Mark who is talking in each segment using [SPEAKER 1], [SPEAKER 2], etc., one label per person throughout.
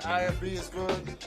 [SPEAKER 1] man. IFB is good.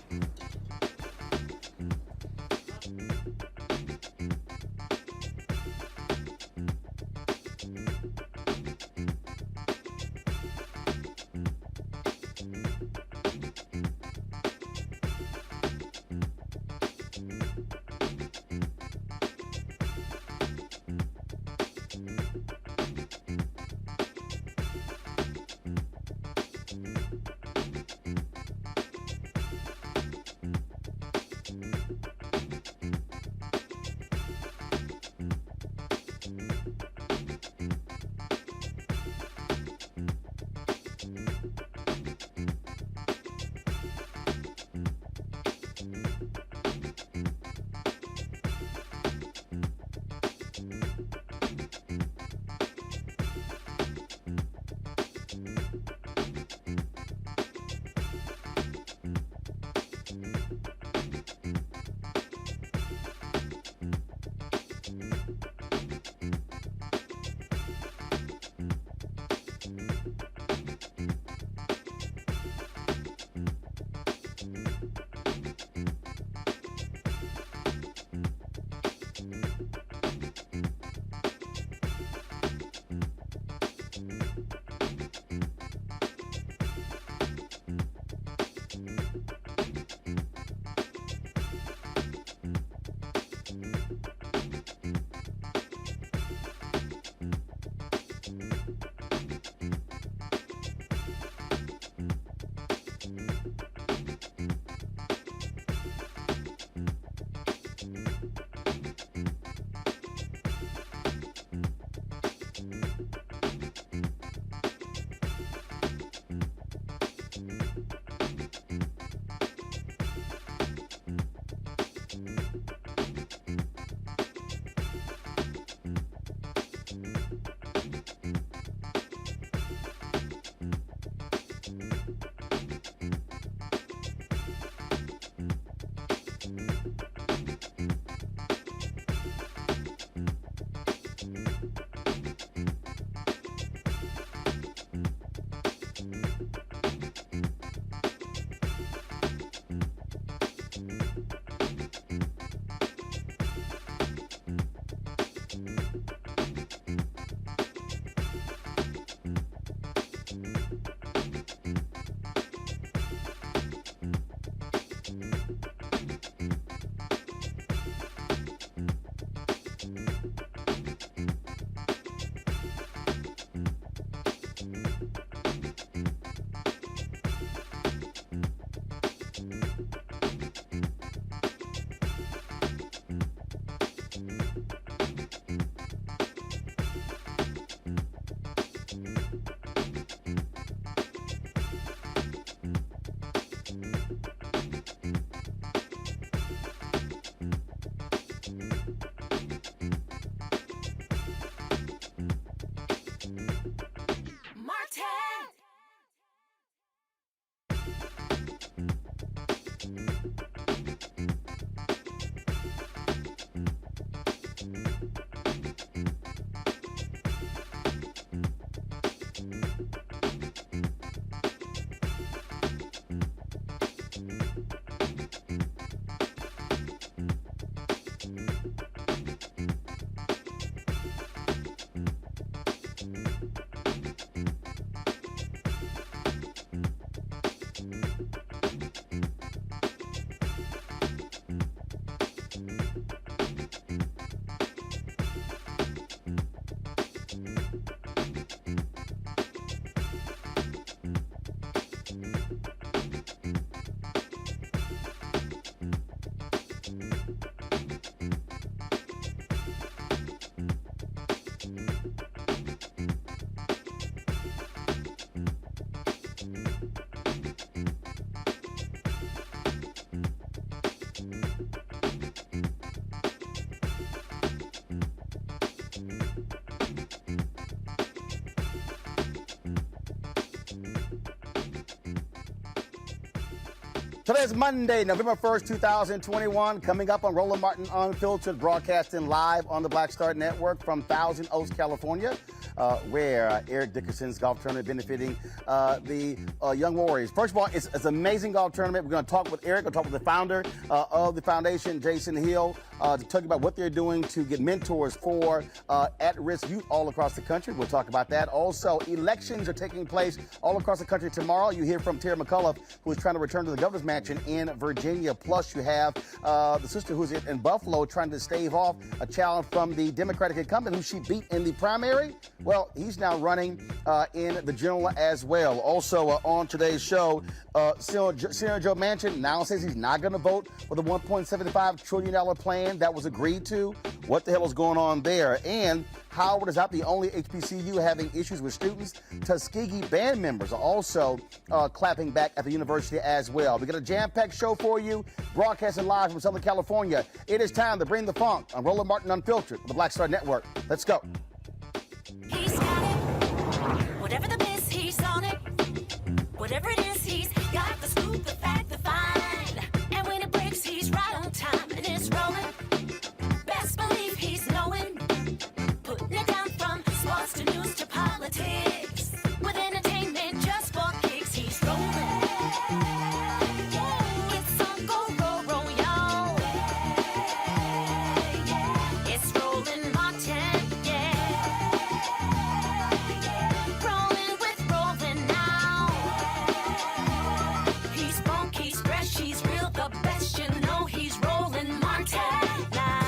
[SPEAKER 1] Today is Monday, November 1st, 2021. Coming up on Roland Martin Unfiltered, broadcasting live on the Black Star Network from Thousand Oaks, California, where Eric Dickerson's golf tournament benefiting the young warriors. First of all, it's an amazing golf tournament. We're going to talk with Eric. We'll talk with the founder of the foundation, Jason Hill, to talk about what they're doing to get mentors for at-risk youth all across the country. We'll talk about that. Also, elections are taking place all across the country tomorrow. You hear from Terry McAuliffe, who is trying to return to the governor's mansion in Virginia. Plus, you have the sister who's in Buffalo trying to stave off a challenge from the Democratic incumbent who she beat in the primary. Well, he's now running in the general as well. Also, on today's show, Senator Joe Manchin now says he's not going to vote for the $1.75 trillion plan that was agreed to. What the hell is going on there? And Howard is not the only HBCU having issues with students. Tuskegee band members are also clapping back at the university as well. We got a jam-packed show for you, broadcasting live from Southern California. It is time to bring the funk on Roland Martin Unfiltered on the Black Star Network. Let's go.
[SPEAKER 2] He's got it. Whatever the miss, he's on it. Whatever it is, he's got the scoop, the fact, the find. And when it breaks, he's right on time and it's rolling. Best believe he's knowing. Putting it down from sports to news to politics. With entertainment just for kicks, he's rolling. It's on go, roll, y'all. It's Roland Martin, yeah. Rolling with Roland now. He's funk, he's fresh, he's real, the best, you know he's Roland Martin now.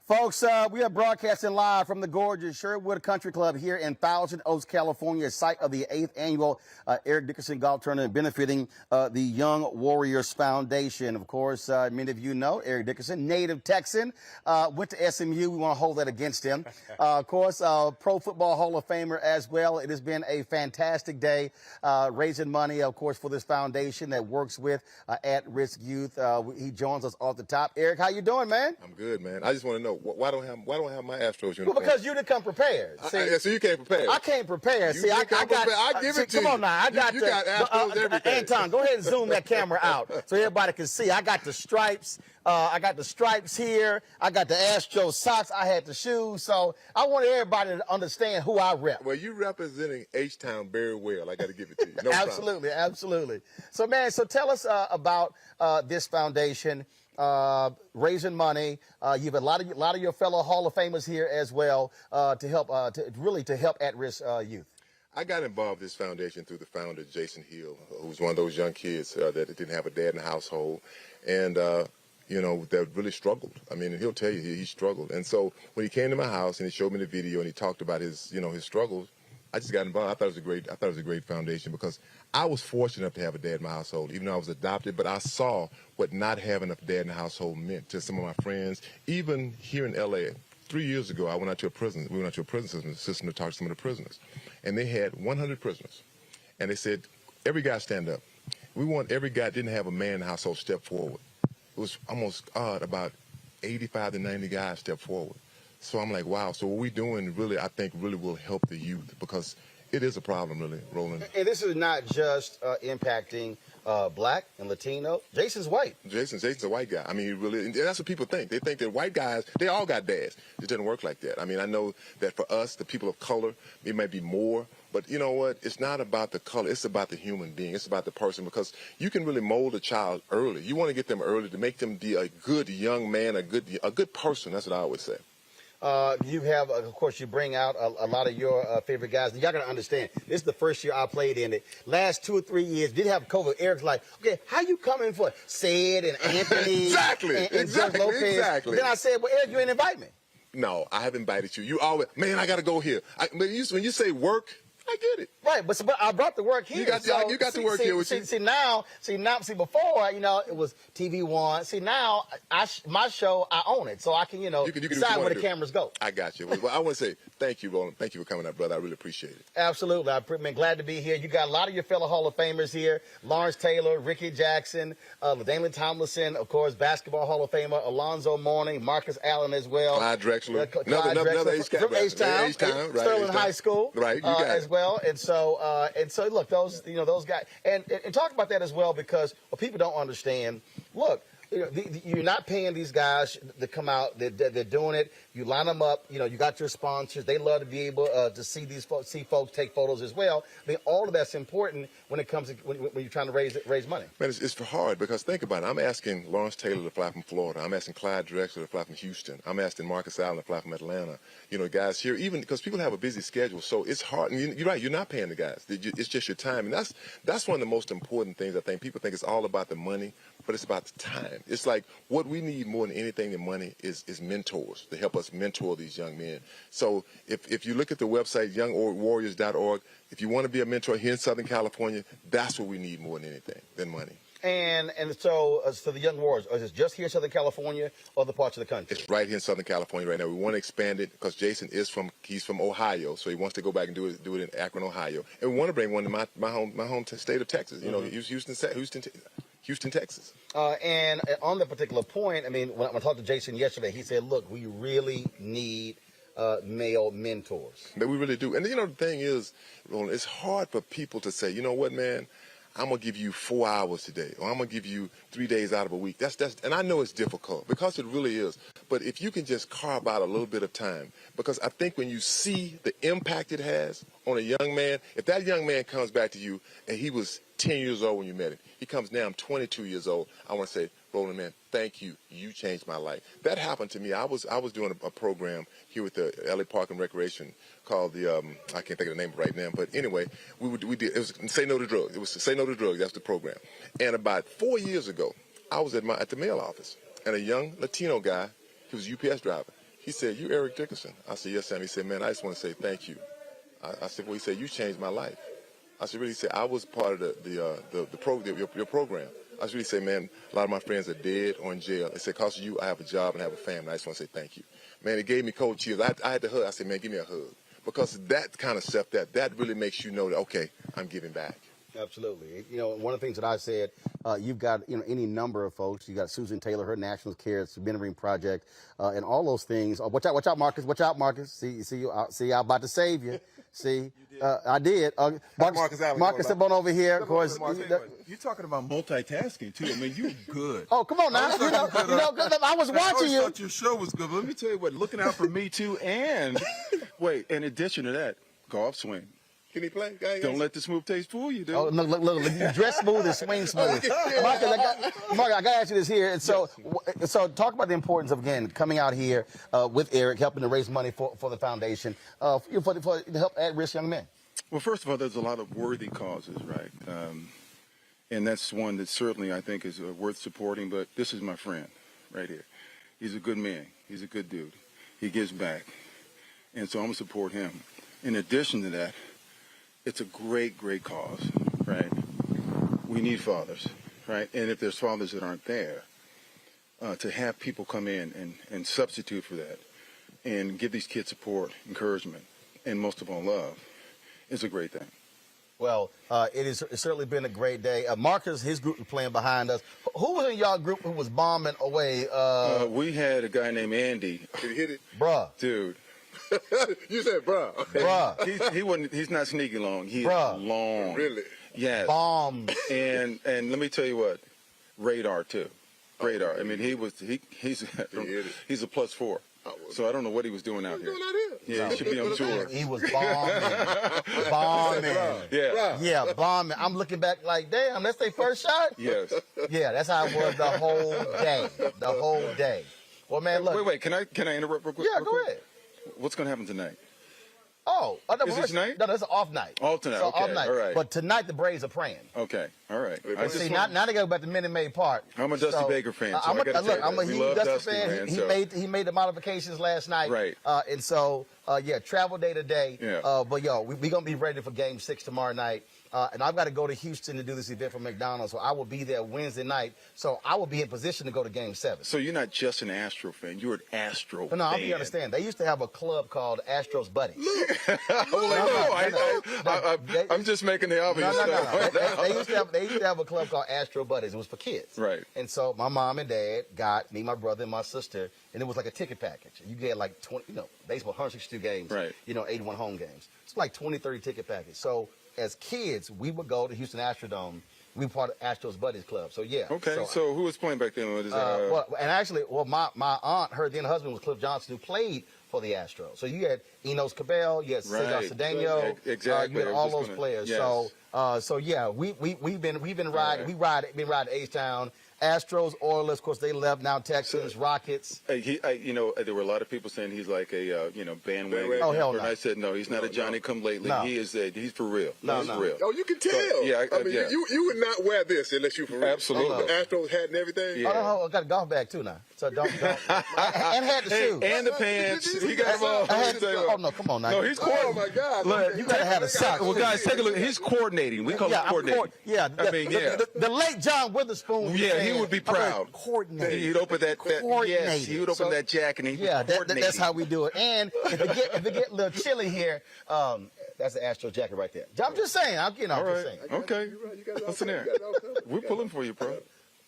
[SPEAKER 1] Folks, we are broadcasting live from the gorgeous Sherwood Country Club here in Thousand Oaks, California, site of the 8th annual Eric Dickerson Golf Tournament benefiting the Young Warriors Foundation. Of course, many of you know Eric Dickerson, native Texan, went to SMU. We want to hold that against him. Of course, Pro Football Hall of Famer as well. It has been a fantastic day raising money, of course, for this foundation that works with at-risk youth. He joins us off the top. Eric, how you doing, man?
[SPEAKER 3] I'm good, man. I just want to know, why don't I have my Astros uniform?
[SPEAKER 1] Well, because you didn't come prepared. See,
[SPEAKER 3] so you can't prepare.
[SPEAKER 1] I can't prepare. See, I got.
[SPEAKER 3] I give it to you.
[SPEAKER 1] Come on now, I got
[SPEAKER 3] you got Astros everything.
[SPEAKER 1] Anton, go ahead and zoom that camera out so everybody can see. I got the stripes. I got the stripes here. I got the Astros socks. I had the shoes. So I want everybody to understand who I rep.
[SPEAKER 3] Well, you're representing H-Town very well. I got to give it to you. No
[SPEAKER 1] Absolutely,
[SPEAKER 3] problem.
[SPEAKER 1] Absolutely. So, man, tell us about this foundation. Raising money. You have a lot of your fellow Hall of Famers here as well to help at-risk youth.
[SPEAKER 3] I got involved in this foundation through the founder, Jason Hill, who's one of those young kids that didn't have a dad in the household, and that really struggled. I mean, and he'll tell you he struggled. And so when he came to my house and he showed me the video and he talked about his struggles, I just got involved. I thought it was a great foundation because I was fortunate enough to have a dad in my household, even though I was adopted. But I saw what not having a dad in the household meant to some of my friends. Even here in L.A., 3 years ago, I went out to a prison. We went out to a prison system to talk to some of the prisoners, and they had 100 prisoners, and they said, "Every guy stand up. We want every guy that didn't have a man in the household step forward." It was almost odd. About 85 to 90 guys step forward. So I'm like, wow. So what we're doing really, I think, really will help the youth because it is a problem, really, Roland.
[SPEAKER 1] And this is not just impacting black and Latino. Jason's white.
[SPEAKER 3] Jason's a white guy. I mean, he really, and that's what people think. They think that white guys, they all got dads. It doesn't work like that. I mean, I know that for us, the people of color, it might be more. But you know what? It's not about the color. It's about the human being. It's about the person because you can really mold a child early. You want to get them early to make them be a good young man, a good person. That's what I always say.
[SPEAKER 1] You have, of course, you bring out a lot of your favorite guys. Y'all got to understand, this is the first year I played in it. Last 2 or 3 years, did have COVID. Eric's like, okay, how you coming for Sid and Anthony and Judge Lopez?
[SPEAKER 3] Exactly.
[SPEAKER 1] Then I said, well, Eric, you ain't invite me.
[SPEAKER 3] No, I have invited you. You always, man, I got to go here. When you say work, I get it.
[SPEAKER 1] Right, but I brought the work here.
[SPEAKER 3] You got the work here with you.
[SPEAKER 1] See now, before, it was TV One. See, now, my show, I own it, so I can, decide where the cameras go.
[SPEAKER 3] I got you. Well, I want to say thank you, Roland. Thank you for coming up, brother. I really appreciate it.
[SPEAKER 1] Absolutely. I'm glad to be here. You got a lot of your fellow Hall of Famers here. Lawrence Taylor, Ricky Jackson, LaDainian Tomlinson, of course, Basketball Hall of Famer, Alonzo Mourning, Marcus Allen as well.
[SPEAKER 3] Clyde Drexler. Another H-Town. Right,
[SPEAKER 1] Sterling High School.
[SPEAKER 3] Right, you got it.
[SPEAKER 1] As well. And so look, those guys, and talk about that as well, because what people don't understand, look, you're not paying these guys to come out. They're doing it. You line them up. You got your sponsors. They love to be able to see folks take photos as well. I mean, all of that's important when it comes to when you're trying to raise money.
[SPEAKER 3] Man, it's hard, because think about it. I'm asking Lawrence Taylor to fly from Florida. I'm asking Clyde Drexler to fly from Houston. I'm asking Marcus Allen to fly from Atlanta. Guys here, even because people have a busy schedule, so it's hard. And you're right. You're not paying the guys. It's just your time, and that's one of the most important things. I think people think it's all about the money, but it's about the time. It's like what we need more than anything than money is mentors to help us mentor these young men. So if you look at the website, youngwarriors.org, if you want to be a mentor here in Southern California, that's what we need more than anything, than money.
[SPEAKER 1] And so the Young Warriors, is it just here in Southern California or other parts of the country?
[SPEAKER 3] It's right here in Southern California right now. We want to expand it because Jason he's from Ohio, so he wants to go back and do it in Akron, Ohio. And we want to bring one to my home state of Texas. Houston, Texas.
[SPEAKER 1] And on that particular point, I mean, when I talked to Jason yesterday, he said, look, we really need male mentors.
[SPEAKER 3] But we really do. And the thing is, Roland, it's hard for people to say, you know what, man, I'm going to give you 4 hours today, or I'm going to give you 3 days out of a week. And I know it's difficult, because it really is. But if you can just carve out a little bit of time, because I think when you see the impact it has on a young man, if that young man comes back to you and he was 10 years old when you met him, he comes now, I'm 22 years old, I want to say, Roland, man, thank you. You changed my life. That happened to me. I was doing a program here with the LA Park and Recreation called the I can't think of the name right now, but anyway, we did, it was Say No to Drugs. It was Say No to Drugs. That's the program. And about 4 years ago, I was at the mail office, and a young Latino guy, he was a UPS driver. He said, "You Eric Dickerson?" I said, "Yes, Sam." He said, "Man, I just want to say thank you." I said, "Well," he said, "You changed my life." I said, "Really?" He said, "I was part of your program." I was really say, man, a lot of my friends are dead or in jail. They said, because of you, I have a job and I have a family. I just want to say thank you. Man, it gave me cold chills. I had to hug. I said, man, give me a hug. Because that kind of stuff, that really makes you know that, okay, I'm giving back.
[SPEAKER 1] Absolutely. One of the things that I said, you've got, any number of folks. You got Susan Taylor, her National Care Mentoring Project, and all those things. Watch out, Marcus. Watch out, Marcus. See, I'm about to save you. See, I did. Marcus, up on over here. Of course,
[SPEAKER 4] you're talking about multitasking too. I mean, you're good.
[SPEAKER 1] Oh, come on now. I was watching you.
[SPEAKER 4] I thought your show was good. But let me tell you what, looking out for me too. And wait, in addition to that, golf swing.
[SPEAKER 3] Can he play?
[SPEAKER 4] Don't let the smooth taste fool you, dude.
[SPEAKER 1] Oh, look, you dress smooth and swing smooth. Marcus, I got to ask you this here. And so talk about the importance of, again, coming out here with Eric, helping to raise money for the foundation, to help at-risk young men.
[SPEAKER 4] Well, first of all, there's a lot of worthy causes, right? And that's one that certainly I think is worth supporting. But this is my friend right here. He's a good man. He's a good dude. He gives back. And so I'm going to support him. In addition to that, it's a great, great cause, right? We need fathers, right? And if there's fathers that aren't there, to have people come in and substitute for that and give these kids support, encouragement, and most of all love is a great thing.
[SPEAKER 1] Well, it's certainly been a great day. Marcus, his group was playing behind us. Who was in y'all group who was bombing away?
[SPEAKER 4] We had a guy named Andy.
[SPEAKER 3] Did he hit it?
[SPEAKER 1] Bruh.
[SPEAKER 4] Dude.
[SPEAKER 3] You said bruh.
[SPEAKER 1] Bruh.
[SPEAKER 4] He's not sneaky long. He's
[SPEAKER 1] Bruh.
[SPEAKER 4] long.
[SPEAKER 3] Really?
[SPEAKER 4] Yes.
[SPEAKER 1] Bomb.
[SPEAKER 4] And let me tell you what, radar too. Radar. I mean, he's a +4. So I don't know what he was doing out here. Yeah, he should be on tour.
[SPEAKER 1] He was bombing.
[SPEAKER 4] Yeah.
[SPEAKER 1] Yeah, bombing. I'm looking back like, damn, that's their first shot?
[SPEAKER 4] Yes.
[SPEAKER 1] Yeah, that's how it was the whole day. The whole day. Well, man, look.
[SPEAKER 4] Wait. Can I interrupt real quick?
[SPEAKER 1] Yeah, go ahead.
[SPEAKER 4] What's going to happen tonight?
[SPEAKER 1] Oh, no,
[SPEAKER 4] is it tonight?
[SPEAKER 1] No, it's an off night.
[SPEAKER 4] Off tonight.
[SPEAKER 1] So
[SPEAKER 4] okay.
[SPEAKER 1] Off night.
[SPEAKER 4] All right.
[SPEAKER 1] But tonight the Braves are praying.
[SPEAKER 4] Okay. All right.
[SPEAKER 1] See, now they go back to Minute Maid Park.
[SPEAKER 4] I'm a Dusty Baker fan. So
[SPEAKER 1] I'm a
[SPEAKER 4] we
[SPEAKER 1] huge
[SPEAKER 4] love
[SPEAKER 1] Dusty
[SPEAKER 4] Dusty,
[SPEAKER 1] fan.
[SPEAKER 4] man,
[SPEAKER 1] He made the modifications last night.
[SPEAKER 4] Right.
[SPEAKER 1] And so, travel day today.
[SPEAKER 4] Yeah.
[SPEAKER 1] But we're going to be ready for Game 6 tomorrow night. And I've got to go to Houston to do this event for McDonald's, so I will be there Wednesday night. So I will be in position to go to Game 7.
[SPEAKER 4] So you're not just an Astro fan; you're an Astro fan.
[SPEAKER 1] No, I don't understand. They used to have a club called Astros Buddies.
[SPEAKER 4] I'm just making the obvious.
[SPEAKER 1] No. They used to have a club called Astro Buddies. It was for kids.
[SPEAKER 4] Right.
[SPEAKER 1] And so my mom and dad got me, my brother, and my sister, and it was like a ticket package. You get like 20, baseball, 162 games.
[SPEAKER 4] Right.
[SPEAKER 1] 81 home games. It's like 20, 30 ticket package. So as kids, we would go to Houston Astrodome. We were part of Astros Buddies Club. So yeah.
[SPEAKER 4] Okay. So who was playing back then?
[SPEAKER 1] My aunt, her then husband was Cliff Johnson, who played for the Astros. So you had Enos Cabell, you had Cesar Cedeno,
[SPEAKER 4] exactly.
[SPEAKER 1] You had all those players.
[SPEAKER 4] Yes.
[SPEAKER 1] So we've been riding. We've been riding H-Town. Astros, Oilers, of course, they left. Now Texans, Rockets.
[SPEAKER 4] There were a lot of people saying he's like a, bandwagon.
[SPEAKER 1] Oh, hell no.
[SPEAKER 4] And I said, no, he's not a Johnny-come-lately.
[SPEAKER 1] No.
[SPEAKER 4] He is he's for real.
[SPEAKER 1] He's
[SPEAKER 4] for real.
[SPEAKER 3] Oh, you can tell. You would not wear this unless you for real.
[SPEAKER 4] Absolutely.
[SPEAKER 3] The Astros hat and everything.
[SPEAKER 4] Yeah.
[SPEAKER 1] Oh, I got a golf bag too now. So don't. And had the shoes.
[SPEAKER 4] And the pants. He got
[SPEAKER 1] Oh no, come on now.
[SPEAKER 4] No, he's
[SPEAKER 3] Oh my God!
[SPEAKER 4] Look,
[SPEAKER 1] you gotta have the socks.
[SPEAKER 4] Well, guys, take a look. He's coordinating. We call it coordinating.
[SPEAKER 1] The late John Witherspoon.
[SPEAKER 4] Yeah, he would be proud.
[SPEAKER 1] Coordinating.
[SPEAKER 4] He'd open that. Yes, he would open that jack and he'd coordinate.
[SPEAKER 1] That's how we do it. And if it get a little chilly here, that's the Astro jacket right there. I'm just saying. I'm just saying.
[SPEAKER 4] Okay. Listen there. We're pulling for you, bro.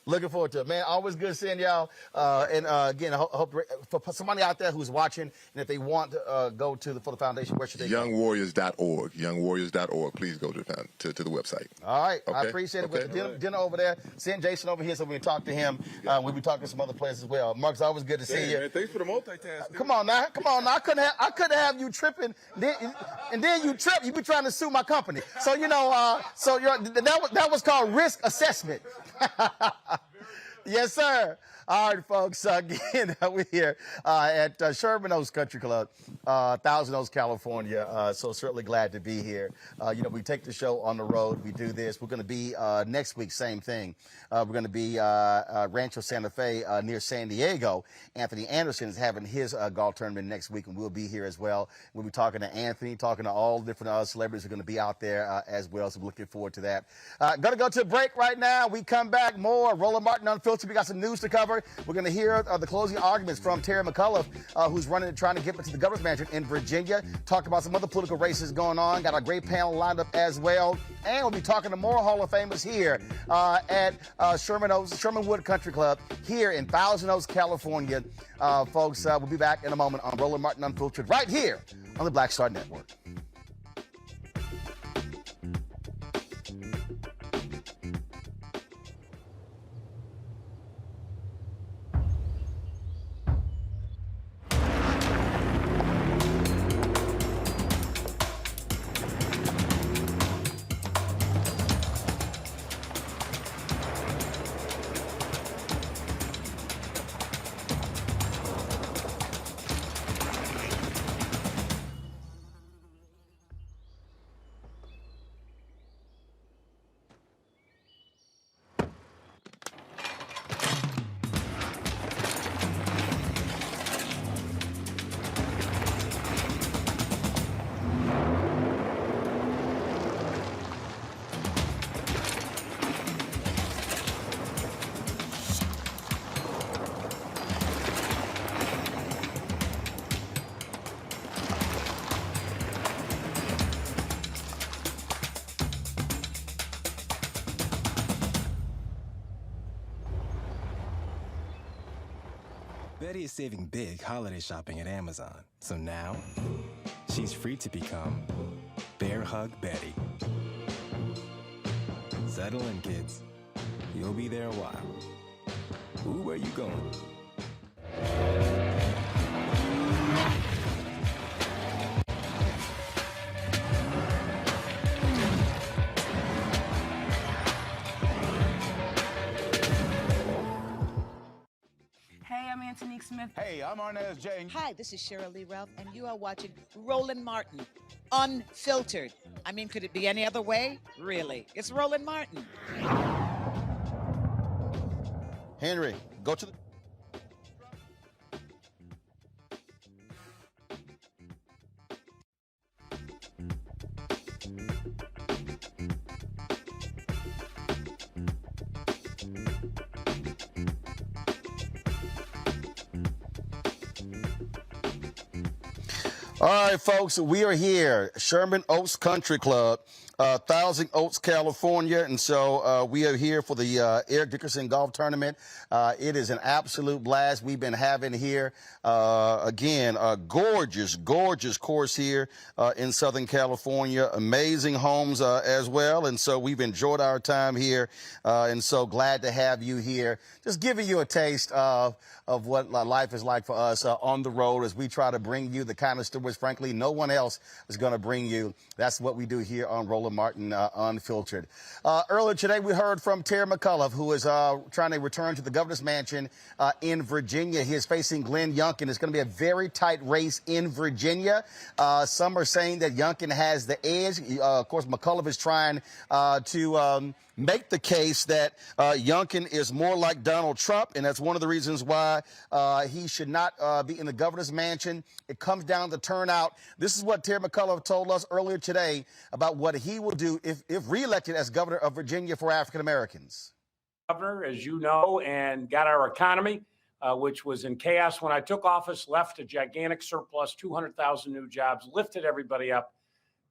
[SPEAKER 1] Looking forward to it, man. Always good seeing y'all. Again, I hope for somebody out there who's watching, and if they want to go for the foundation, where should they go?
[SPEAKER 3] Youngwarriors.org. Youngwarriors.org. Please go to the website.
[SPEAKER 1] All right.
[SPEAKER 3] Okay.
[SPEAKER 1] I appreciate it. With the dinner over there, send Jason over here so we can talk to him. We'll be talking to some other players as well. Mark, it's always good to see you.
[SPEAKER 4] Man, thanks for the multitasking.
[SPEAKER 1] Come on now. I couldn't have you tripping, and then you trip. You be trying to sue my company. So that was called risk assessment. Yes, sir. All right, folks. Again, we're here at Sherman Oaks Country Club, Thousand Oaks, California. So certainly glad to be here. We take the show on the road. We do this. We're going to be next week, same thing. We're going to be Rancho Santa Fe near San Diego. Anthony Anderson is having his golf tournament next week, and we'll be here as well. We'll be talking to Anthony, talking to all the different celebrities who are going to be out there as well. So we're looking forward to that. Going to go to a break right now. We come back more. Roland Martin Unfiltered. We got some news to cover. We're going to hear the closing arguments from Terry McAuliffe, who's trying to get into the governor's mansion in Virginia. Talk about some other political races going on. Got a great panel lined up as well. And we'll be talking to more Hall of Famers here at Shermanwood Country Club here in Thousand Oaks, California. Folks, we'll be back in a moment on Roland Martin Unfiltered right here on the Black Star Network.
[SPEAKER 5] Betty is saving big holiday shopping at Amazon. So now, she's free to become Bear Hug Betty. Settle in, kids. You'll be there a while. Ooh, where you going?
[SPEAKER 6] Hey, I'm Antonique Smith.
[SPEAKER 7] Hey, I'm Arnez J.
[SPEAKER 8] Hi, this is Cheryl Lee Ralph, and you are watching Roland Martin
[SPEAKER 7] unfiltered. I mean, could it be any other way? Really? It's Roland Martin.
[SPEAKER 1] Henry, go to the... All right, folks, we are here, Sherman Oaks Country Club, Thousand Oaks, California. And so we are here for the Eric Dickerson Golf Tournament. It is an absolute blast we've been having here. Again, a gorgeous, gorgeous course here in Southern California. Amazing homes as well. And so we've enjoyed our time here. And so glad to have you here. Just giving you a taste of what life is like for us on the road as we try to bring you the kind of stories, frankly, no one else is going to bring you. That's what we do here on Roland Martin Unfiltered. Earlier today, we heard from Terry McAuliffe, who is trying to return to the governor's mansion in Virginia. He is facing Glenn Youngkin. It's going to be a very tight race in Virginia. Some are saying that Youngkin has the edge. Of course, McAuliffe is trying to make the case that Youngkin is more like Donald Trump, and that's one of the reasons why he should not be in the governor's mansion. It comes down to turnout. This is what Terry McAuliffe told us earlier today about what he will do if reelected as governor of Virginia for African Americans.
[SPEAKER 8] Governor, as you know, and got our economy, which was in chaos when I took office, left a gigantic surplus, 200,000 new jobs, lifted everybody up.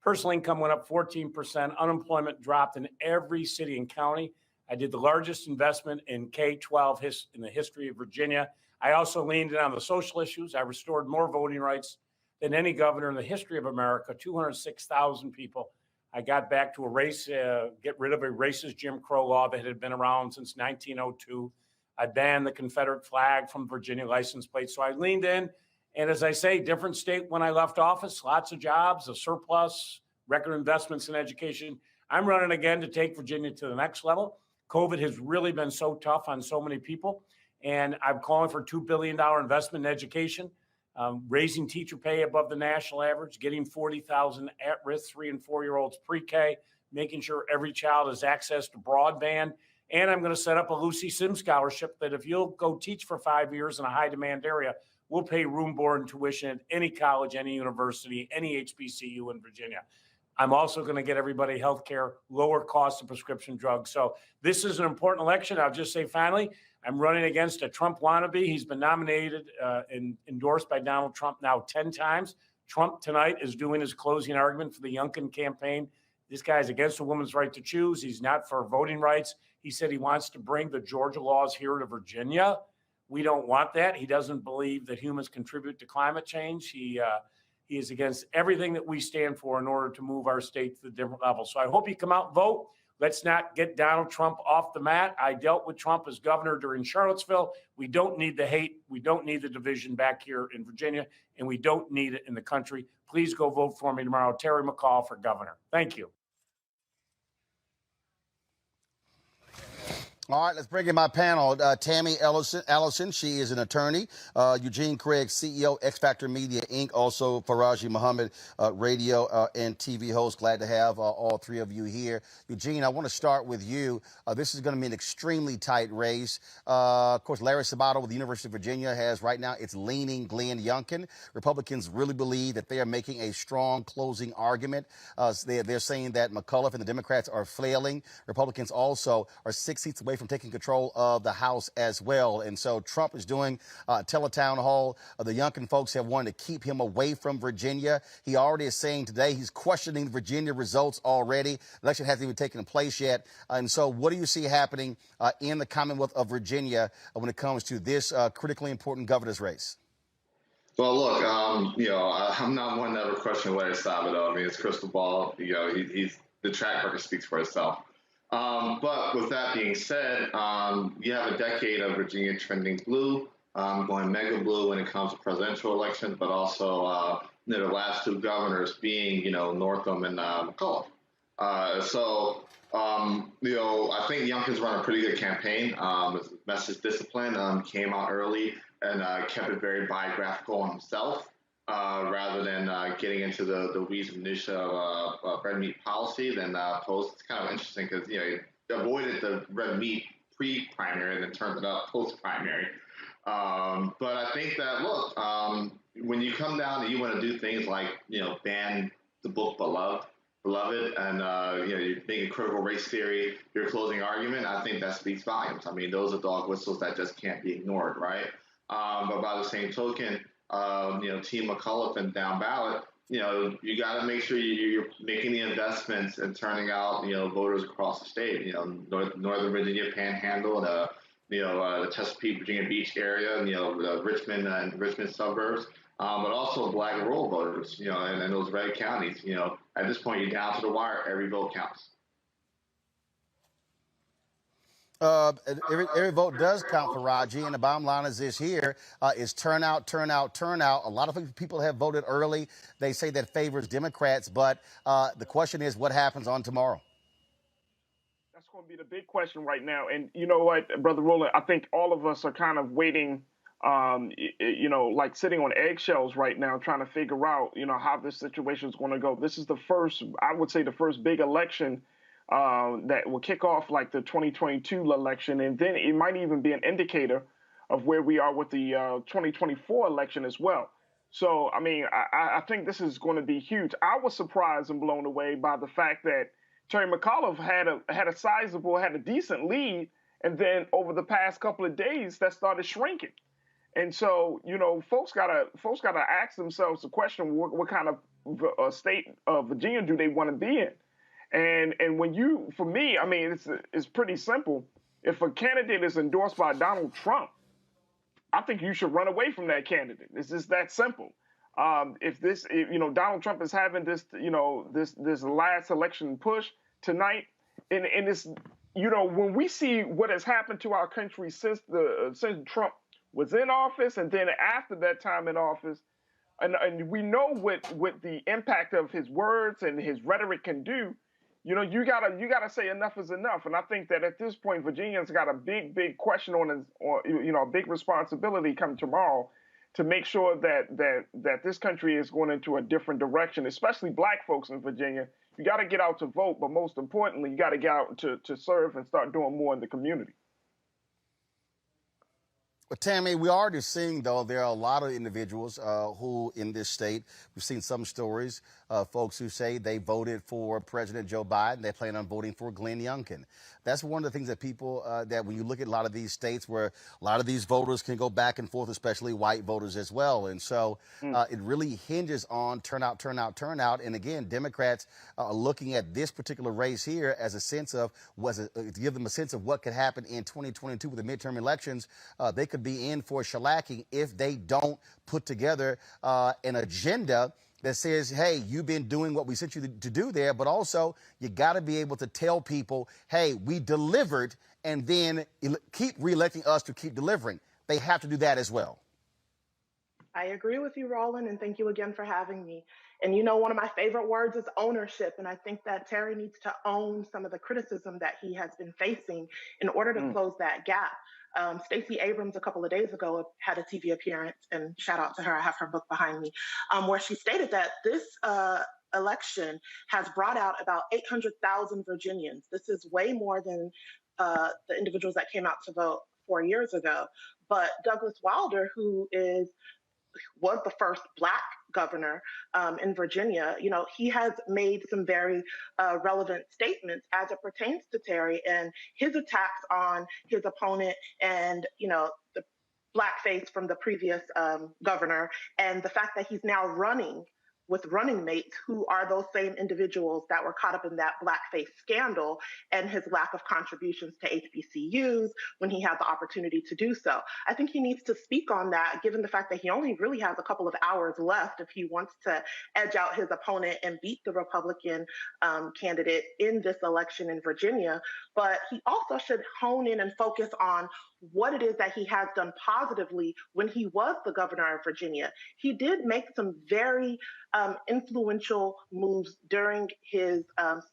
[SPEAKER 8] Personal income went up 14%. Unemployment dropped in every city and county. I did the largest investment in K-12 in the history of Virginia. I also leaned in on the social issues. I restored more voting rights than any governor in the history of America, 206,000 people. I got back to a race, get rid of a racist Jim Crow law that had been around since 1902. I banned the Confederate flag from Virginia license plates. So I leaned in. And as I say, different state when I left office, lots of jobs, a surplus, record investments in education. I'm running again to take Virginia to the next level. COVID has really been so tough on so many people. And I'm calling for $2 billion investment in education, raising teacher pay above the national average, getting 40,000 at-risk 3- and 4-year-olds pre-K, making sure every child has access to broadband. And I'm going to set up a Lucy Sim scholarship that if you'll go teach for 5 years in a high-demand area, we'll pay room, board, and tuition at any college, any university, any HBCU in Virginia. I'm also going to get everybody health care, lower cost of prescription drugs. So this is an important election. I'll just say finally, I'm running against a Trump wannabe. He's been nominated and endorsed by Donald Trump now 10 times. Trump tonight is doing his closing argument for the Youngkin campaign. This guy is against a woman's right to choose. He's not for voting rights. He said he wants to bring the Georgia laws here to Virginia. We don't want that. He doesn't believe that humans contribute to climate change. He is against everything that we stand for in order to move our state to the different levels. So I hope you come out and vote. Let's not get Donald Trump off the mat. I dealt with Trump as governor during Charlottesville. We don't need the hate. We don't need the division back here in Virginia, and we don't need it in the country. Please go vote for me tomorrow. Terry McAuliffe for governor. Thank you.
[SPEAKER 1] All right, let's bring in my panel. Tammy Ellison, she is an attorney. Eugene Craig, CEO, X Factor Media, Inc. Also, Faraji Muhammad, radio and TV host. Glad to have all three of you here. Eugene, I want to start with you. This is going to be an extremely tight race. Of course, Larry Sabato with the University of Virginia has right now, it's leaning Glenn Youngkin. Republicans really believe that they are making a strong closing argument. They're saying that McAuliffe and the Democrats are flailing. Republicans also are 6 seats away from taking control of the House as well. And so Trump is doing a teletown hall. The Youngkin folks have wanted to keep him away from Virginia. He already is saying today he's questioning Virginia results already. The election hasn't even taken place yet. And so what do you see happening in the Commonwealth of Virginia when it comes to this critically important governor's race?
[SPEAKER 9] Well, look, I'm not one to ever question Larry Sabato. I mean, his crystal ball, he's the track record speaks for itself. But with that being said, you have a decade of Virginia trending blue, going mega blue when it comes to presidential elections, but also the last two governors being, Northam and McAuliffe. I think Youngkin's run a pretty good campaign. His message discipline came out early and kept it very biographical on himself. rather than getting into the weeds and minutia of red meat policy, then post. It's kind of interesting because you avoided the red meat pre-primary and then turned it up post-primary. But I think that look, when you come down and you want to do things like ban the book Beloved, and you're making critical race theory your closing argument, I think that speaks volumes. I mean, those are dog whistles that just can't be ignored, right? But by the same token, Team McAuliffe and down ballot, you got to make sure you're making the investments and turning out, voters across the state. Northern Virginia Panhandle, the Chesapeake, Virginia Beach area, the Richmond and Richmond suburbs. But also black rural voters, and those red counties. At this point, you're down to the wire. Every vote counts.
[SPEAKER 1] Every vote does count for Raji, and the bottom line is this here is turnout. A lot of people have voted early. They say that favors Democrats, but the question is what happens on tomorrow?
[SPEAKER 10] That's going to be the big question right now. And you know what, Brother Roland, I think all of us are kind of waiting, like sitting on eggshells right now, trying to figure out, how this situation is going to go. This is the first big election that will kick off like the 2022 election. And then it might even be an indicator of where we are with the 2024 election as well. So, I mean, I think this is going to be huge. I was surprised and blown away by the fact that Terry McAuliffe had a decent lead. And then over the past couple of days, that started shrinking. And so, folks gotta ask themselves the question: what kind of state of Virginia do they want to be in? And for me, I mean, it's pretty simple. If a candidate is endorsed by Donald Trump, I think you should run away from that candidate. It's just that simple. If Donald Trump is having this last election push tonight, and it's when we see what has happened to our country since Trump was in office, and then after that time in office, and we know what the impact of his words and his rhetoric can do. You gotta say enough is enough, and I think that at this point, Virginians got a big question a big responsibility come tomorrow to make sure that this country is going into a different direction, especially Black folks in Virginia. You got to get out to vote, but most importantly, you got to get out to serve and start doing more in the community.
[SPEAKER 1] Well, Tammy, we're already seeing, though, there are a lot of individuals who, in this state, we've seen some stories, folks who say they voted for President Joe Biden. They plan on voting for Glenn Youngkin. That's one of the things that people, that when you look at a lot of these states where a lot of these voters can go back and forth, especially white voters as well. And so it really hinges on turnout. And again, Democrats are looking at this particular race here as a sense of, to give them a sense of what could happen in 2022 with the midterm elections. They could be in for shellacking if they don't put together an agenda that says, hey, you've been doing what we sent you to do there, but also you got to be able to tell people, hey, we delivered, and then keep reelecting us to keep delivering. They have to do that as well.
[SPEAKER 11] I agree with you, Roland, and thank you again for having me. And one of my favorite words is ownership, and I think that Terry needs to own some of the criticism that he has been facing in order to close that gap. Stacey Abrams a couple of days ago had a TV appearance, and shout out to her, I have her book behind me, where she stated that this election has brought out about 800,000 Virginians. This is way more than the individuals that came out to vote 4 years ago. But Douglas Wilder, who was the first Black governor in Virginia, he has made some very relevant statements as it pertains to Terry and his attacks on his opponent and, the blackface from the previous governor, and the fact that he's now running with running mates who are those same individuals that were caught up in that blackface scandal, and his lack of contributions to HBCUs when he had the opportunity to do so. I think he needs to speak on that, given the fact that he only really has a couple of hours left if he wants to edge out his opponent and beat the Republican candidate in this election in Virginia. But he also should hone in and focus on what it is that he has done positively when he was the governor of Virginia. He did make some very influential moves during his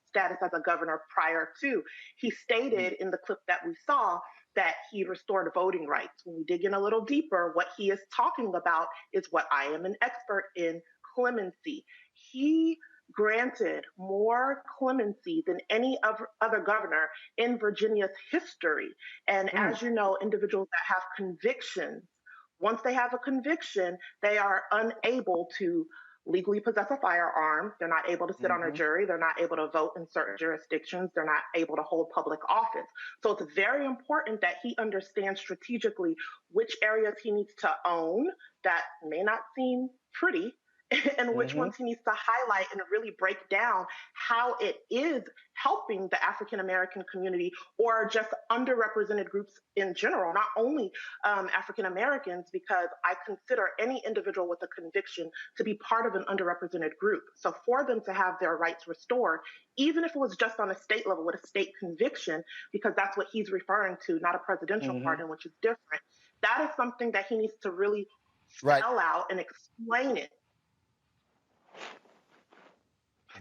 [SPEAKER 11] status as a governor prior to. He stated in the clip that we saw that he restored voting rights. When we dig in a little deeper, what he is talking about is what I am an expert in, clemency. He granted more clemency than any other governor in Virginia's history. And as you know, individuals that have convictions, once they have a conviction, they are unable to legally possess a firearm. They're not able to sit on a jury. They're not able to vote in certain jurisdictions. They're not able to hold public office. So it's very important that he understands strategically which areas he needs to own that may not seem pretty, and which ones he needs to highlight and really break down how it is helping the African American community or just underrepresented groups in general, not only African Americans, because I consider any individual with a conviction to be part of an underrepresented group. So for them to have their rights restored, even if it was just on a state level with a state conviction, because that's what he's referring to, not a presidential pardon, which is different, that is something that he needs to really spell out and explain it.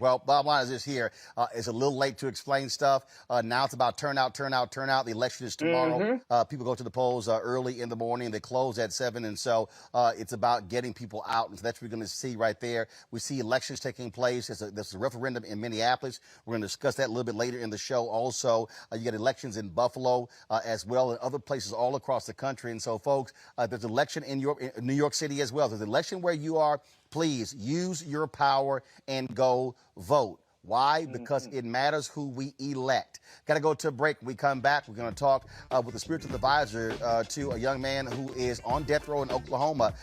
[SPEAKER 1] Well, bottom line is this here. It's a little late to explain stuff. Now it's about turnout. The election is tomorrow. People go to the polls early in the morning. They close at 7. And so it's about getting people out. And so that's what we're going to see right there. We see elections taking place. There's a referendum in Minneapolis. We're going to discuss that a little bit later in the show. Also, you get elections in Buffalo as well, and other places all across the country. And so, folks, there's an election in New York City as well. There's an election where you are. Please use your power and go vote. Why? Because it matters who we elect. Got to go to a break. When we come back, we're going to talk with the spiritual advisor to a young man who is on death row in Oklahoma.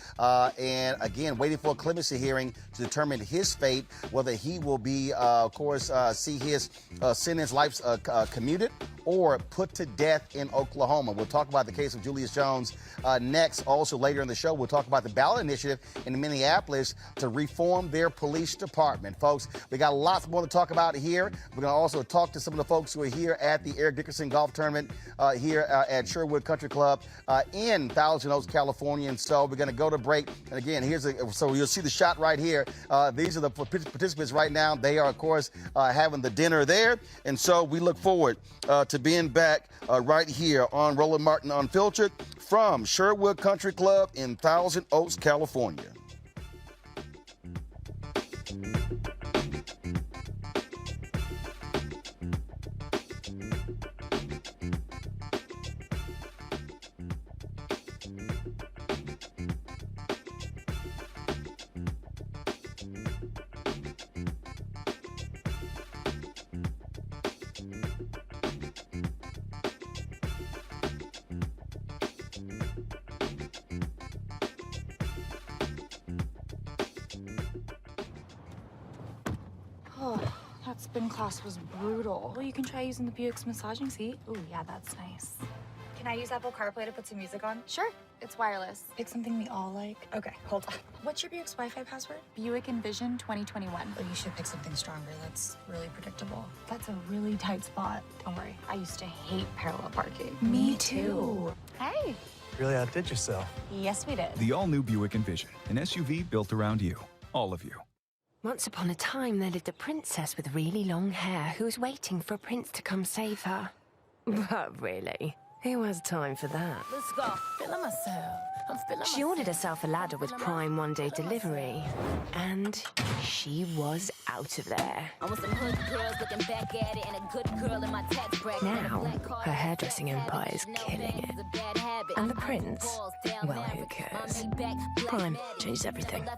[SPEAKER 1] And again, waiting for a clemency hearing to determine his fate, whether he will be, of course, see his sentence life commuted or put to death in Oklahoma. We'll talk about the case of Julius Jones next. Also later in the show, we'll talk about the ballot initiative in Minneapolis to reform their police department. Folks, we got lots more to talk about here. We're going to also talk to some of the folks who are here at the Eric Dickerson Golf Tournament here at Sherwood Country Club in Thousand Oaks, California. And so we're going to go to break. And again, so you'll see the shot right here. These are the participants right now. They are, of course, having the dinner there. And so we look forward to being back right here on Roland Martin Unfiltered from Sherwood Country Club in Thousand Oaks, California.
[SPEAKER 12] That spin class was brutal. Well, you can try using the Buick's massaging seat.
[SPEAKER 13] Ooh, yeah, that's nice. Can I use Apple CarPlay to put some music on?
[SPEAKER 12] Sure, it's wireless.
[SPEAKER 13] Pick something we all like. Okay, hold on. What's your Buick's Wi-Fi password?
[SPEAKER 12] Buick Envision 2021.
[SPEAKER 13] Oh, you should pick something stronger. That's really predictable.
[SPEAKER 12] That's a really tight spot. Don't worry, I used to hate parallel parking.
[SPEAKER 13] Me too.
[SPEAKER 12] Hey.
[SPEAKER 14] Really outdid yourself.
[SPEAKER 12] Yes, we did.
[SPEAKER 15] The all-new Buick Envision, an SUV built around you, all of you.
[SPEAKER 16] Once upon a time, there lived a princess with really long hair who was waiting for a prince to come save her. But really, who has time for that?
[SPEAKER 2] Let's go. Feeling myself. I'm feeling
[SPEAKER 16] She ordered herself a ladder with Prime one-day delivery, and she was out of there.
[SPEAKER 2] I want some hood girls looking back at it and a good girl in my tax bracket.
[SPEAKER 16] Now, her hairdressing empire is killing it. And the prince, well, who cares? Prime changed everything.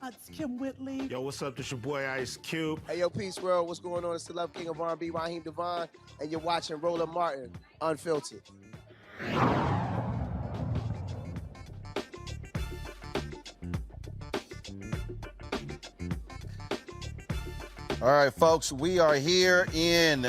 [SPEAKER 17] It's Kim Whitley.
[SPEAKER 18] Yo, what's up? This your boy Ice Cube.
[SPEAKER 19] Hey, yo, Peace World. What's going on? It's the Love King of R&B, Raheem Devon, and you're watching Roland Martin Unfiltered.
[SPEAKER 1] All right, folks, we are here in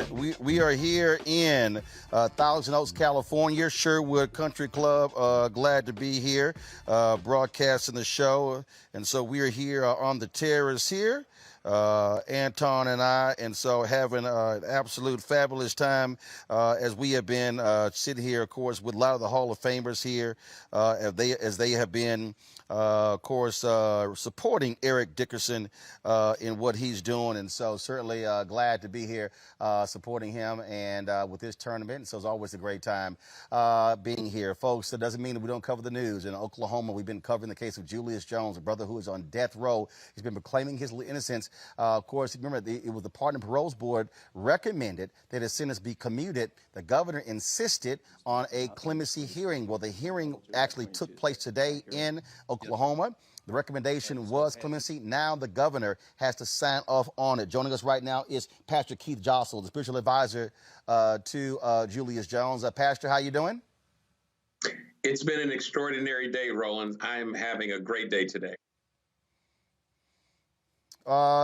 [SPEAKER 1] Thousand Oaks, California, Sherwood Country Club. Glad to be here, broadcasting the show. And so we are here on the terrace here. Anton and I, and so having an absolute fabulous time as we have been sitting here, of course, with a lot of the Hall of Famers here, as they have been, of course, supporting Eric Dickerson in what he's doing, and so certainly glad to be here supporting him and with this tournament. And so it's always a great time being here, folks. That doesn't mean that we don't cover the news. In Oklahoma, we've been covering the case of Julius Jones, a brother who is on death row. He's been proclaiming his innocence. Of course, remember, it was the Pardon and Parole Board recommended that his sentence be commuted. The governor insisted on a clemency hearing. Well, the hearing actually took place today in Oklahoma. The recommendation was clemency. Now the governor has to sign off on it. Joining us right now is Pastor Keith Jostle, the spiritual advisor to Julius Jones. Pastor, how you doing?
[SPEAKER 14] It's been an extraordinary day, Roland. I'm having a great day today.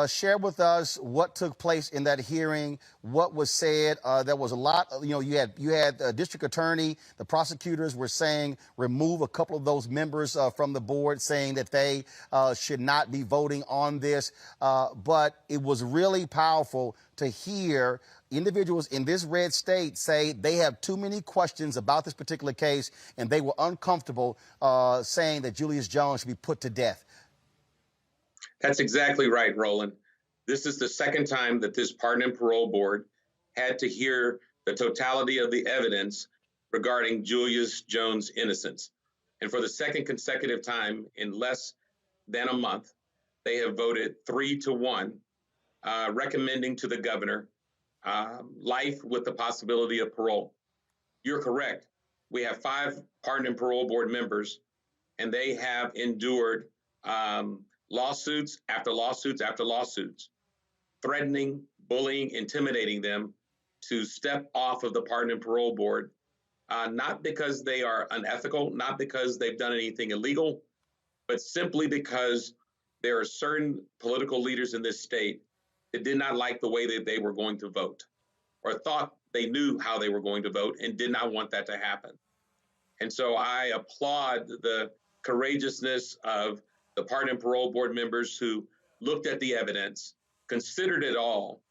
[SPEAKER 1] Share with us what took place in that hearing, what was said. There was a lot, you had the district attorney, the prosecutors were saying remove a couple of those members from the board, saying that they should not be voting on this. But it was really powerful to hear individuals in this red state say they have too many questions about this particular case, and they were uncomfortable saying that Julius Jones should be put to death.
[SPEAKER 14] That's exactly right, Roland. This is the second time that this Pardon and Parole Board had to hear the totality of the evidence regarding Julius Jones' innocence. And for the second consecutive time in less than a month, they have voted 3-1, recommending to the governor life with the possibility of parole. You're correct. We have 5 Pardon and Parole Board members, and they have endured lawsuits after lawsuits after lawsuits, threatening, bullying, intimidating them to step off of the Pardon and Parole Board, not because they are unethical, not because they've done anything illegal, but simply because there are certain political leaders in this state that did not like the way that they were going to vote, or thought they knew how they were going to vote and did not want that to happen. And so I applaud the courageousness of the Pardon and Parole Board members who looked at the evidence, considered it all,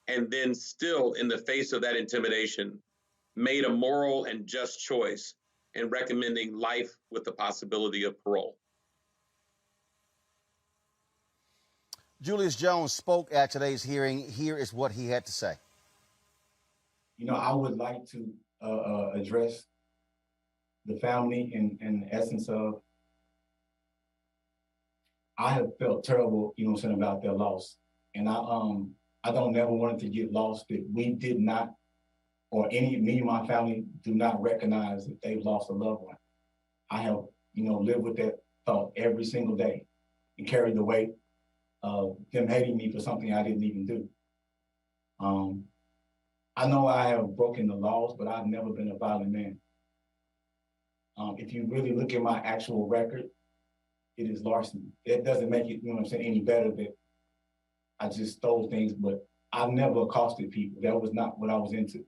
[SPEAKER 14] and then still, in the face of that intimidation, made a moral and just choice in recommending life with the possibility of parole.
[SPEAKER 1] Julius Jones spoke at today's hearing. Here is what he had to say.
[SPEAKER 20] You know, I would like to address the family in the essence of, I have felt terrible, you know what I'm saying, about their loss. And I don't never want it to get lost that we did not, or me and my family do not recognize that they've lost a loved one. I have, you know, lived with that thought every single day and carried the weight of them hating me for something I didn't even do. I know I have broken the laws, but I've never been a violent man. If you really look at my actual record, it is larceny. It doesn't make it, you know what I'm saying, any better that I just stole things, but I've never accosted people. That was not what I was into.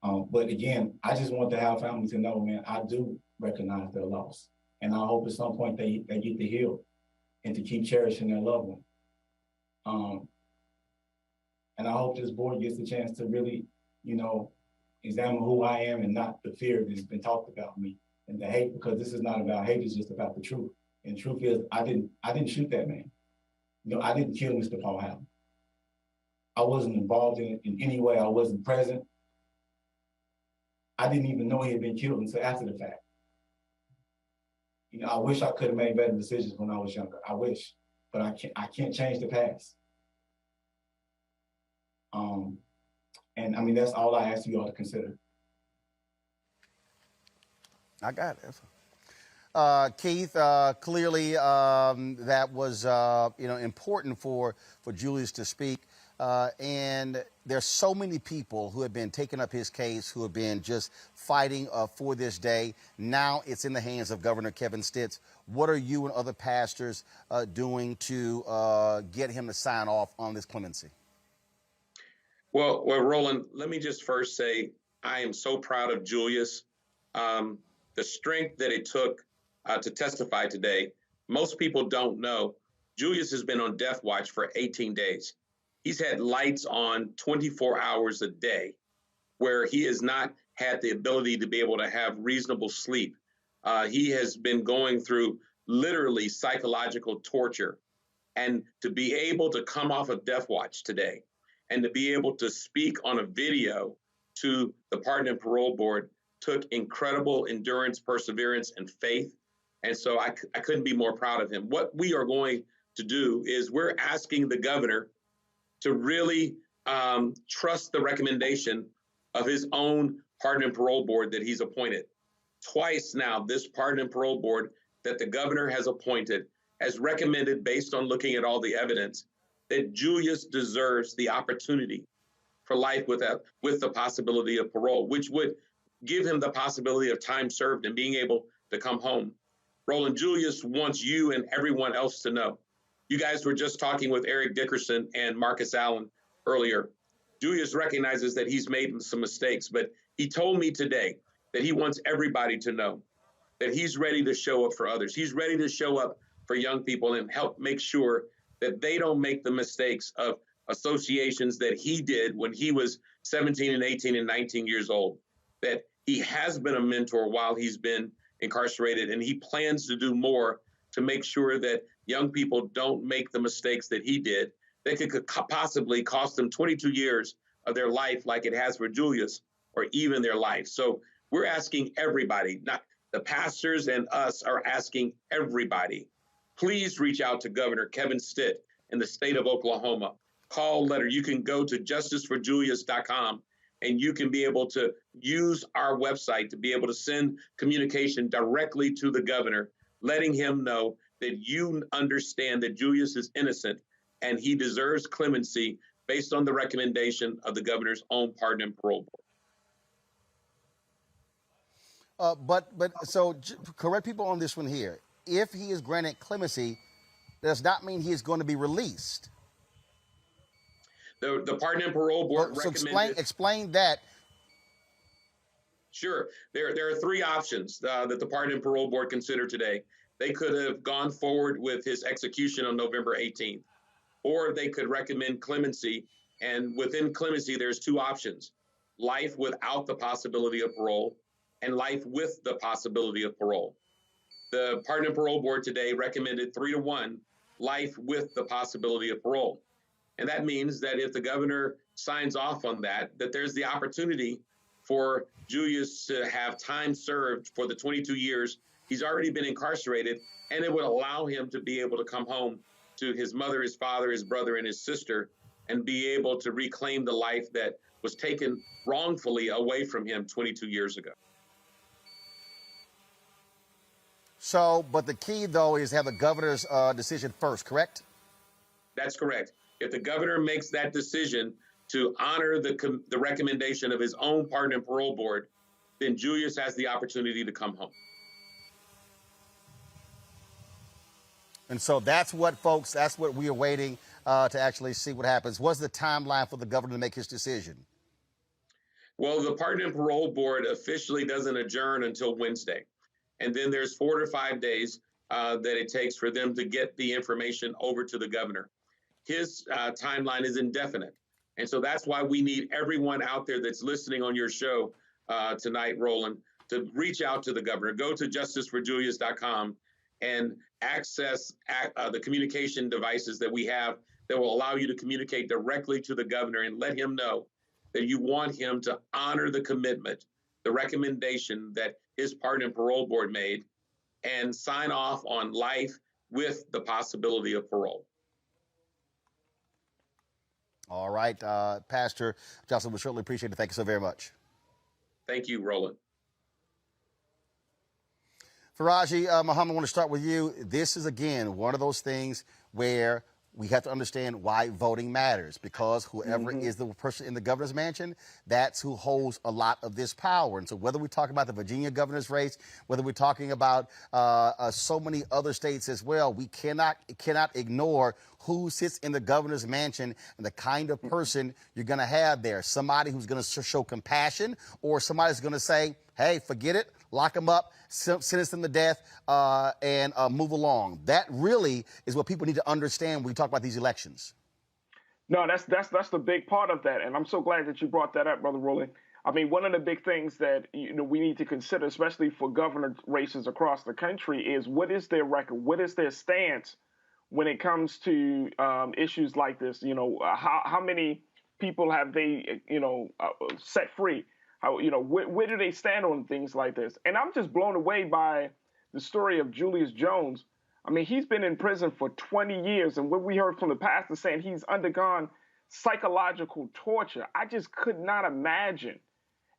[SPEAKER 20] But again, I just want to have families to know, man, I do recognize their loss. And I hope at some point they get to heal and to keep cherishing their loved one. And I hope this board gets the chance to really, you know, examine who I am and not the fear that's been talked about me and the hate, because this is not about hate, it's just about the truth. And the truth is, I didn't shoot that man. You know, I didn't kill Mr. Paul Allen. I wasn't involved in it in any way. I wasn't present. I didn't even know he had been killed until after the fact. You know, I wish I could have made better decisions when I was younger. I wish, but I can't change the past. And I mean, that's all I ask you all to consider.
[SPEAKER 1] I got it. Keith, clearly that was you know, important for Julius to speak. And there's so many people who have been taking up his case, who have been just fighting for this day. Now it's in the hands of Governor Kevin Stitt. What are you and other pastors doing to get him to sign off on this clemency?
[SPEAKER 14] Well, Roland, let me just first say I am so proud of Julius. The strength that it took to testify today. Most people don't know Julius has been on death watch for 18 days. He's had lights on 24 hours a day, where he has not had the ability to be able to have reasonable sleep. He has been going through literally psychological torture. And to be able to come off of death watch today and to be able to speak on a video to the Pardon and Parole Board took incredible endurance, perseverance, and faith. And so I couldn't be more proud of him. What we are going to do is we're asking the governor to really trust the recommendation of his own Pardon and Parole Board that he's appointed. Twice now, this Pardon and Parole Board that the governor has appointed has recommended, based on looking at all the evidence, that Julius deserves the opportunity for life with the possibility of parole, which would give him the possibility of time served and being able to come home. Roland, Julius wants you and everyone else to know. You guys were just talking with Eric Dickerson and Marcus Allen earlier. Julius recognizes that he's made some mistakes, but he told me today that he wants everybody to know that he's ready to show up for others. He's ready to show up for young people and help make sure that they don't make the mistakes of associations that he did when he was 17 and 18 and 19 years old, that he has been a mentor while he's been incarcerated, and he plans to do more to make sure that young people don't make the mistakes that he did that could possibly cost them 22 years of their life, like it has for Julius, or even their life. So we're asking everybody, not the pastors and us are asking everybody, please reach out to Governor Kevin Stitt in the state of Oklahoma. Call, letter. You can go to justiceforjulius.com and you can be able to use our website to be able to send communication directly to the governor, letting him know that you understand that Julius is innocent and he deserves clemency based on the recommendation of the governor's own Pardon and Parole Board.
[SPEAKER 1] So correct people on this one here. If he is granted clemency, does not mean he is going to be released.
[SPEAKER 14] The Pardon and Parole Board recommended.
[SPEAKER 1] Explain that.
[SPEAKER 14] Sure. There are three options that the Pardon and Parole Board considered today. They could have gone forward with his execution on November 18th, or they could recommend clemency. And within clemency, there's two options: life without the possibility of parole and life with the possibility of parole. The Pardon and Parole Board today recommended 3-1, life with the possibility of parole. And that means that if the governor signs off on that, that there's the opportunity for Julius to have time served for the 22 years he's already been incarcerated, and it would allow him to be able to come home to his mother, his father, his brother, and his sister, and be able to reclaim the life that was taken wrongfully away from him 22 years ago.
[SPEAKER 1] So, but the key, though, is have the governor's decision first, correct?
[SPEAKER 14] That's correct. If the governor makes that decision to honor the recommendation of his own Pardon and Parole Board, then Julius has the opportunity to come home.
[SPEAKER 1] And so that's what, folks, that's what we are waiting to actually see what happens. What's the timeline for the governor to make his decision?
[SPEAKER 14] Well, the Pardon and Parole Board officially doesn't adjourn until Wednesday. And then there's 4 to 5 days that it takes for them to get the information over to the governor. His timeline is indefinite. And so that's why we need everyone out there that's listening on your show tonight, Roland, to reach out to the governor. Go to justiceforjulius.com and access the communication devices that we have that will allow you to communicate directly to the governor and let him know that you want him to honor the commitment, the recommendation that his Pardon and Parole Board made, and sign off on life with the possibility of parole.
[SPEAKER 1] All right, Pastor Johnson, we certainly appreciate it. Thank you so very much.
[SPEAKER 14] Thank you, Roland.
[SPEAKER 1] Faraji, Muhammad, I want to start with you. This is, again, one of those things where we have to understand why voting matters, because whoever is the person in the governor's mansion, that's who holds a lot of this power. And so whether we talk about the Virginia governor's race, whether we're talking about so many other states as well, we cannot ignore who sits in the governor's mansion and the kind of person you're going to have there. Somebody who's going to show compassion, or somebody who's going to say, hey, forget it, lock them up, sentence them to death, and move along. That really is what people need to understand when we talk about these elections.
[SPEAKER 10] No, that's the big part of that, and I'm so glad that you brought that up, Brother Roland. I mean, one of the big things that we need to consider, especially for governor races across the country, is what is their record, what is their stance when it comes to issues like this. How many people have they set free? How where do they stand on things like this? And I'm just blown away by the story of Julius Jones. I mean, he's been in prison for 20 years, and what we heard from the pastor saying he's undergone psychological torture. I just could not imagine.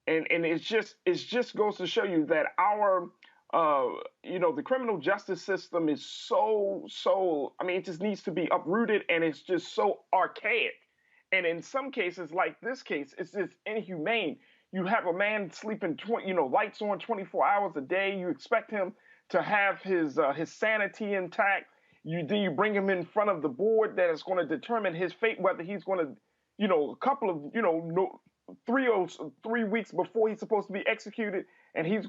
[SPEAKER 10] And it just goes to show you that our the criminal justice system is so I mean, it just needs to be uprooted, and it's just so archaic. And in some cases, like this case, it's just inhumane. You have a man sleeping lights on 24 hours a day. You expect him to have his sanity intact. Then you bring him in front of the board that is going to determine his fate, whether he's going to, a couple of 3 weeks before he's supposed to be executed, and he's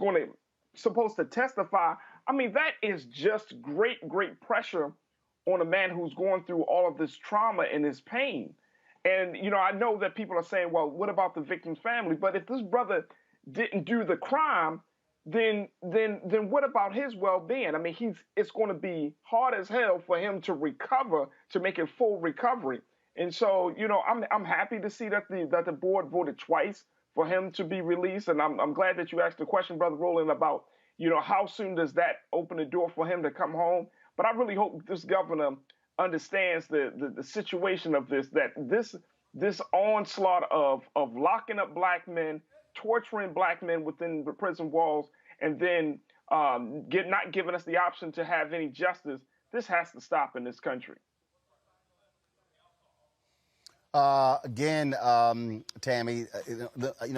[SPEAKER 10] supposed to testify. I mean, that is just great pressure on a man who's going through all of this trauma and this pain. And I know that people are saying, well, what about the victim's family? But if this brother didn't do the crime, then what about his well-being? I mean, it's going to be hard as hell for him to recover, to make a full recovery. And so, I'm happy to see that the board voted twice for him to be released. And I'm glad that you asked the question, Brother Roland, about, how soon does that open the door for him to come home? But I really hope this governor understands the situation of that this onslaught of locking up black men, torturing black men within the prison walls, and then not giving us the option to have any justice. This has to stop in this country.
[SPEAKER 1] Again, Tammy,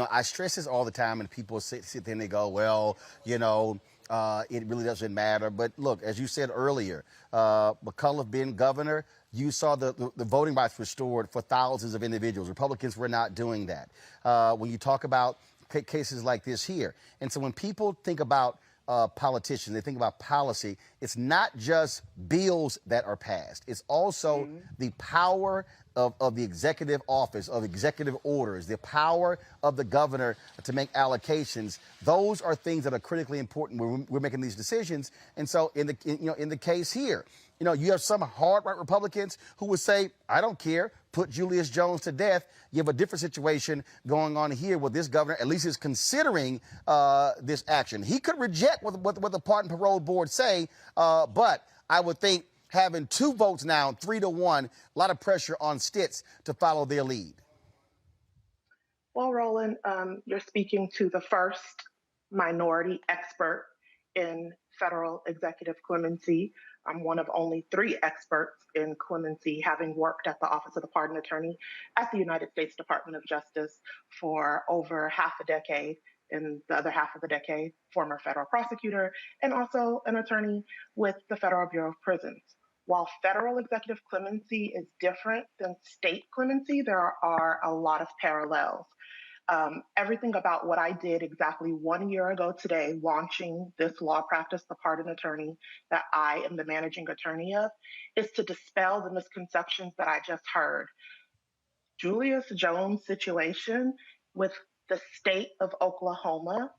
[SPEAKER 1] I stress this all the time, and people sit there and they go, well, it really doesn't matter. But look, as you said earlier, McAuliffe being governor, you saw the voting rights restored for thousands of individuals. Republicans were not doing that. When you talk about cases like this here. And so when people think about politicians, they think about policy, it's not just bills that are passed. It's also the power of the executive office, of executive orders, the power of the governor to make allocations. Those are things that are critically important when we're making these decisions. And so in the case here, you have some hard right Republicans who would say, I don't care, put Julius Jones to death. You have a different situation going on here where this governor at least is considering this action. He could reject what the Pardon and Parole Board say, but I would think having 2 votes now, 3-1, a lot of pressure on Stitz to follow their lead.
[SPEAKER 11] Well, Roland, you're speaking to the first minority expert in federal executive clemency. I'm one of only 3 experts in clemency, having worked at the Office of the Pardon Attorney at the United States Department of Justice for over half a decade. In the other half of the decade, former federal prosecutor, and also an attorney with the Federal Bureau of Prisons. While federal executive clemency is different than state clemency, there are a lot of parallels. Everything about what I did exactly 1 year ago today, launching this law practice, the Pardon Attorney, that I am the managing attorney of, is to dispel the misconceptions that I just heard. Julius Jones' situation with the state of Oklahoma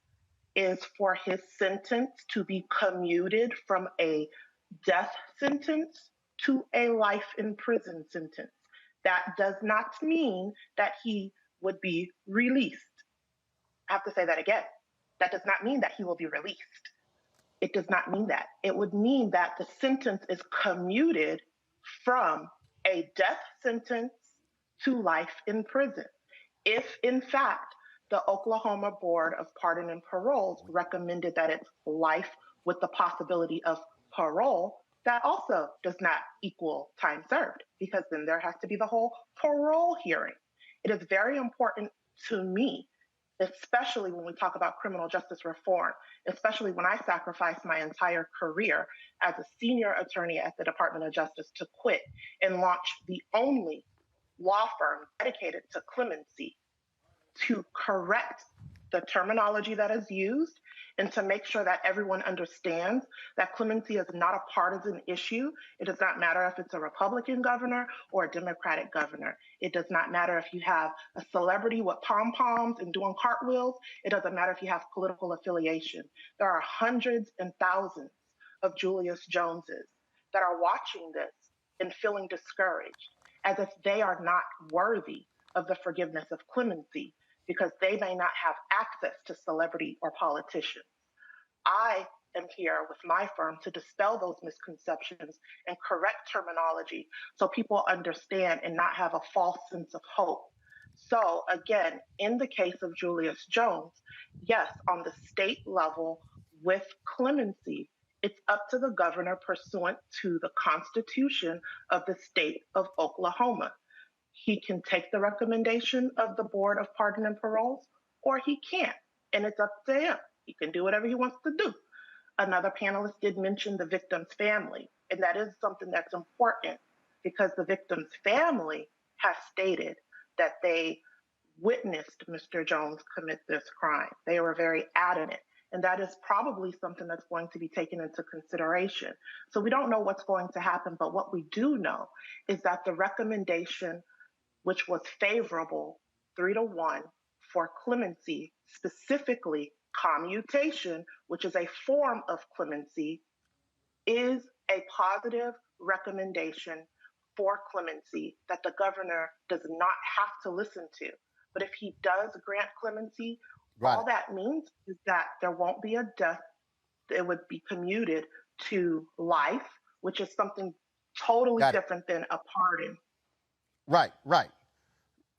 [SPEAKER 11] is for his sentence to be commuted from a death sentence to a life in prison sentence. That does not mean that he would be released. I have to say that again. That does not mean that he will be released. It does not mean that. It would mean that the sentence is commuted from a death sentence to life in prison. If, in fact, the Oklahoma Board of Pardon and Parole recommended that it's life with the possibility of parole, that also does not equal time served, because then there has to be the whole parole hearing. It is very important to me, especially when we talk about criminal justice reform, especially when I sacrificed my entire career as a senior attorney at the Department of Justice to quit and launch the only law firm dedicated to clemency, to correct the terminology that is used and to make sure that everyone understands that clemency is not a partisan issue. It does not matter if it's a Republican governor or a Democratic governor. It does not matter if you have a celebrity with pom-poms and doing cartwheels. It doesn't matter if you have political affiliation. There are hundreds and thousands of Julius Joneses that are watching this and feeling discouraged, as if they are not worthy of the forgiveness of clemency because they may not have access to celebrity or politicians. I am here with my firm to dispel those misconceptions and correct terminology so people understand and not have a false sense of hope. So again, in the case of Julius Jones, yes, on the state level with clemency, it's up to the governor pursuant to the Constitution of the state of Oklahoma. He can take the recommendation of the Board of Pardon and Parole, or he can't, and it's up to him. He can do whatever he wants to do. Another panelist did mention the victim's family, and that is something that's important because the victim's family has stated that they witnessed Mr. Jones commit this crime. They were very adamant, and that is probably something that's going to be taken into consideration. So we don't know what's going to happen, but what we do know is that the recommendation, which was favorable 3-1 for clemency, specifically commutation, which is a form of clemency, is a positive recommendation for clemency that the governor does not have to listen to. But if he does grant clemency, all that means is that there won't be a death. It would be commuted to life, which is something totally different than a pardon.
[SPEAKER 1] Right.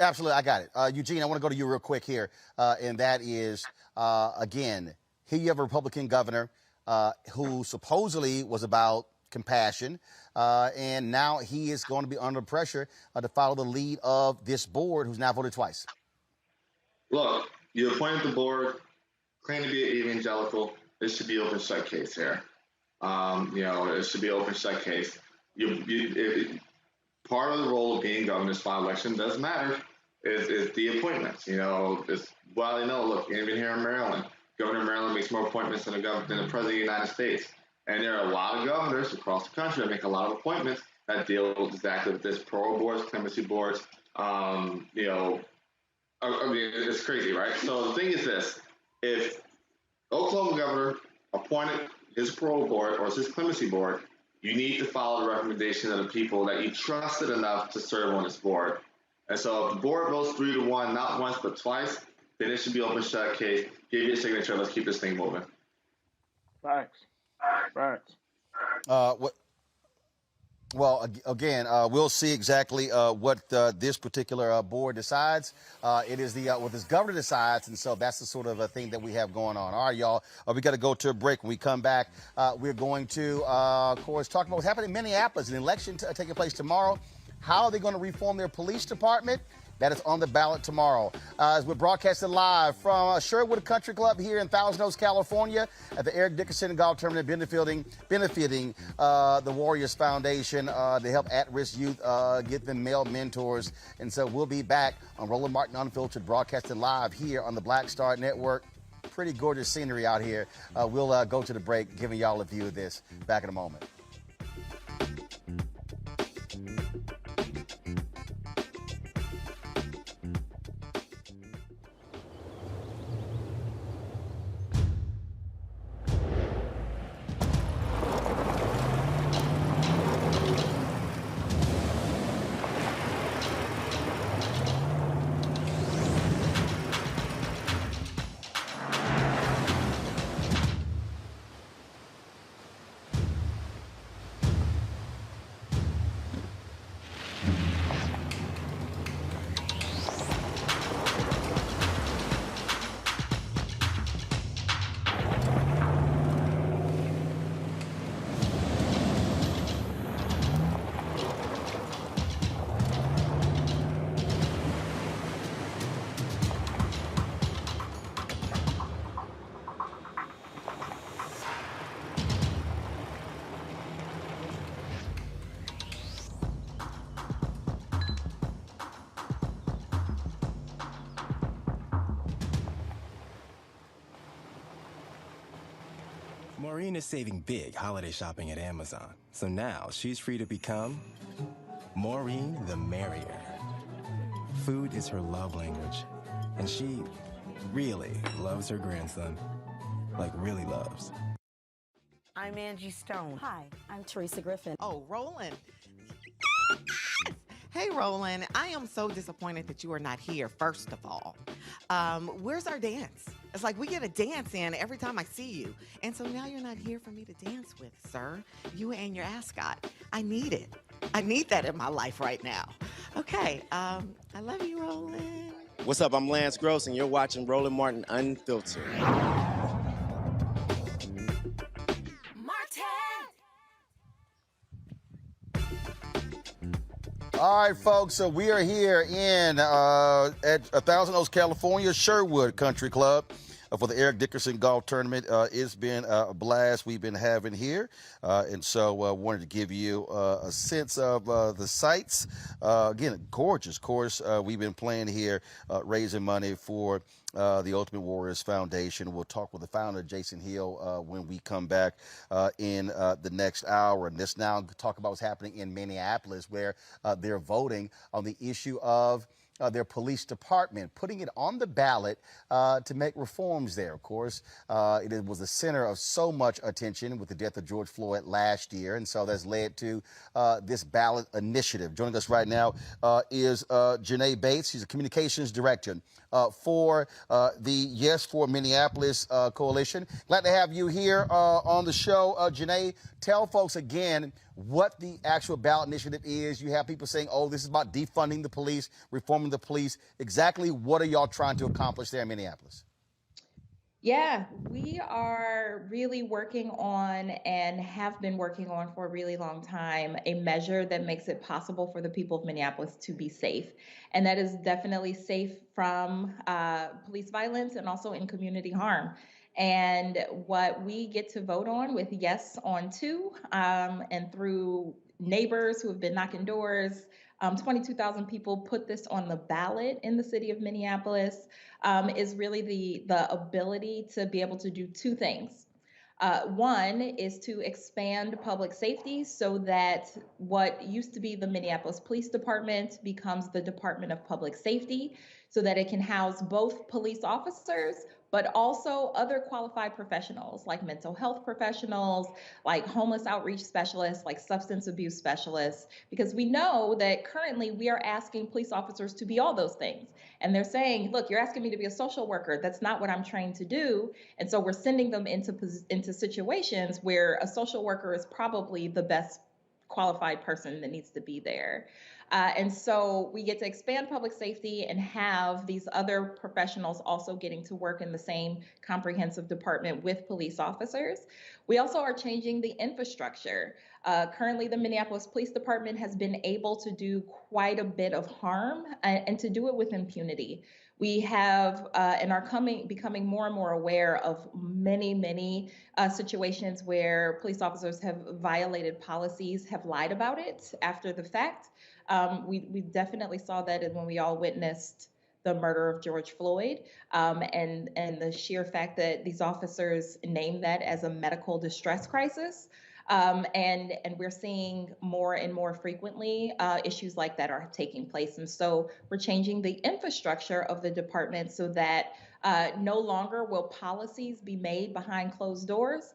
[SPEAKER 1] Absolutely, I got it. Eugene, I want to go to you real quick here, and that is, again, here you have a Republican governor who supposedly was about compassion, and now he is going to be under pressure to follow the lead of this board who's now voted twice.
[SPEAKER 9] Look, you appointed the board, claim to be an evangelical. It should be open shut case here. It should be open shut case. Part of the role of being governor in this final election does matter. Is the appointments. It's widely known. Look, even here in Maryland, Governor of Maryland makes more appointments than the President of the United States. And there are a lot of governors across the country that make a lot of appointments that deal exactly with this parole boards, clemency boards. It's crazy, right? So the thing is this: if Oklahoma governor appointed his parole board or his clemency board, you need to follow the recommendation of the people that you trusted enough to serve on this board. And so if the board votes 3-1, not once but twice, then it should be open shut case. Give your signature. Let's keep this thing moving.
[SPEAKER 10] Facts.
[SPEAKER 1] Well, again, we'll see exactly what this particular board decides. It is what this governor decides, and so that's the sort of thing that we have going on. All right, y'all, we got to go to a break. When we come back, we're going to, of course, talk about what's happening in Minneapolis, an election taking place tomorrow. How are they going to reform their police department? That is on the ballot tomorrow. As we're broadcasting live from Sherwood Country Club here in Thousand Oaks, California, at the Eric Dickerson Golf Tournament, benefiting the Warriors Foundation to help at-risk youth get them male mentors. And so we'll be back on Roland Martin Unfiltered, broadcasting live here on the Black Star Network. Pretty gorgeous scenery out here. We'll go to the break, giving y'all a view of this. Back in a moment.
[SPEAKER 5] Maureen is saving big holiday shopping at Amazon. So now she's free to become Maureen the Merrier. Food is her love language, and she really loves her grandson. Like, really loves.
[SPEAKER 21] I'm Angie Stone.
[SPEAKER 22] Hi, I'm Teresa Griffin.
[SPEAKER 21] Oh, Roland. Hey, Roland. I am so disappointed that you are not here, first of all. Where's our dance? It's like we get a dance in every time I see you. And so now you're not here for me to dance with, sir. You and your ascot. I need it. I need that in my life right now. Okay. I love you, Roland.
[SPEAKER 23] What's up? I'm Lance Gross, and you're watching Roland Martin Unfiltered.
[SPEAKER 1] All right, folks, so we are here at Thousand Oaks, California, Sherwood Country Club for the Eric Dickerson Golf Tournament. It's been a blast we've been having here, and so wanted to give you a sense of the sights. Again, gorgeous course. We've been playing here, raising money for the Ultimate Warriors Foundation. We'll talk with the founder, Jason Hill, when we come back in the next hour. And let's now talk about what's happening in Minneapolis, where they're voting on the issue of their police department, putting it on the ballot to make reforms there. Of course, it was the center of so much attention with the death of George Floyd last year, and so that's led to this ballot initiative. Joining us right now is Janae Bates. She's a communications director for the Yes for Minneapolis Coalition. Glad to have you here on the show. Janae, tell folks again what the actual ballot initiative is. You have people saying, oh, this is about defunding the police, reforming the police. Exactly what are y'all trying to accomplish there in Minneapolis?
[SPEAKER 24] Yeah, we are really working on and have been working on for a really long time a measure that makes it possible for the people of Minneapolis to be safe. And that is definitely safe from police violence and also in community harm. And what we get to vote on with Yes on 2 and through neighbors who have been knocking doors, 22,000 people put this on the ballot in the city of Minneapolis, is really the ability to be able to do two things. One is to expand public safety so that what used to be the Minneapolis Police Department becomes the Department of Public Safety, so that it can house both police officers, but also other qualified professionals like mental health professionals, like homeless outreach specialists, like substance abuse specialists, because we know that currently we are asking police officers to be all those things. And they're saying, look, you're asking me to be a social worker. That's not what I'm trained to do. And so we're sending them into situations where a social worker is probably the best qualified person that needs to be there. And so we get to expand public safety and have these other professionals also getting to work in the same comprehensive department with police officers. We also are changing the infrastructure. Currently, the Minneapolis Police Department has been able to do quite a bit of harm and to do it with impunity. We have and are becoming more and more aware of many situations where police officers have violated policies, have lied about it after the fact. We definitely saw that when we all witnessed the murder of George Floyd, and the sheer fact that these officers named that as a medical distress crisis. And we're seeing more and more frequently issues like that are taking place. And so we're changing the infrastructure of the department so that no longer will policies be made behind closed doors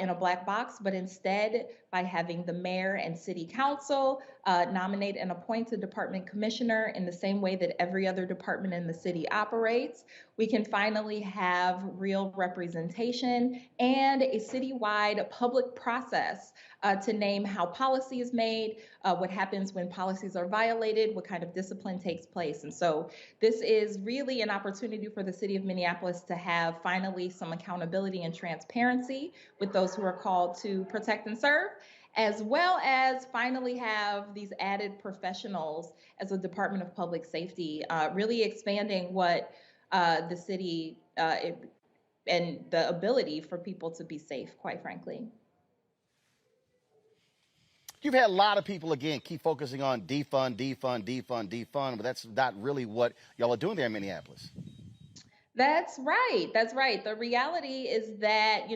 [SPEAKER 24] in a black box, but instead by having the mayor and city council nominate and appoint a department commissioner in the same way that every other department in the city operates, we can finally have real representation and a citywide public process to name how policy is made, what happens when policies are violated, what kind of discipline takes place. And so this is really an opportunity for the city of Minneapolis to have finally some accountability and transparency with those who are called to protect and serve, as well as finally have these added professionals as a Department of Public Safety, really expanding what the city and the ability for people to be safe, quite frankly.
[SPEAKER 1] You've had a lot of people, again, keep focusing on defund, but that's not really what y'all are doing there in Minneapolis.
[SPEAKER 24] That's right. That's right. The reality is that,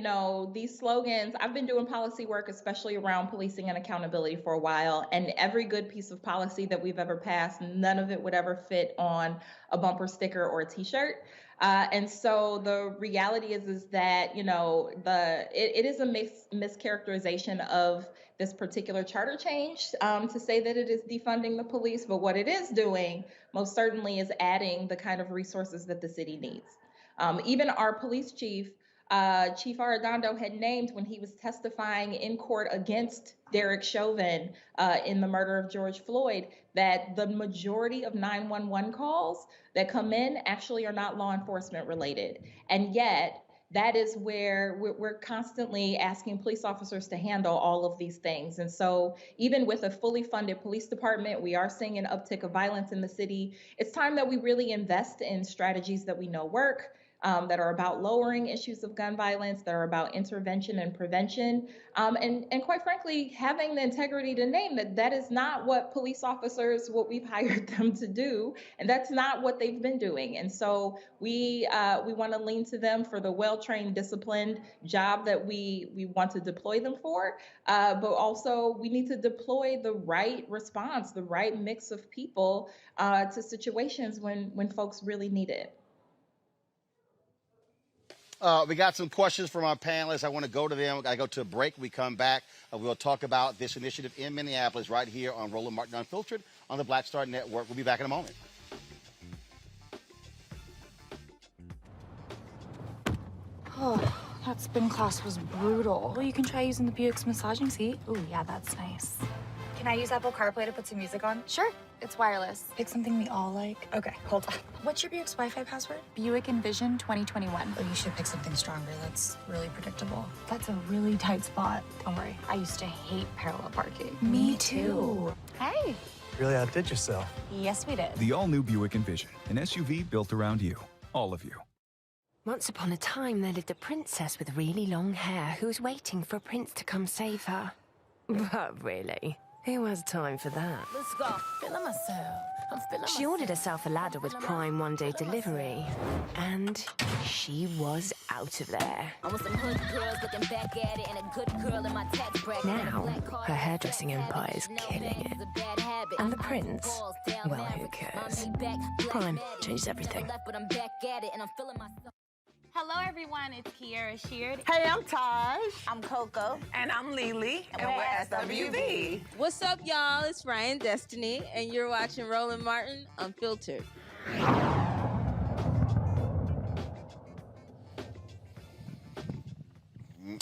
[SPEAKER 24] these slogans, I've been doing policy work, especially around policing and accountability for a while, and every good piece of policy that we've ever passed, none of it would ever fit on a bumper sticker or a t-shirt. And so the reality is that, it is a mischaracterization of this particular charter change to say that it is defunding the police, but what it is doing most certainly is adding the kind of resources that the city needs. Even our police chief, Chief Arredondo, had named when he was testifying in court against Derek Chauvin in the murder of George Floyd that the majority of 911 calls that come in actually are not law enforcement related. And yet, that is where we're constantly asking police officers to handle all of these things. And so even with a fully funded police department, we are seeing an uptick of violence in the city. It's time that we really invest in strategies that we know work, that are about lowering issues of gun violence, that are about intervention and prevention, and quite frankly, having the integrity to name that that is not what police officers, what we've hired them to do, and that's not what they've been doing. And so we want to lean to them for the well-trained, disciplined job that we want to deploy them for, but also we need to deploy the right response, the right mix of people to situations when folks really need it.
[SPEAKER 1] We got some questions from our panelists. I want to go to them. I go to a break. We come back. We'll talk about this initiative in Minneapolis right here on Roland Martin Unfiltered on the Black Star Network. We'll be back in a moment.
[SPEAKER 12] Oh, that spin class was brutal. Well, you can try using the Buick's massaging seat. Ooh, yeah, that's nice.
[SPEAKER 13] Can I use Apple CarPlay to put some music on?
[SPEAKER 12] Sure, it's wireless. Pick something we all like.
[SPEAKER 13] Okay, hold on. What's your Buick's Wi-Fi password?
[SPEAKER 12] Buick Envision 2021.
[SPEAKER 13] Oh, you should pick something stronger. That's really predictable.
[SPEAKER 12] That's a really tight spot. Don't worry, I used to hate parallel parking.
[SPEAKER 13] Me too.
[SPEAKER 12] Hey.
[SPEAKER 3] Really outdid yourself.
[SPEAKER 12] Yes, we did.
[SPEAKER 15] The all-new Buick Envision, an SUV built around you, all of you.
[SPEAKER 16] Once upon a time, there lived a princess with really long hair who was waiting for a prince to come save her. But really, who has time for that?
[SPEAKER 2] Let's go. Feeling myself. I'm feeling
[SPEAKER 16] She ordered herself a ladder with Prime one-day delivery, and she was out of there.
[SPEAKER 2] I want some hood girls looking back at it and a good girl in my tax bracket.
[SPEAKER 16] Now, her hairdressing empire is killing it. And the prince, well, who cares? Prime changed everything.
[SPEAKER 2] But I'm back at it and I'm feeling myself.
[SPEAKER 4] Hello, everyone. It's Kiera Sheard.
[SPEAKER 6] Hey, I'm Taj.
[SPEAKER 4] I'm Coco.
[SPEAKER 6] And I'm Lily. And we're SWV.
[SPEAKER 22] What's up, y'all? It's Ryan Destiny, and you're watching Roland Martin Unfiltered.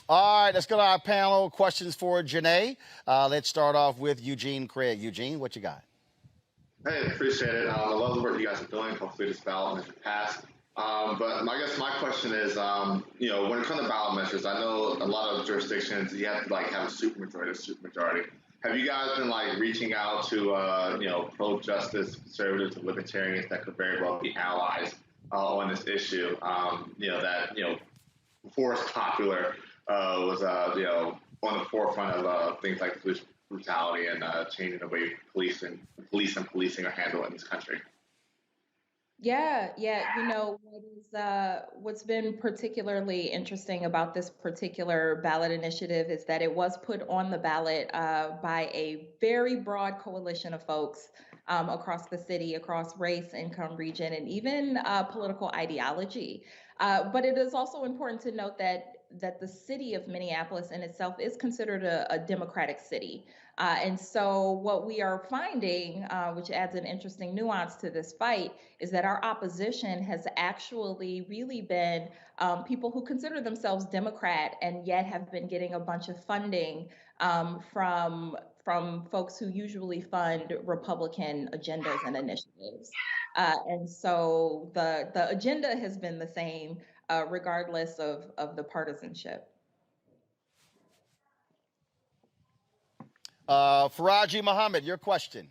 [SPEAKER 1] All right, let's go to our panel. Questions for Janae. Let's start off with Eugene Craig. Eugene, what you got?
[SPEAKER 9] Hey, appreciate it. I love the work you guys are doing. Hopefully this ballot measure passed. But I guess my question is, when it comes to ballot measures, I know a lot of jurisdictions, you have to have a supermajority. Have you guys been reaching out to, pro-justice conservatives and libertarians that could very well be allies on this issue? Before it's popular, was, on the forefront of things like police brutality and changing the way police and policing are handled in this country.
[SPEAKER 24] Yeah. What's been particularly interesting about this particular ballot initiative is that it was put on the ballot by a very broad coalition of folks across the city, across race, income, region, and even political ideology. But it is also important to note that the city of Minneapolis in itself is considered a democratic city. And so what we are finding, which adds an interesting nuance to this fight, is that our opposition has actually really been people who consider themselves Democrat and yet have been getting a bunch of funding from folks who usually fund Republican agendas and initiatives. And so the agenda has been the same regardless of the partisanship.
[SPEAKER 1] Faraji Muhammad, your question.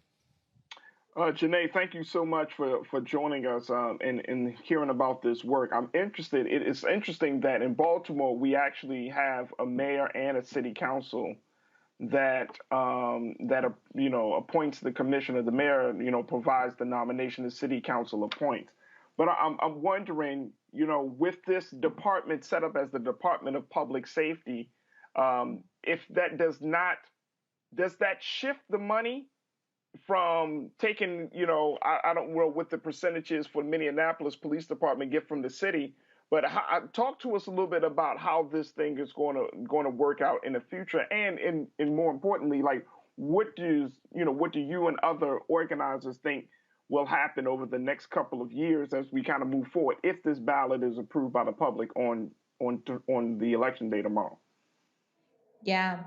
[SPEAKER 10] Janae, thank you so much for joining us and hearing about this work. I'm interested. It's interesting that in Baltimore, we actually have a mayor and a city council that appoints the commissioner. The mayor, provides the nomination, the city council appoints. But I'm wondering, with this department set up as the Department of Public Safety, if that does that shift the money from taking, I don't know what the percentages for Minneapolis Police Department get from the city, but talk to us a little bit about how this thing is going to work out in the future, and more importantly, like what do you and other organizers think will happen over the next couple of years as we kind of move forward if this ballot is approved by the public on the election day tomorrow?
[SPEAKER 24] Yeah.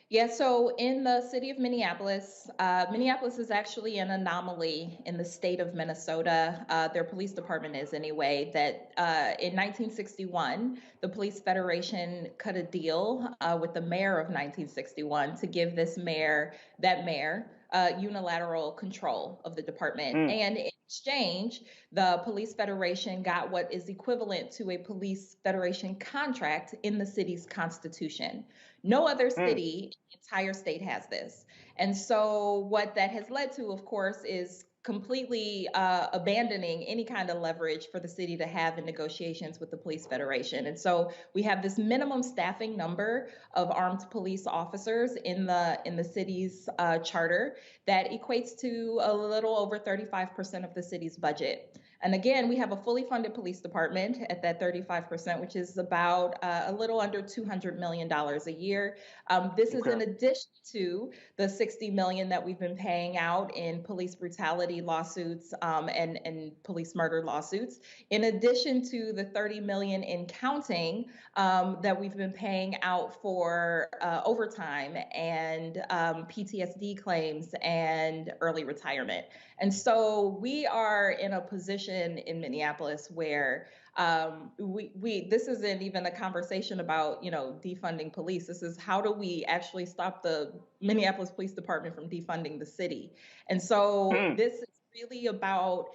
[SPEAKER 24] Yeah, so in the city of Minneapolis, Minneapolis is actually an anomaly in the state of Minnesota. Their police department is anyway, that in 1961, the Police Federation cut a deal with the mayor of 1961 to give that mayor, unilateral control of the department. And in exchange, the Police Federation got what is equivalent to a Police Federation contract in the city's constitution. No other city in the entire state has this. And so what that has led to, of course, is completely abandoning any kind of leverage for the city to have in negotiations with the Police Federation. And so we have this minimum staffing number of armed police officers in the city's charter that equates to a little over 35% of the city's budget. And again, we have a fully funded police department at that 35%, which is about a little under $200 million a year. This is in addition to the $60 million that we've been paying out in police brutality lawsuits and police murder lawsuits, in addition to the $30 million in counting that we've been paying out for overtime and PTSD claims and early retirement. And so we are in a position in Minneapolis where this isn't even a conversation about, defunding police. This is how do we actually stop the Minneapolis Police Department from defunding the city? And so this is really about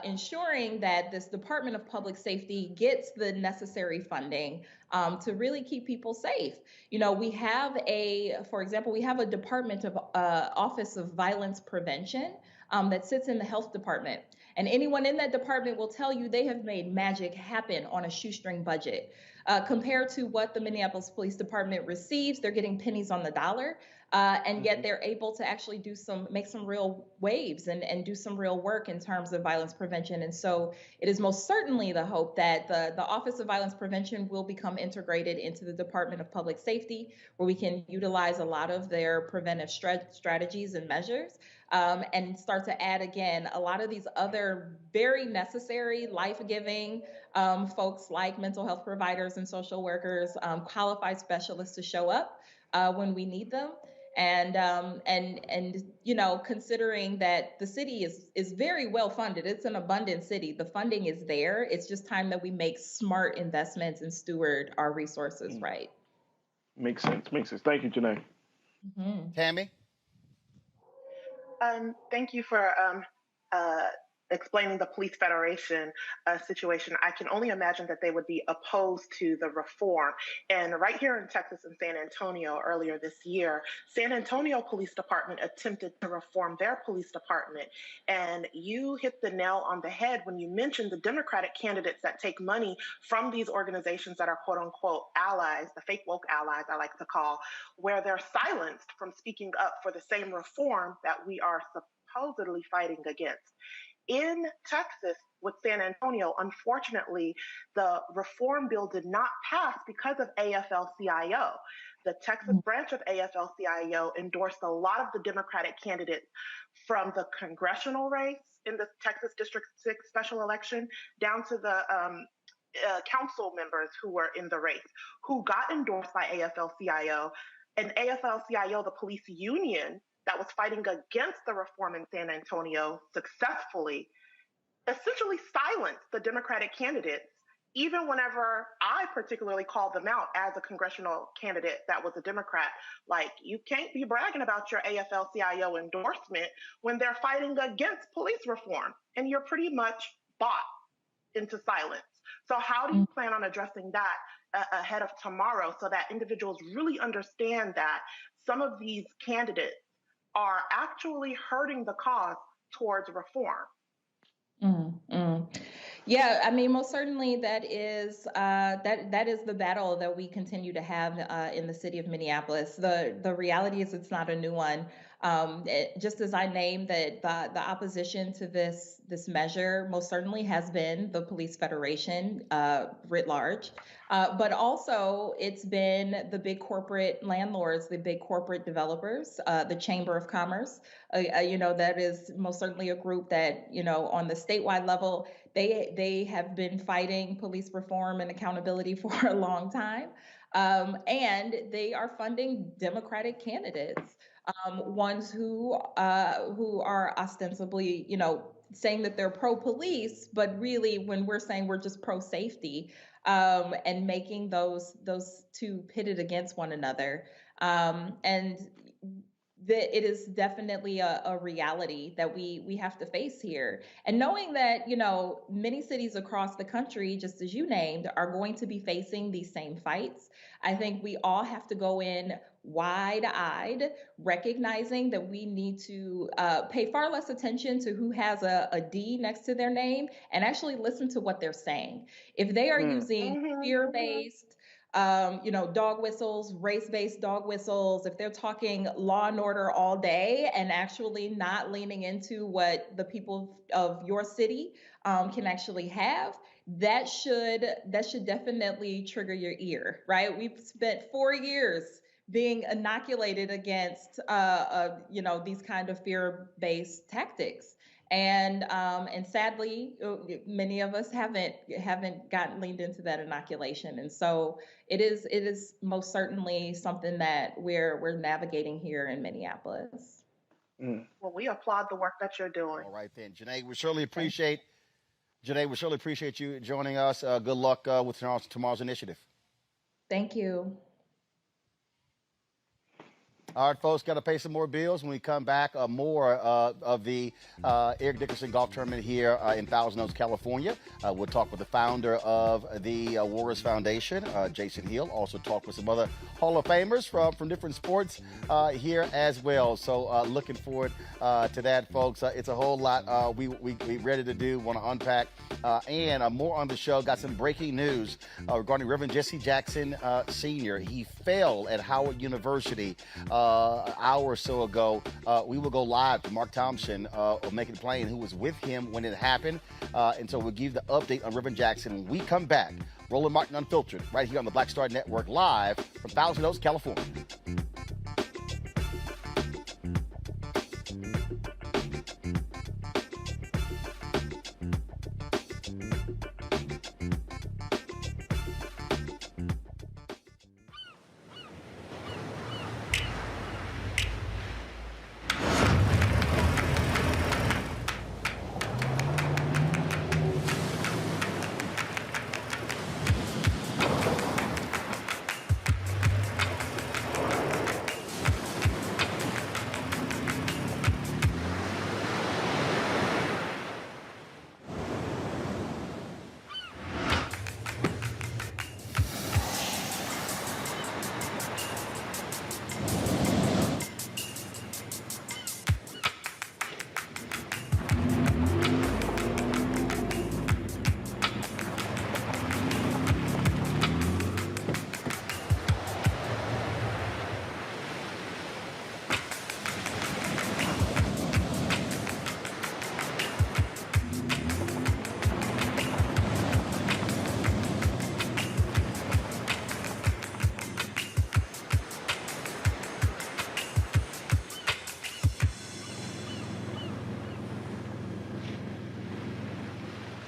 [SPEAKER 24] ensuring that this Department of Public Safety gets the necessary funding to really keep people safe. We have for example, we have a Department of Office of Violence Prevention that sits in the health department. And anyone in that department will tell you they have made magic happen on a shoestring budget. Compared to what the Minneapolis Police Department receives, they're getting pennies on the dollar. And yet they're able to actually make some real waves and do some real work in terms of violence prevention. And so it is most certainly the hope that the Office of Violence Prevention will become integrated into the Department of Public Safety, where we can utilize a lot of their preventive strategies and measures. And start to add, again, a lot of these other very necessary, life-giving folks like mental health providers and social workers, qualified specialists to show up when we need them. And considering that the city is very well funded, it's an abundant city. The funding is there. It's just time that we make smart investments and steward our resources right.
[SPEAKER 10] Makes sense. Thank you, Janae.
[SPEAKER 1] Tammy?
[SPEAKER 11] Thank you for explaining the Police Federation situation. I can only imagine that they would be opposed to the reform. And right here in Texas and San Antonio earlier this year, San Antonio Police Department attempted to reform their police department. And you hit the nail on the head when you mentioned the Democratic candidates that take money from these organizations that are quote unquote allies, the fake woke allies I like to call, where they're silenced from speaking up for the same reform that we are supposedly fighting against. In Texas with San Antonio, unfortunately, the reform bill did not pass because of AFL-CIO. The Texas branch of AFL-CIO endorsed a lot of the Democratic candidates from the congressional race in the Texas District 6 special election down to the council members who were in the race, who got endorsed by AFL-CIO. And AFL-CIO, the police union, that was fighting against the reform in San Antonio successfully, essentially silenced the Democratic candidates, even whenever I particularly called them out as a congressional candidate that was a Democrat. Like, you can't be bragging about your AFL-CIO endorsement when they're fighting against police reform, and you're pretty much bought into silence. So how do you plan on addressing that ahead of tomorrow so that individuals really understand that some of these candidates are actually hurting the cause towards reform?
[SPEAKER 24] Yeah, I mean, most certainly that is the battle that we continue to have in the city of Minneapolis. The reality is it's not a new one. Just as I named that the opposition to this measure most certainly has been the Police Federation writ large, but also it's been the big corporate landlords, the big corporate developers, the Chamber of Commerce. That is most certainly a group that on the statewide level. They have been fighting police reform and accountability for a long time, and they are funding Democratic candidates, ones who are ostensibly, saying that they're pro-police, but really, when we're saying we're just pro-safety, and making those two pitted against one another, and that it is definitely a reality that we have to face here. And knowing that, many cities across the country, just as you named, are going to be facing these same fights, I think we all have to go in wide-eyed, recognizing that we need to pay far less attention to who has a D next to their name and actually listen to what they're saying. If they are using fear-based, dog whistles, race-based dog whistles, if they're talking law and order all day and actually not leaning into what the people of your city can actually have, that should definitely trigger your ear, right? We've spent 4 years being inoculated against, these kind of fear-based tactics. And sadly, many of us haven't gotten leaned into that inoculation, and so it is most certainly something that we're navigating here in Minneapolis.
[SPEAKER 11] Well, we applaud the work that you're doing.
[SPEAKER 1] All right then, Janae, we certainly appreciate you joining us. Good luck with tomorrow's initiative.
[SPEAKER 24] Thank you.
[SPEAKER 1] All right, folks, got to pay some more bills. When we come back, more of the Eric Dickerson Golf Tournament here in Thousand Oaks, California. We'll talk with the founder of the Warriors Foundation, Jason Hill. Also talk with some other Hall of Famers from different sports here as well. So looking forward to that, folks. It's a whole lot we ready to do, want to unpack. And more on the show. Got some breaking news regarding Reverend Jesse Jackson Sr. He fell at Howard University an hour or so ago. We will go live to Mark Thompson of Make It Plain, who was with him when it happened. And so we'll give you the update on Reverend Jackson when we come back. Roland Martin Unfiltered, right here on the Black Star Network, live from Thousand Oaks, California.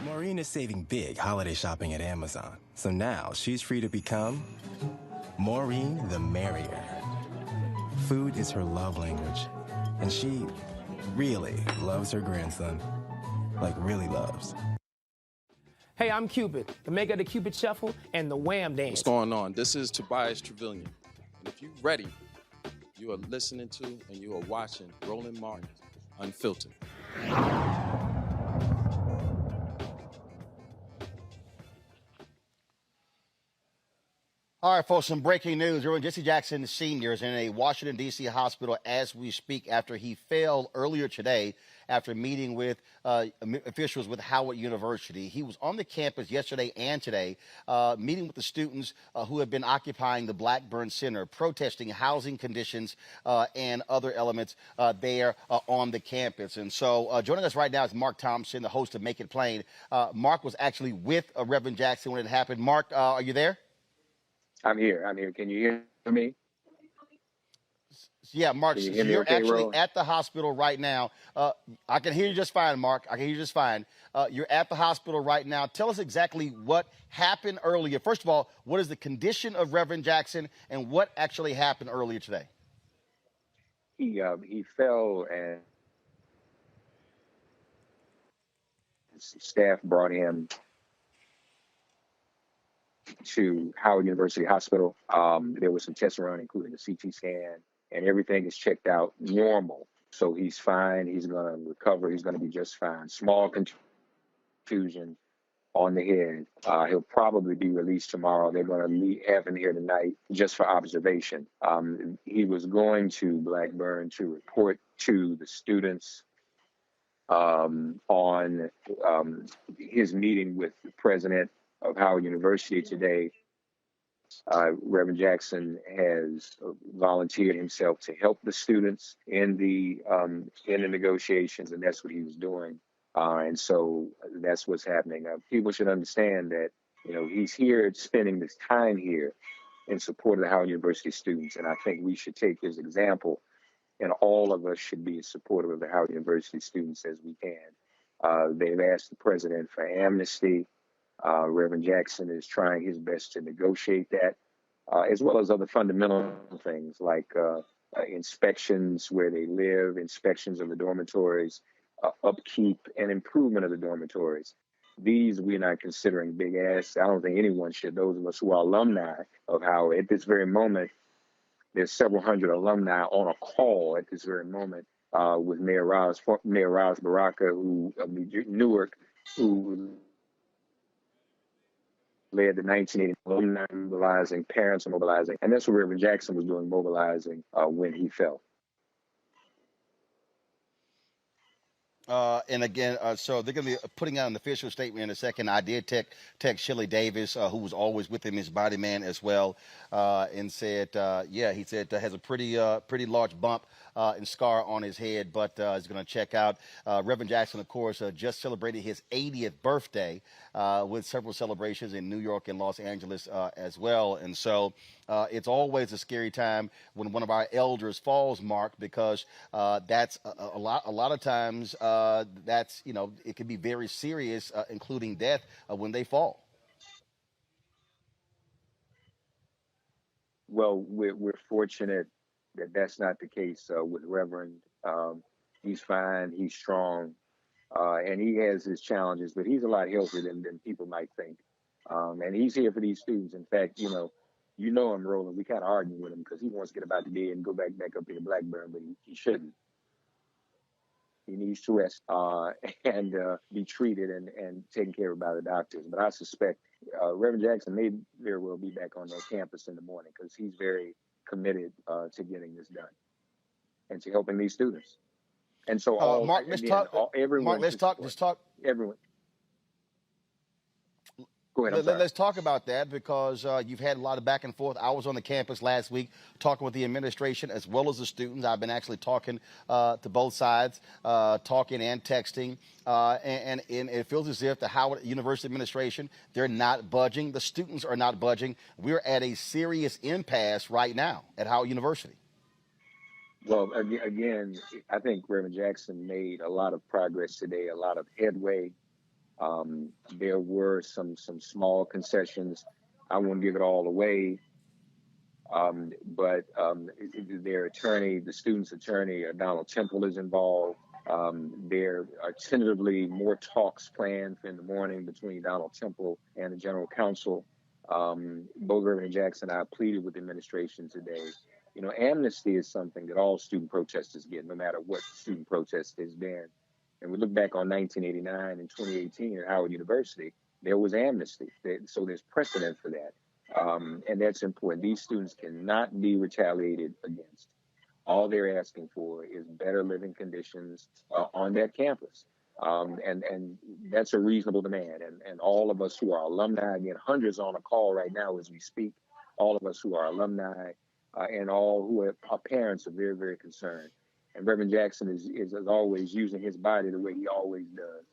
[SPEAKER 5] Maureen is saving big holiday shopping at Amazon. So now she's free to become Maureen the Merrier. Food is her love language, and she really loves her grandson. Like, really loves.
[SPEAKER 3] Hey, I'm Cupid, the maker of the Cupid Shuffle and the Wham Dance.
[SPEAKER 7] What's going on? This is Tobias Trevelyan. And if you're ready, you are listening to and you are watching Roland Martin Unfiltered.
[SPEAKER 1] All right, folks, some breaking news. Reverend Jesse Jackson Sr. is in a Washington, D.C. hospital as we speak after he fell earlier today after meeting with officials with Howard University. He was on the campus yesterday and today, meeting with the students who have been occupying the Blackburn Center, protesting housing conditions and other elements there on the campus. And so joining us right now is Mark Thompson, the host of Make It Plain. Mark was actually with Reverend Jackson when it happened. Mark, are you there?
[SPEAKER 8] I'm here. Can you hear me?
[SPEAKER 1] Yeah, Mark,
[SPEAKER 8] Can
[SPEAKER 1] so
[SPEAKER 8] you hear me
[SPEAKER 1] you're
[SPEAKER 8] okay,
[SPEAKER 1] actually
[SPEAKER 8] Roland?
[SPEAKER 1] at the hospital right now. I can hear you just fine, Mark. I can hear you just fine. You're at the hospital right now. Tell us exactly what happened earlier. First of all, what is the condition of Reverend Jackson and what actually happened earlier today?
[SPEAKER 8] He fell and staff brought him to Howard University Hospital. There was some tests run, including a CT scan, and everything is checked out normal. So he's fine. He's going to recover. He's going to be just fine. Small contusion on the head. He'll probably be released tomorrow. They're going to have him here tonight just for observation. He was going to Blackburn to report to the students on his meeting with the president of Howard University today. Reverend Jackson has volunteered himself to help the students in the negotiations, and that's what he was doing. And so that's what's happening. People should understand that, he's here spending this time here in support of the Howard University students, and I think we should take his example, and all of us should be as supportive of the Howard University students as we can. They've asked the president for amnesty. Reverend Jackson is trying his best to negotiate that, as well as other fundamental things like inspections where they live, inspections of the dormitories, upkeep and improvement of the dormitories. These we're not considering big asks. I don't think anyone should. Those of us who are alumni of Howard, at this very moment, there's several hundred alumni on a call at this very moment with Mayor Roz Baraka, who of Newark, who led the 1980 alumni mobilizing, parents are mobilizing, and that's what Reverend Jackson was doing, mobilizing when he fell.
[SPEAKER 1] And again, so they're going to be putting out an official statement in a second. I did text Shelley Davis, who was always with him, his body man as well, and said, he said has a pretty large bump and scar on his head, but is going to check out. Reverend Jackson, of course, just celebrated his 80th birthday with several celebrations in New York and Los Angeles as well. And so it's always a scary time when one of our elders falls, Mark, because that's a lot of times that's, it can be very serious, including death when they fall.
[SPEAKER 8] Well, we're fortunate that that's not the case with Reverend. He's fine, he's strong, and he has his challenges, but he's a lot healthier than people might think. And he's here for these students. In fact, you know him, Roland. We kind of argue with him because he wants to get about the day and go back up into Blackburn, but he shouldn't. He needs to rest and be treated and taken care of by the doctors. But I suspect Reverend Jackson may very well be back on that campus in the morning because he's very committed to getting this done and to helping these students. And so,
[SPEAKER 1] Mark, let's talk.
[SPEAKER 8] Everyone.
[SPEAKER 1] Mark, let's talk.
[SPEAKER 8] Everyone. Go ahead.
[SPEAKER 1] Let's talk about that because you've had a lot of back and forth. I was on the campus last week talking with the administration as well as the students. I've been actually talking to both sides, talking and texting. And it feels as if the Howard University administration, they're not budging. The students are not budging. We're at a serious impasse right now at Howard University.
[SPEAKER 8] Well, again, I think Reverend Jackson made a lot of progress today, a lot of headway. There were some small concessions. I won't give it all away, but their attorney, the student's attorney, Donald Temple, is involved. There are tentatively more talks planned for in the morning between Donald Temple and the general counsel. Both Reverend Jackson and I pleaded with the administration today. You know, amnesty is something that all student protesters get, no matter what student protest has been. And we look back on 1989 and 2018 at Howard University, there was amnesty. So there's precedent for that. And that's important. These students cannot be retaliated against. All they're asking for is better living conditions on that campus. And that's a reasonable demand. And all of us who are alumni, again, hundreds on a call right now as we speak, all of us who are alumni and all who are parents are very, very concerned. And Reverend Jackson is always using his body the way he always does.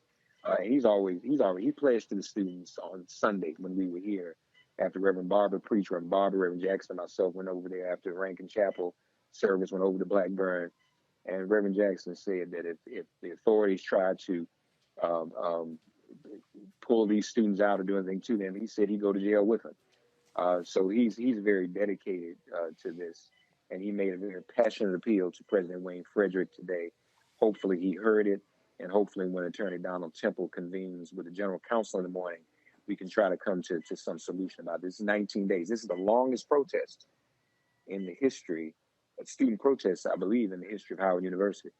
[SPEAKER 8] He pledged to the students on Sunday when we were here after Reverend Barber preached. Reverend Barber, Reverend Jackson, and myself went over there after Rankin Chapel service, went over to Blackburn. And Reverend Jackson said that if the authorities try to pull these students out or do anything to them, he said he'd go to jail with them. So he's very dedicated to this. And he made a very passionate appeal to President Wayne Frederick today. Hopefully he heard it. And hopefully when Attorney Donald Temple convenes with the General Counsel in the morning, we can try to come to some solution about this. 19 days. This is the longest protest in the history of student protests, I believe, in the history of Howard University.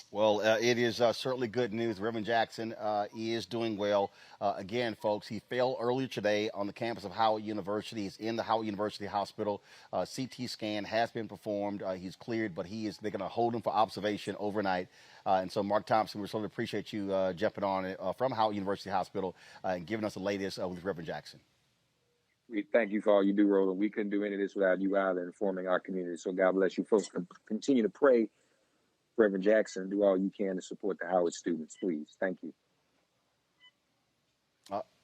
[SPEAKER 1] Well, it is certainly good news. Reverend Jackson is doing well. Again, folks, he fell earlier today on the campus of Howard University. He's in the Howard University Hospital. CT scan has been performed. He's cleared, but they're going to hold him for observation overnight. And so, Mark Thompson, we certainly appreciate you jumping on from Howard University Hospital and giving us the latest with Reverend Jackson.
[SPEAKER 8] We thank you for all you do, Roland. We couldn't do any of this without you either, informing our community. So God bless you. Folks, continue to pray, Reverend Jackson. Do all you can to support the Howard students, please. Thank you.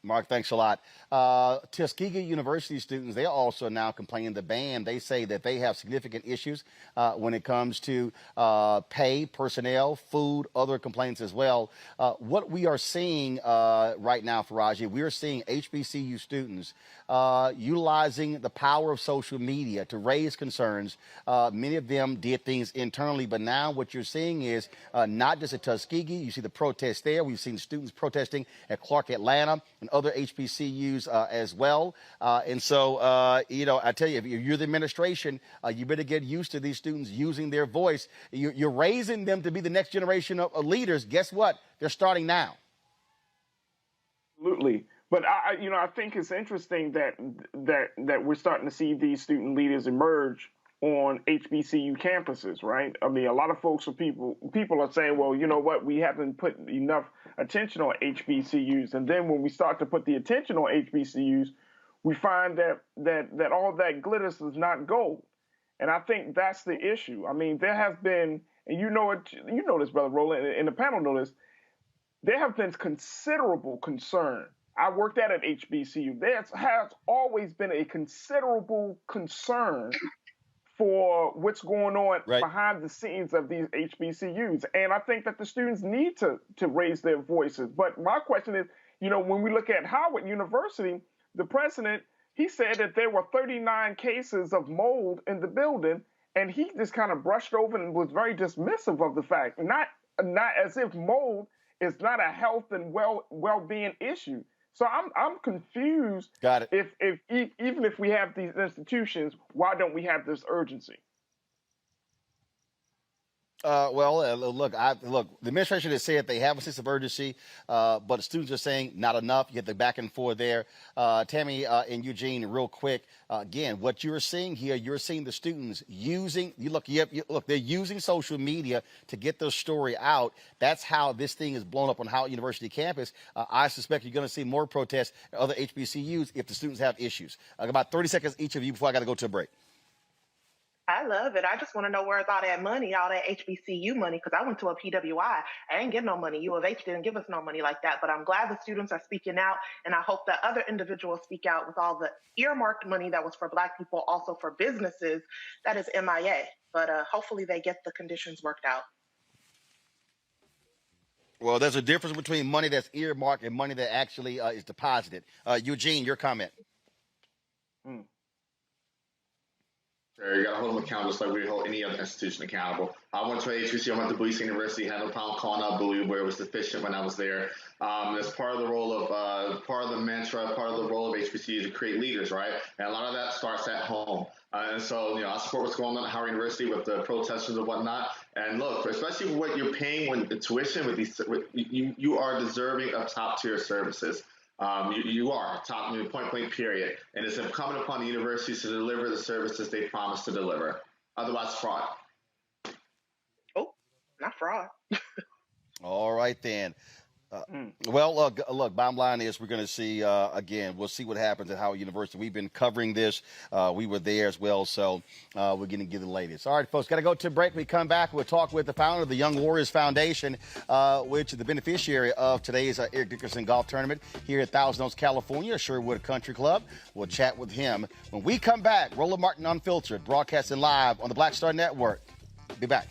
[SPEAKER 1] Mark, thanks a lot. Tuskegee University students, they're also now complaining the ban. They say that they have significant issues when it comes to pay, personnel, food, other complaints as well. What we are seeing right now, Faraji, we are seeing HBCU students utilizing the power of social media to raise concerns. Many of them did things internally, but now what you're seeing is not just at Tuskegee. You see the protests there. We've seen students protesting at Clark Atlanta and other HBCUs as well. And so, I tell you, if you're the administration, you better get used to these students using their voice. You're raising them to be the next generation of leaders. Guess what? They're starting now.
[SPEAKER 10] Absolutely. But I think it's interesting that we're starting to see these student leaders emerge on HBCU campuses, right? I mean, a lot of folks people are saying, well, you know what, we haven't put enough attention on HBCUs. And then when we start to put the attention on HBCUs, we find that all that glitters is not gold. And I think that's the issue. I mean, there has been, and you know this, Brother Roland, and the panel know this, there have been considerable concern. I worked at an HBCU. There has always been a considerable concern for what's going on behind the scenes of these HBCUs. And I think that the students need to raise their voices. But my question is, when we look at Howard University, the president, he said that there were 39 cases of mold in the building, and he just kind of brushed over and was very dismissive of the fact, not as if mold is not a health and well-being issue. So I'm confused.
[SPEAKER 1] Got it.
[SPEAKER 10] If even if we have these institutions, why don't we have this urgency?
[SPEAKER 1] Look, the administration has said they have a sense of urgency, but the students are saying not enough. You get the back and forth there. Tammy and Eugene, real quick, again, what you're seeing here, you're seeing the students they're using social media to get their story out. That's how this thing is blown up on Howard University campus. I suspect you're going to see more protests at other HBCUs if the students have issues. About 30 seconds each of you before I got to go to a break.
[SPEAKER 11] I love it. I just want to know where's all that money, all that HBCU money, because I went to a PWI. I ain't get no money. U of H didn't give us no money like that. But I'm glad the students are speaking out, and I hope that other individuals speak out with all the earmarked money that was for Black people, also for businesses. That is MIA. But hopefully they get the conditions worked out.
[SPEAKER 1] Well, there's a difference between money that's earmarked and money that actually is deposited. Eugene, your comment.
[SPEAKER 9] You got to hold them accountable just like we hold any other institution accountable. I went to HBCU, I went to Bowie University, had no problem calling out Bowie where it was deficient when I was there. That's part of the role of, part of the mantra, part of the role of HBCU to create leaders, right? And a lot of that starts at home. And so, I support what's going on at Howard University with the protesters and whatnot. And look, especially what you're paying when the tuition with these, you are deserving of top tier services. You are top point blank period, and it's incumbent upon the universities to deliver the services they promise to deliver. Otherwise, fraud.
[SPEAKER 11] Oh, not fraud.
[SPEAKER 1] All right, then. Well, look, bottom line is we're going to see, again, we'll see what happens at Howard University. We've been covering this. We were there as well, so we're going to give the latest. All right, folks, got to go to a break. We come back, we'll talk with the founder of the Young Warriors Foundation, which is the beneficiary of today's Eric Dickerson golf tournament here at Thousand Oaks, California, Sherwood Country Club. We'll chat with him. When we come back, Roland Martin Unfiltered, broadcasting live on the Black Star Network. Be back.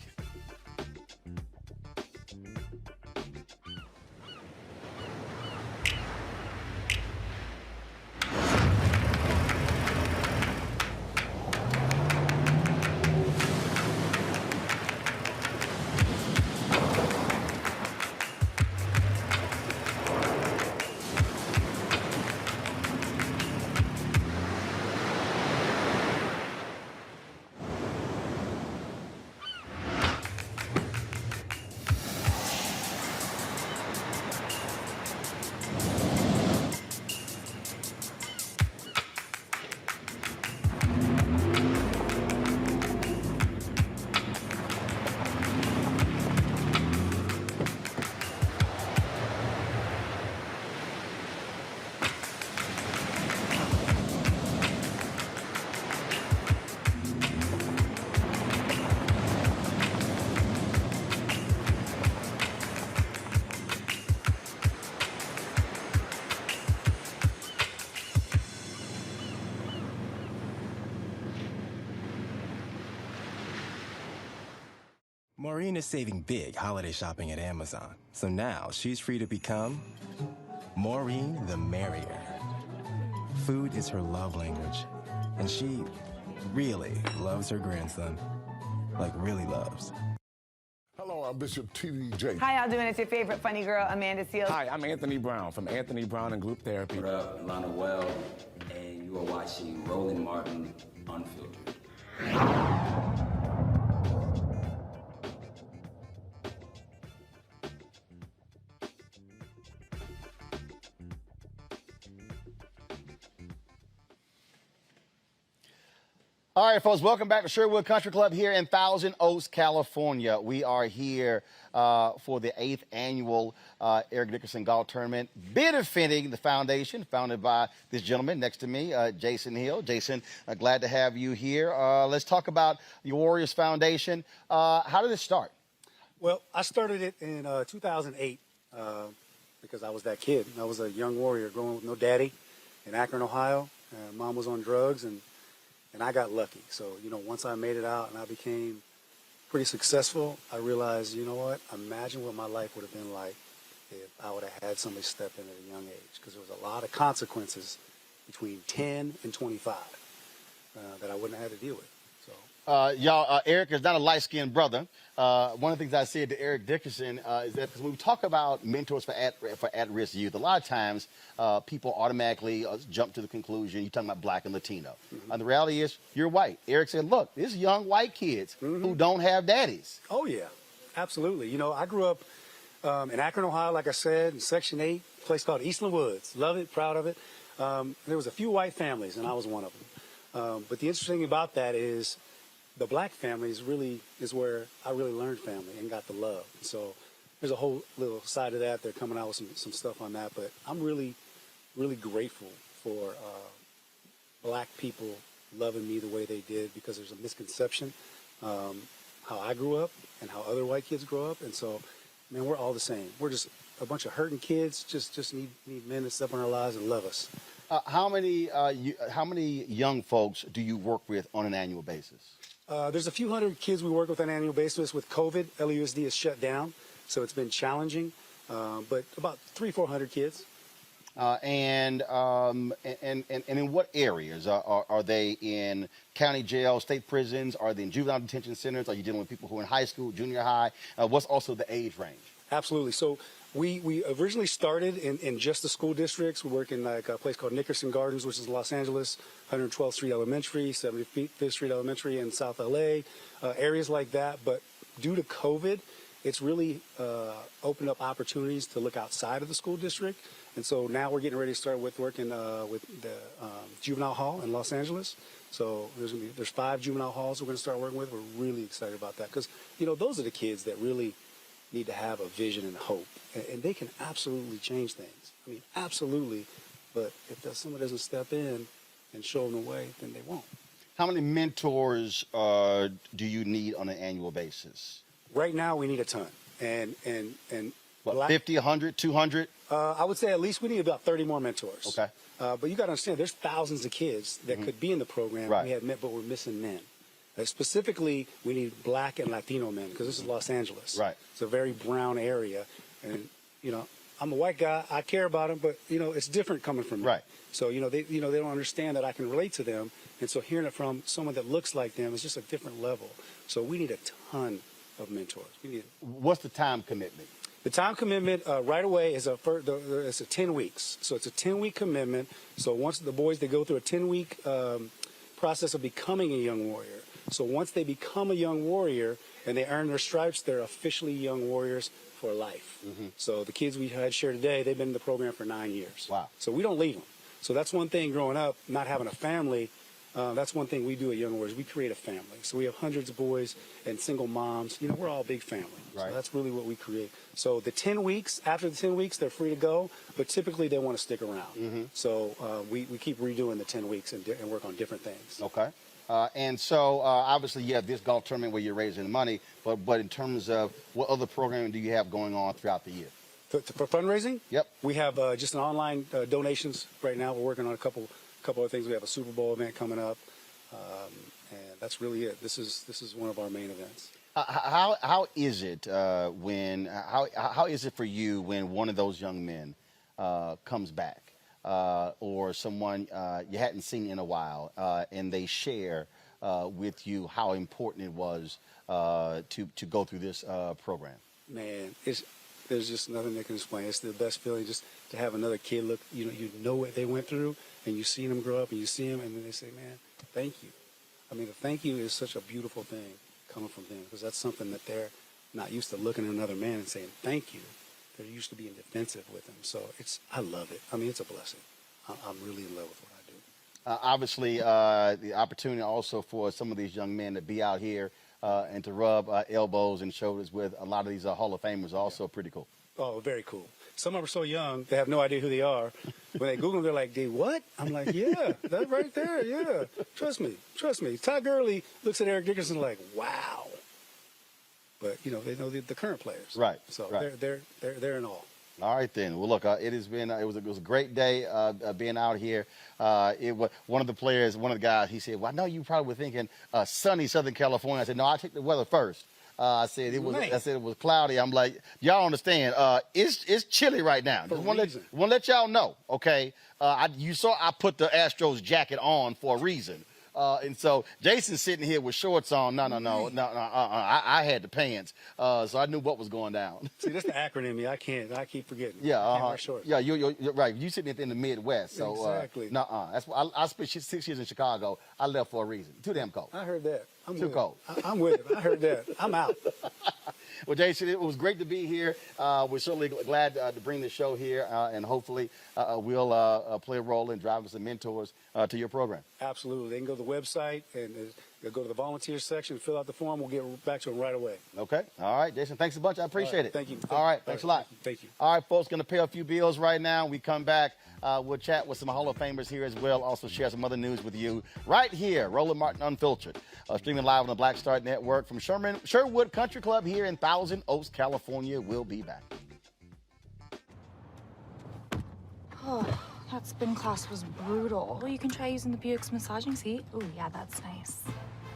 [SPEAKER 5] Maureen is saving big holiday shopping at Amazon. So now she's free to become Maureen the Merrier. Food is her love language. And she really loves her grandson. Like really loves.
[SPEAKER 17] Hello, I'm Bishop T.D.
[SPEAKER 18] How y'all doing? It's your favorite funny girl, Amanda Seals.
[SPEAKER 19] Hi, I'm Anthony Brown from Anthony Brown and Group Therapy.
[SPEAKER 20] What up, Lana Well, and you are watching Roland Martin Unfiltered.
[SPEAKER 1] All right, folks, welcome back to Sherwood Country Club here in Thousand Oaks, California. We are here for the 8th annual Eric Dickerson Golf Tournament, benefiting the foundation founded by this gentleman next to me, Jason Hill. Jason, glad to have you here. Let's talk about the Warriors Foundation. How did it start?
[SPEAKER 25] Well, I started it in 2008 because I was that kid. I was a young warrior growing with no daddy in Akron, Ohio. Mom was on drugs, and I got lucky. So, once I made it out and I became pretty successful, I realized, you know what, imagine what my life would have been like if I would have had somebody step in at a young age, because there was a lot of consequences between 10 and 25 that I wouldn't have had to deal with.
[SPEAKER 1] Y'all, Eric is not a light-skinned brother. One of the things I said to Eric Dickerson is that when we talk about mentors for at-risk youth, a lot of times people automatically jump to the conclusion you're talking about black and Latino. And the reality is you're white. Eric said, look, there's young white kids who don't have daddies.
[SPEAKER 25] Oh, yeah, absolutely. I grew up in Akron, Ohio, like I said, in Section 8, a place called Eastland Woods. Love it, proud of it. There was a few white families, and I was one of them. But the interesting thing about that is the black family is where I really learned family and got the love. So there's a whole little side of that. They're coming out with some stuff on that. But I'm really, really grateful for black people loving me the way they did, because there's a misconception how I grew up and how other white kids grow up. And so, man, we're all the same. We're just a bunch of hurting kids, just need men to step in our lives and love us.
[SPEAKER 1] How many young folks do you work with on an annual basis?
[SPEAKER 25] There's a few hundred kids we work with on an annual basis. With COVID, LUSD is shut down, so it's been challenging, but about 300-400 kids.
[SPEAKER 1] And in what areas? Are they in county jail, state prisons? Are they in juvenile detention centers? Are you dealing with people who are in high school, junior high? What's also the age range?
[SPEAKER 25] Absolutely. So we originally started in just the school districts. We work in like a place called Nickerson Gardens, which is Los Angeles, 112th Street Elementary, 75th Street Elementary in South LA, areas like that. But due to COVID it's really opened up opportunities to look outside of the school district. And so now we're getting ready to start with working with the juvenile hall in Los Angeles. So there's 5 juvenile halls we're going to start working with. We're really excited about that because, you know, those are the kids that really need to have a vision and hope. And they can absolutely change things. I mean, absolutely. But if someone doesn't step in and show them the way, then they won't.
[SPEAKER 1] How many mentors do you need on an annual basis?
[SPEAKER 25] Right now, we need a ton. And
[SPEAKER 1] what, 50, 100, 200?
[SPEAKER 25] I would say at least we need about 30 more mentors.
[SPEAKER 1] Okay.
[SPEAKER 25] But you got to understand, there's thousands of kids that could be in the program.
[SPEAKER 1] Right.
[SPEAKER 25] But we're missing men. Specifically, we need Black and Latino men because this is Los Angeles.
[SPEAKER 1] Right.
[SPEAKER 25] It's a very brown area, and you know, I'm a white guy. I care about them, but you know, it's different coming from me.
[SPEAKER 1] Right.
[SPEAKER 25] So they don't understand that I can relate to them, and so hearing it from someone that looks like them is just a different level. So we need a ton of mentors.
[SPEAKER 1] What's the time commitment?
[SPEAKER 25] The time commitment right away is it's a 10 weeks. So it's a 10-week commitment. So once the boys, they go through a 10-week process of becoming a young warrior. So once they become a young warrior and they earn their stripes, they're officially young warriors for life. So the kids we had share today, they've been in the program for 9 years.
[SPEAKER 1] Wow.
[SPEAKER 25] So we don't leave them. So that's one thing growing up, not having a family. That's one thing we do at Young Warriors. We create a family. So we have hundreds of boys and single moms. You know, we're all a big family.
[SPEAKER 1] Right.
[SPEAKER 25] So that's really what we create. So the 10 weeks, after the 10 weeks, they're free to go, but typically they want to stick around. So we keep redoing the 10 weeks and work on different things.
[SPEAKER 1] Okay. And so obviously you have this golf tournament where you're raising money, but in terms of what other programming do you have going on throughout the year?
[SPEAKER 25] For fundraising?
[SPEAKER 1] Yep.
[SPEAKER 25] We have just an online donations right now. We're working on a couple of things. We have a Super Bowl event coming up, and that's really it. This is one of our main events.
[SPEAKER 1] How is it how is it for you when one of those young men comes back or someone you hadn't seen in a while and they share with you how important it was to go through this program?
[SPEAKER 25] Man, there's just nothing that can explain. It's the best feeling just to have another kid look, you know what they went through, and you see them grow up, and you see them, and then they say, man, thank you. I mean, the thank you is such a beautiful thing coming from them, because that's something that they're not used to looking at another man and saying, thank you. They're used to being defensive with them. So I love it. I mean, it's a blessing. I'm really in love with what I do.
[SPEAKER 1] Obviously, the opportunity also for some of these young men to be out here and to rub elbows and shoulders with a lot of these Hall of Famers also pretty cool.
[SPEAKER 25] Oh, very cool. Some of them are so young, they have no idea who they are. When they Google them, they're like, "Dude, what?" I'm like, "Yeah, that right there, yeah. Trust me. Todd Gurley looks at Eric Dickerson like, wow." But, they know the current players.
[SPEAKER 1] Right.
[SPEAKER 25] So
[SPEAKER 1] right.
[SPEAKER 25] they're in all.
[SPEAKER 1] All right, then. Well, look, it has been it was a great day being out here. It was one of the guys. He said, "Well, I know you probably were thinking sunny Southern California." I said, "No, I took the weather first." I said it was cloudy. I'm like, y'all understand? It's chilly right now. Just want to let y'all know, okay? You saw I put the Astros jacket on for a reason. And so Jason's sitting here with shorts on. No. I had the pants, so I knew what was going down.
[SPEAKER 25] See, that's the acronym. I keep forgetting.
[SPEAKER 1] Yeah,
[SPEAKER 25] I can't wear shorts.
[SPEAKER 1] Yeah, you're right. You sitting in the Midwest, so
[SPEAKER 25] exactly.
[SPEAKER 1] That's why I spent 6 years in Chicago. I left for a reason. Too damn cold.
[SPEAKER 25] I heard that.
[SPEAKER 1] Too cold.
[SPEAKER 25] I'm with it. I heard that. I'm out.
[SPEAKER 1] Well, Jason, it was great to be here. We're certainly glad to bring the show here, and hopefully we'll play a role in driving some mentors to your program.
[SPEAKER 25] Absolutely. They can go to the website and go to the volunteer section, fill out the form. We'll get back to them right away.
[SPEAKER 1] Okay. All right, Jason. Thanks a bunch. I appreciate it.
[SPEAKER 25] Thank you.
[SPEAKER 1] All right. Thanks a lot.
[SPEAKER 25] Thank you.
[SPEAKER 1] All right, folks. Going to pay a few bills right now. We come back. We'll chat with some Hall of Famers here as well. Also share some other news with you right here. Roland Martin Unfiltered. Streaming live on the Black Star Network from Sherwood Country Club here in Thousand Oaks, California. We'll be back.
[SPEAKER 12] Oh, that spin class was brutal. Well, you can try using the Buick's massaging seat. Ooh, yeah, that's nice.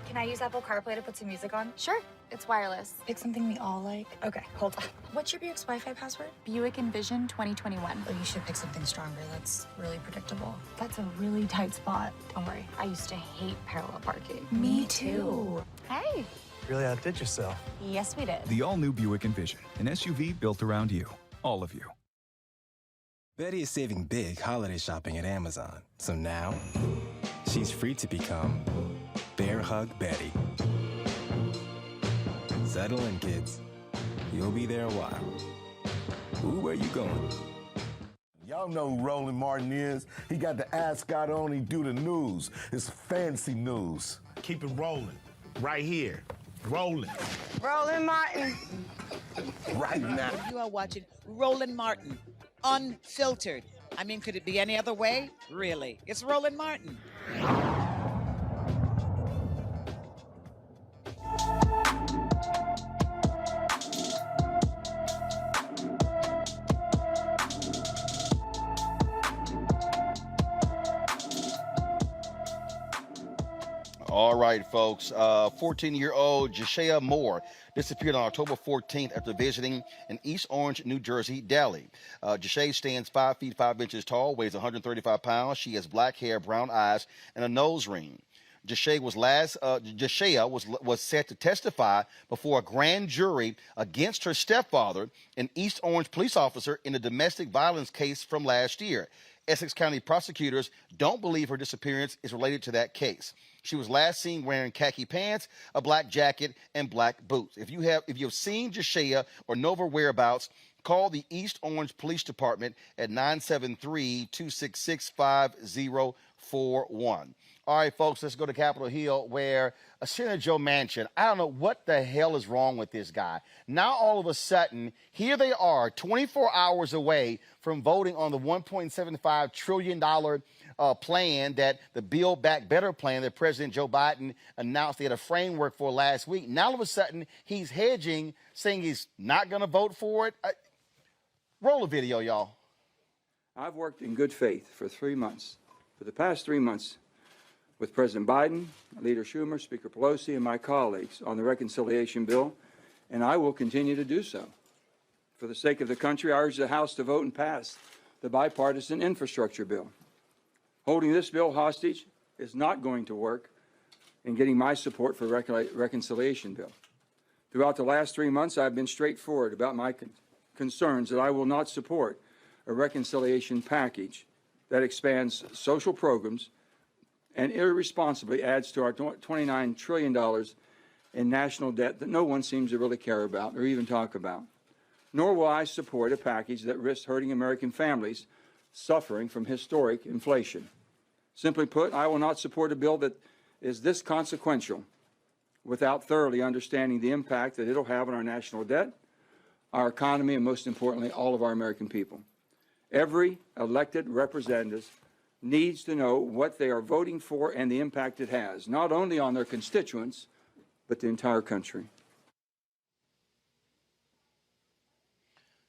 [SPEAKER 13] Can I use Apple CarPlay to put some music on?
[SPEAKER 12] Sure, it's wireless.
[SPEAKER 13] It's something we all like. Okay, hold on. What's your Buick's Wi-Fi password?
[SPEAKER 12] Buick Envision 2021.
[SPEAKER 13] Oh, you should pick something stronger. That's really predictable.
[SPEAKER 12] That's a really tight spot. Don't worry, I used to hate parallel parking.
[SPEAKER 13] Me too.
[SPEAKER 12] Hey.
[SPEAKER 14] Really outdid yourself.
[SPEAKER 12] Yes, we did.
[SPEAKER 15] The all-new Buick Envision, an SUV built around you, all of you.
[SPEAKER 5] Betty is saving big holiday shopping at Amazon. So now, she's free to become Bear Hug Betty. Settle in, kids. you'll be there a while. Ooh, where you going?
[SPEAKER 17] Y'all know who Roland Martin is. He got the ascot on, he do the news. It's fancy news.
[SPEAKER 2] Keep it rolling. Right here. Rolling.
[SPEAKER 6] Roland Martin.
[SPEAKER 17] Right now.
[SPEAKER 14] You are watching Roland Martin, unfiltered. I mean, could it be any other way? Really? It's Roland Martin.
[SPEAKER 1] All right, folks. 14-year-old Jashea Moore disappeared on October 14th after visiting an East Orange, New Jersey deli. Jashea stands 5 feet 5 inches tall, weighs 135 pounds. She has black hair, brown eyes, and a nose ring. Jashea was set to testify before a grand jury against her stepfather, an East Orange police officer, in a domestic violence case from last year. Essex County prosecutors don't believe her disappearance is related to that case. She was last seen wearing khaki pants, a black jacket, and black boots. If you've seen Jashea or know of her whereabouts, call the East Orange Police Department at 973-266-5041. All right, folks, let's go to Capitol Hill, where Senator Joe Manchin, I don't know what the hell is wrong with this guy. Now, all of a sudden, here they are, 24 hours away from voting on the $1.75 trillion plan, that the Build Back Better plan that President Joe Biden announced they had a framework for last week. Now, all of a sudden, he's hedging, saying he's not going to vote for it. Roll a video, y'all.
[SPEAKER 16] I've worked in good faith for 3 months. For the past 3 months, with President Biden, Leader Schumer, Speaker Pelosi, and my colleagues on the reconciliation bill, and I will continue to do so. For the sake of the country, I urge the House to vote and pass the bipartisan infrastructure bill. Holding this bill hostage is not going to work in getting my support for the reconciliation bill. Throughout the last 3 months, I've been straightforward about my concerns that I will not support a reconciliation package that expands social programs and irresponsibly adds to our $29 trillion in national debt that no one seems to really care about or even talk about. Nor will I support a package that risks hurting American families suffering from historic inflation. Simply put, I will not support a bill that is this consequential without thoroughly understanding the impact that it'll have on our national debt, our economy, and most importantly, all of our American people. Every elected representative needs to know what they are voting for and the impact it has, not only on their constituents, but the entire country.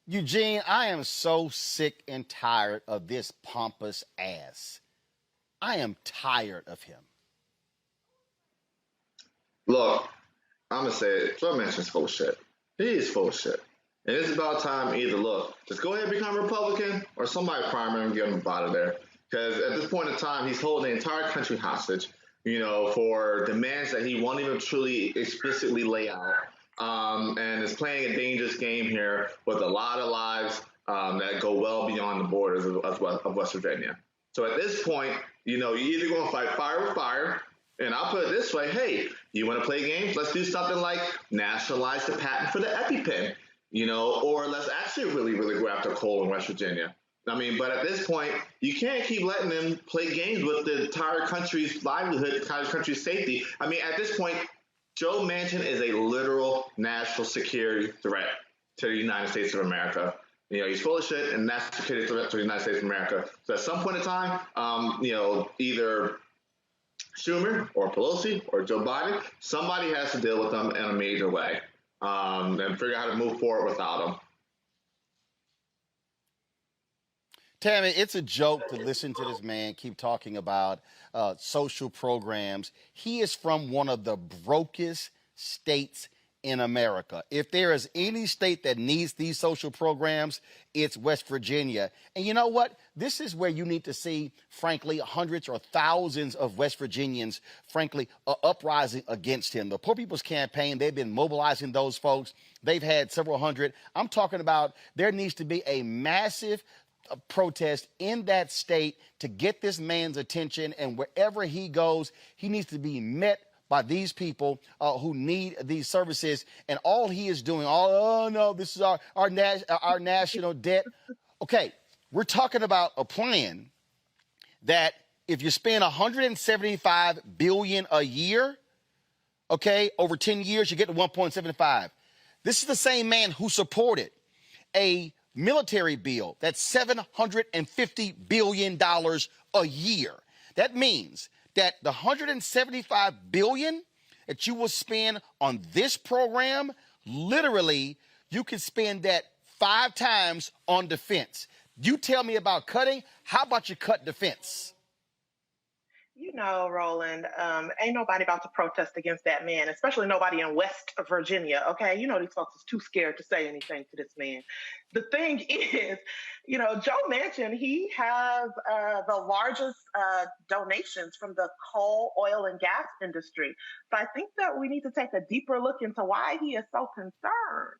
[SPEAKER 1] Eugene, I am so sick and tired of this pompous ass. I am tired of him.
[SPEAKER 9] Look, I'm going to say it. Joe Manchin's full of shit. He is full of shit. And it's about time either, look, just go ahead and become a Republican or somebody prime him and get him out of there. Because at this point in time, he's holding the entire country hostage, for demands that he won't even truly explicitly lay out. And is playing a dangerous game here with a lot of lives that go well beyond the borders of West Virginia. So at this point, you're either going to fight fire with fire, and I'll put it this way, hey, you want to play games? Let's do something like nationalize the patent for the EpiPen, or let's actually really, really go after coal in West Virginia. But at this point, you can't keep letting them play games with the entire country's livelihood, the entire country's safety. At this point, Joe Manchin is a literal national security threat to the United States of America. He's full of shit, and that's a security threat to the United States of America. So at some point in time, either Schumer or Pelosi or Joe Biden, somebody has to deal with them in a major way and figure out how to move forward without them.
[SPEAKER 1] Tammy, it's a joke to listen to this man keep talking about social programs. He is from one of the brokest states in America. If there is any state that needs these social programs, it's West Virginia. And you know what? This is where you need to see, frankly, hundreds or thousands of West Virginians, frankly, uprising against him. The Poor People's Campaign, they've been mobilizing those folks. They've had several hundred. I'm talking about there needs to be a massive protest in that state to get this man's attention, and wherever he goes, he needs to be met by these people who need these services, and all he is doing, oh no, this is our national debt. Okay, we're talking about a plan that if you spend $175 billion a year, okay, over 10 years, you get to 1.75. This is the same man who supported a military bill that's $750 billion a year. That means that the $175 billion that you will spend on this program, literally, you can spend that 5 times on defense. You tell me about cutting. How about you cut defense?
[SPEAKER 11] You know, Roland, ain't nobody about to protest against that man, especially nobody in West Virginia, okay? You know, these folks is too scared to say anything to this man. The thing is, you know, Joe Manchin, he has the largest donations from the coal, oil, and gas industry. So I think that we need to take a deeper look into why he is so concerned.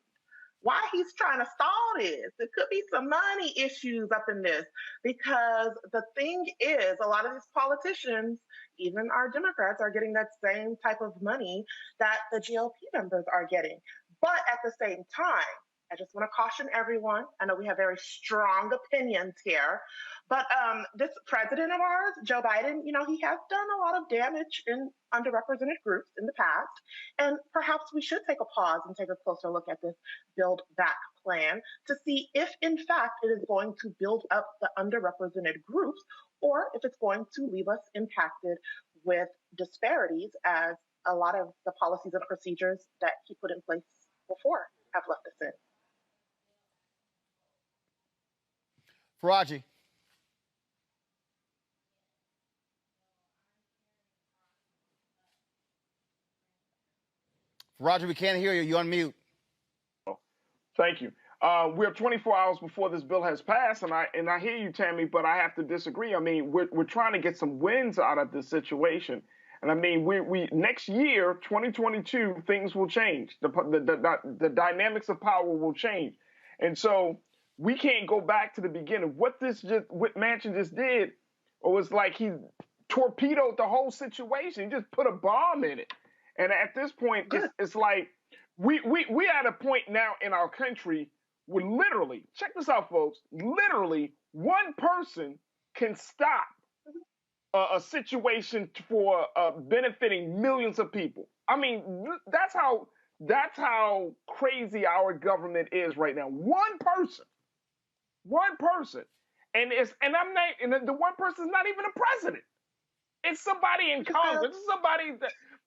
[SPEAKER 11] Why he's trying to stall this. There could be some money issues up in this, because the thing is, a lot of these politicians, even our Democrats, are getting that same type of money that the GOP members are getting. But at the same time, I just want to caution everyone. I know we have very strong opinions here, but this president of ours, Joe Biden, you know, he has done a lot of damage in underrepresented groups in the past. And perhaps we should take a pause and take a closer look at this Build Back plan to see if, in fact, it is going to build up the underrepresented groups, or if it's going to leave us impacted with disparities, as a lot of the policies and procedures that he put in place before have left us in.
[SPEAKER 1] Faraji. Roger, we can't hear you. You're on mute.
[SPEAKER 10] Thank you. We're 24 hours before this bill has passed, and I hear you, Tammy, but I have to disagree. I mean, we're trying to get some wins out of this situation, and I mean, we next year, 2022, things will change. The dynamics of power will change, and so we can't go back to the beginning. What Manchin just did was like he torpedoed the whole situation. He just put a bomb in it, and at this point, it's like we at a point now in our country where literally, check this out, folks, literally one person can stop a situation for benefiting millions of people. I mean, that's how crazy our government is right now. One person, and the one person is not even a president. It's somebody in Congress. It's somebody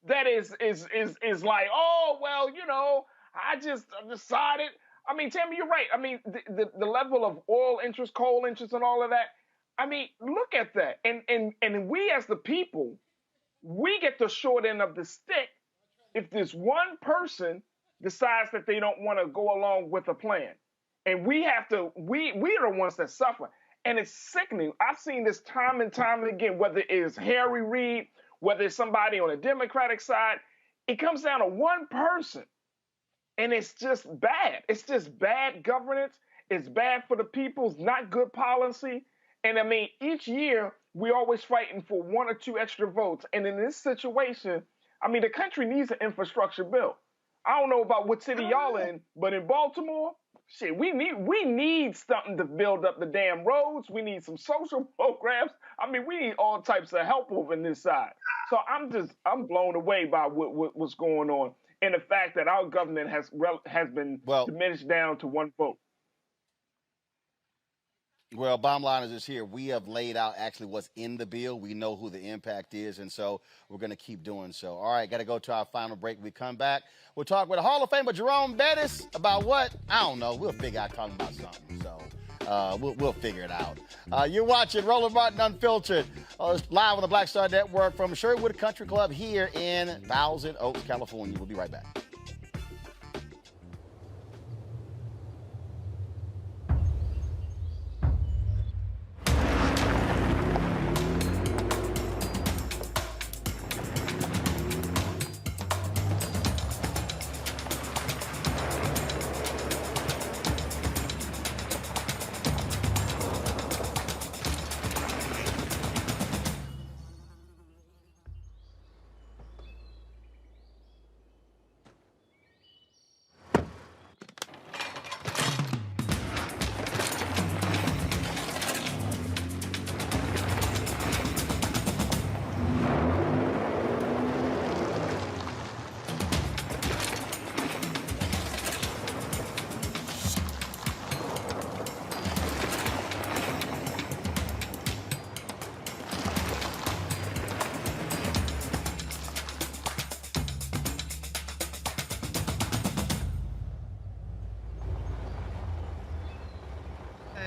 [SPEAKER 10] that is like, oh well, you know, I just decided. I mean, Tammy, you're right. I mean, the level of oil interest, coal interest, and all of that. I mean, look at that. And we as the people, we get the short end of the stick if this one person decides that they don't want to go along with a plan. And we are the ones that suffer. And it's sickening. I've seen this time and time again, whether it's Harry Reid, whether it's somebody on the Democratic side, it comes down to one person. And it's just bad. It's just bad governance. It's bad for the people. It's not good policy. And I mean, each year, we're always fighting for 1 or 2 extra votes. And in this situation, I mean, the country needs an infrastructure bill. I don't know about what city y'all in, but in Baltimore, shit, we need something to build up the damn roads. We need some social programs. I mean, we need all types of help over in this side. So I'm blown away by what's going on, and the fact that our government has been diminished down to 1 vote.
[SPEAKER 1] Well, bottom line is this here. We have laid out actually what's in the bill. We know who the impact is, and so we're going to keep doing so. All right, got to go to our final break. When we come back, we'll talk with the Hall of Famer Jerome Bettis about what? I don't know. We'll figure out talking about something. So we'll figure it out. You're watching Roland Martin Unfiltered, live on the Black Star Network from Sherwood Country Club here in Thousand Oaks, California. We'll be right back.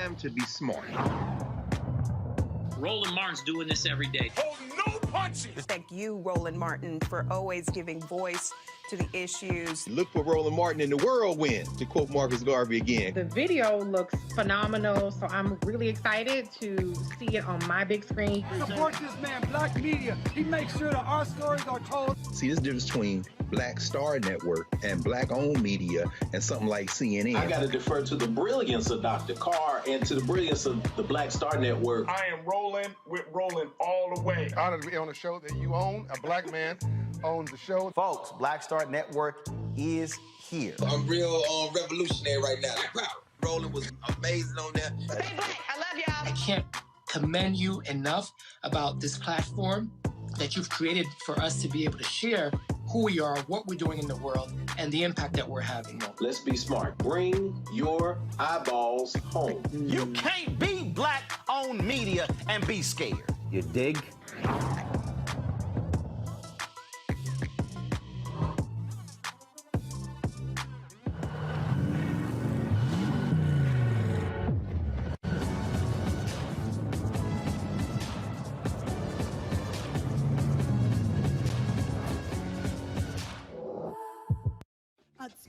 [SPEAKER 4] time to be smart.
[SPEAKER 21] Roland Martin's doing this every day.
[SPEAKER 4] No punching!
[SPEAKER 6] Thank you, Roland Martin, for always giving voice to the issues.
[SPEAKER 4] Look for Roland Martin in the whirlwind, to quote Marcus Garvey again.
[SPEAKER 22] The video looks phenomenal, so I'm really excited to see it on my big screen.
[SPEAKER 23] Support this man, Black Media. He makes sure that our stories are told.
[SPEAKER 4] See, this difference between Black Star Network and Black-owned media and something like CNN.
[SPEAKER 24] I got to defer to the brilliance of Dr. Carr and to the brilliance of the Black Star Network.
[SPEAKER 10] I am rolling with Roland all the way.
[SPEAKER 26] Honored to be on a show that you own. A black man owns the show.
[SPEAKER 1] Folks, Black Star Network is here.
[SPEAKER 27] I'm real revolutionary right now. Roland was amazing on there.
[SPEAKER 6] Stay black. I love y'all.
[SPEAKER 3] I can't commend you enough about this platform that you've created for us to be able to share who we are, what we're doing in the world, and the impact that we're having.
[SPEAKER 24] Let's be smart. Bring your eyeballs home.
[SPEAKER 1] You can't be Black-owned media and be scared. You dig?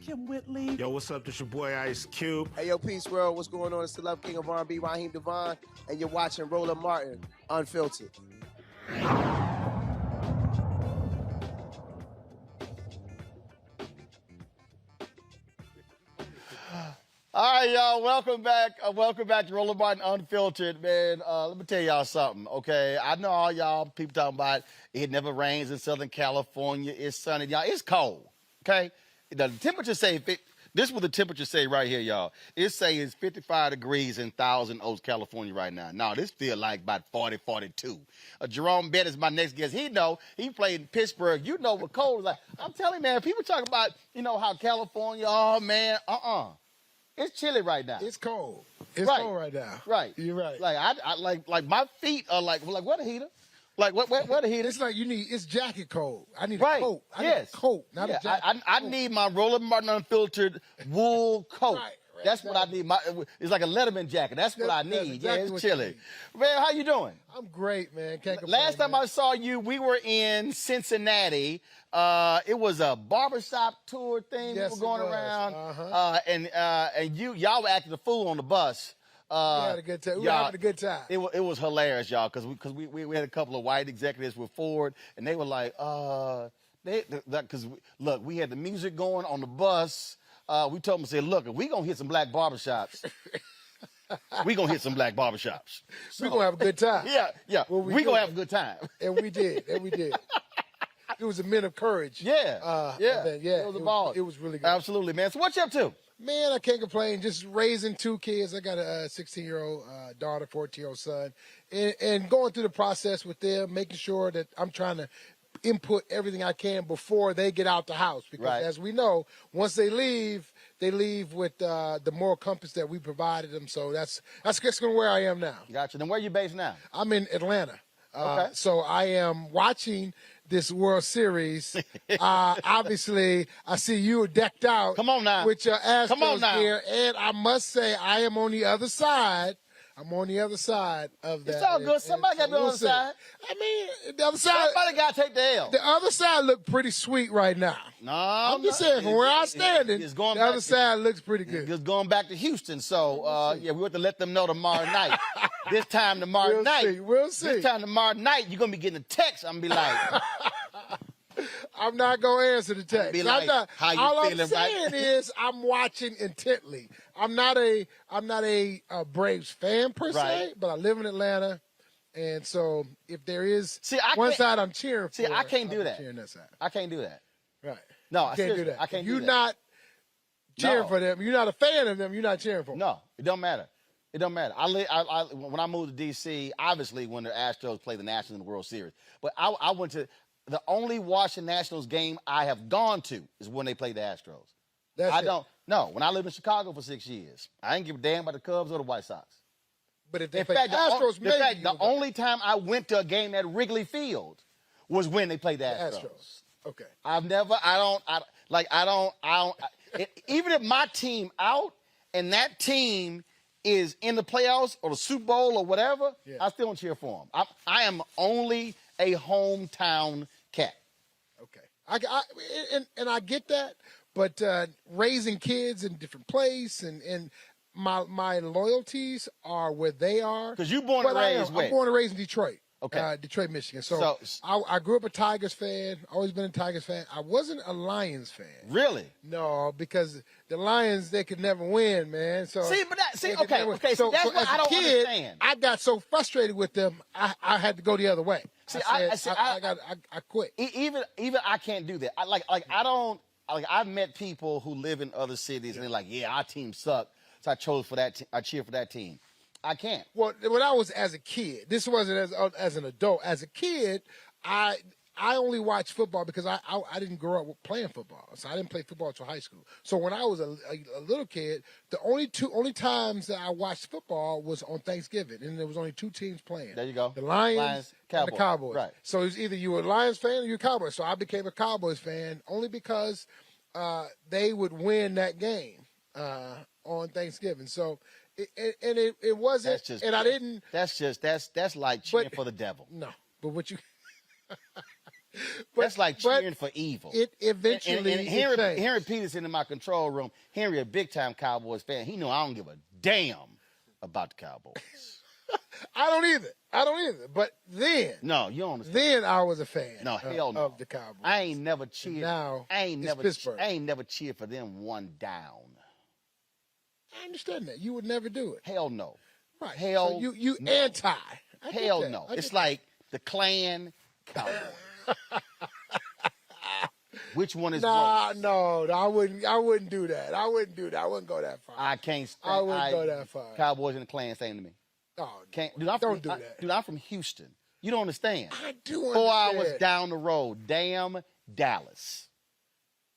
[SPEAKER 28] Kim Whitley.
[SPEAKER 2] Yo, what's up? This your boy Ice Cube.
[SPEAKER 29] Hey, yo, Peace World. What's going on? It's the Love King of R&B, Raheem Devon, and you're watching Roland Martin, Unfiltered.
[SPEAKER 1] All right, y'all. Welcome back. Welcome back to Roland Martin Unfiltered, man. Let me tell y'all something, okay? I know all y'all people talking about it never rains in Southern California. It's sunny, y'all. It's cold, okay? The temperature say, this is what the temperature say right here, y'all. It say it's 55 degrees in Thousand Oaks, California right now. Now, this feel like about 40, 42. Jerome Bett is my next guest. He know. He played in Pittsburgh. You know what cold is like. I'm telling you, man, people talk about, you know, how California, oh, man, It's chilly right now.
[SPEAKER 26] It's cold. It's cold right now.
[SPEAKER 1] Right.
[SPEAKER 26] You're right.
[SPEAKER 1] Like, I like my feet are like what a heater? Like, what a heater?
[SPEAKER 26] It's like it's jacket cold. I need
[SPEAKER 1] right.
[SPEAKER 26] a coat. I need
[SPEAKER 1] yes.
[SPEAKER 26] a coat, not a jacket.
[SPEAKER 1] I need my Roland Martin Unfiltered wool coat.
[SPEAKER 26] Right.
[SPEAKER 1] That's what I need. It's like a Letterman jacket. That's what I need.
[SPEAKER 26] Exactly
[SPEAKER 1] it's chilly. Man, how you doing?
[SPEAKER 26] I'm great, man. Can't complain.
[SPEAKER 1] Last time I saw you, we were in Cincinnati. It was a barbershop tour thing.
[SPEAKER 26] Yes,
[SPEAKER 1] we were going
[SPEAKER 26] it was.
[SPEAKER 1] around. And y'all were acting a fool on the bus.
[SPEAKER 26] We had a good time. We were having a good time.
[SPEAKER 1] It was hilarious, y'all, because we had a couple of white executives with Ford, and they were like, because look, we had the music going on the bus. We told them, say, look, if we gonna hit some black barbershops, we gonna hit some black barbershops. So,
[SPEAKER 26] we gonna have a good time.
[SPEAKER 1] Yeah. We gonna have a good time.
[SPEAKER 26] And we did. It was a men of courage.
[SPEAKER 1] Yeah.
[SPEAKER 26] It was a ball. It was really good.
[SPEAKER 1] Absolutely, man. So what you up to?
[SPEAKER 26] Man, I can't complain. Just raising two kids. I got a 16-year-old daughter, 14-year-old son, and going through the process with them, making sure that I'm trying to input everything I can before they get out the house. Because as we know, once they leave with the moral compass that we provided them. So that's kind of where I am now.
[SPEAKER 1] Gotcha. Then where are you based now?
[SPEAKER 26] I'm in Atlanta.
[SPEAKER 1] Okay.
[SPEAKER 26] So I am watching this World Series. Obviously, I see you decked out.
[SPEAKER 1] Come on now.
[SPEAKER 26] With your Astros gear. And I must say, I am on the other side. I'm on the other side of that.
[SPEAKER 1] It's all good. Somebody got to be on the other side.
[SPEAKER 26] I mean, the other side.
[SPEAKER 1] Somebody got to take the L.
[SPEAKER 26] The other side look pretty sweet right now.
[SPEAKER 1] No,
[SPEAKER 26] I'm just saying, from where I'm standing, the other side looks pretty good.
[SPEAKER 1] It's going back to Houston. So, we want to let them know tomorrow night. This time tomorrow night.
[SPEAKER 26] We'll see.
[SPEAKER 1] This time tomorrow night, you're going to be getting a text. I'm going to be like.
[SPEAKER 26] I'm not going to answer the text.
[SPEAKER 1] Be like, how you
[SPEAKER 26] all
[SPEAKER 1] feeling,
[SPEAKER 26] I'm saying is I'm watching intently. I'm not a Braves fan per se, but I live in Atlanta. And so if there is one side I'm cheering for.
[SPEAKER 1] I can't do that.
[SPEAKER 26] Cheering that side.
[SPEAKER 1] I can't do that.
[SPEAKER 26] Right.
[SPEAKER 1] No,
[SPEAKER 26] I can't do that.
[SPEAKER 1] I can't do
[SPEAKER 26] You're
[SPEAKER 1] that.
[SPEAKER 26] not cheering for them. You're not a fan of them. You're not cheering for them.
[SPEAKER 1] No, it don't matter. It don't matter. When I moved to D.C., obviously when the Astros played the Nationals in the World Series, but I went to the only Washington Nationals game I have gone to is when they played the Astros. When I lived in Chicago for 6 years, I didn't give a damn about the Cubs or the White Sox.
[SPEAKER 26] But if they played the Astros,
[SPEAKER 1] the only time I went to a game at Wrigley Field was when they played the Astros.
[SPEAKER 26] Okay.
[SPEAKER 1] Even if my team out and that team is in the playoffs or the Super Bowl or whatever, I still don't cheer for him. I am only a hometown cat.
[SPEAKER 26] Okay. And I get that, but raising kids in different place and my loyalties are where they are.
[SPEAKER 1] Because you born and raised where?
[SPEAKER 26] I'm born and raised in Detroit.
[SPEAKER 1] Okay.
[SPEAKER 26] Detroit, Michigan. So I grew up a Tigers fan, always been a Tigers fan. I wasn't a Lions fan.
[SPEAKER 1] Really?
[SPEAKER 26] No, because the Lions, they could never win, man. So
[SPEAKER 1] okay,
[SPEAKER 26] so
[SPEAKER 1] that's what
[SPEAKER 26] as
[SPEAKER 1] I don't
[SPEAKER 26] a kid,
[SPEAKER 1] understand.
[SPEAKER 26] I got so frustrated with them, I had to go the other way. I quit.
[SPEAKER 1] Even I can't do that. I've met people who live in other cities and they're like, yeah, our team sucked, so I cheer for that team. I can't.
[SPEAKER 26] Well, when I was as a kid, this wasn't as an adult. As a kid, I only watched football because I didn't grow up playing football, so I didn't play football until high school. So when I was a little kid, the only times that I watched football was on Thanksgiving, and there was only two teams playing.
[SPEAKER 1] There you go.
[SPEAKER 26] The Lions and the Cowboys.
[SPEAKER 1] Right.
[SPEAKER 26] So it was either you were a Lions fan or you were a Cowboys. So I became a Cowboys fan only because they would win that game on Thanksgiving. So. It wasn't, and I didn't.
[SPEAKER 1] That's like cheering for the devil.
[SPEAKER 26] No, but what you.
[SPEAKER 1] That's like cheering for evil.
[SPEAKER 26] It eventually.
[SPEAKER 1] And Henry Peterson in my control room. Henry, a big time Cowboys fan. He know I don't give a damn about the Cowboys.
[SPEAKER 26] I don't either. But then.
[SPEAKER 1] No, you don't understand.
[SPEAKER 26] Then I was a fan.
[SPEAKER 1] No, hell no.
[SPEAKER 26] Of the Cowboys.
[SPEAKER 1] I ain't never cheered.
[SPEAKER 26] Now
[SPEAKER 1] I ain't
[SPEAKER 26] Pittsburgh.
[SPEAKER 1] never cheered for them one down.
[SPEAKER 26] I understand that. You would never do it.
[SPEAKER 1] Hell no.
[SPEAKER 26] Right.
[SPEAKER 1] Hell
[SPEAKER 26] so you
[SPEAKER 1] no.
[SPEAKER 26] anti.
[SPEAKER 1] Hell no. It's like the Klan Cowboys. Which one is worse?
[SPEAKER 26] No, I wouldn't do that. I wouldn't go that far.
[SPEAKER 1] I can't stand.
[SPEAKER 26] I wouldn't go that far.
[SPEAKER 1] Cowboys and the Klan saying to me.
[SPEAKER 26] Oh,
[SPEAKER 1] don't do that. Dude, I'm from Houston. You don't understand.
[SPEAKER 26] I do understand.
[SPEAKER 1] 4 hours down the road. Damn Dallas.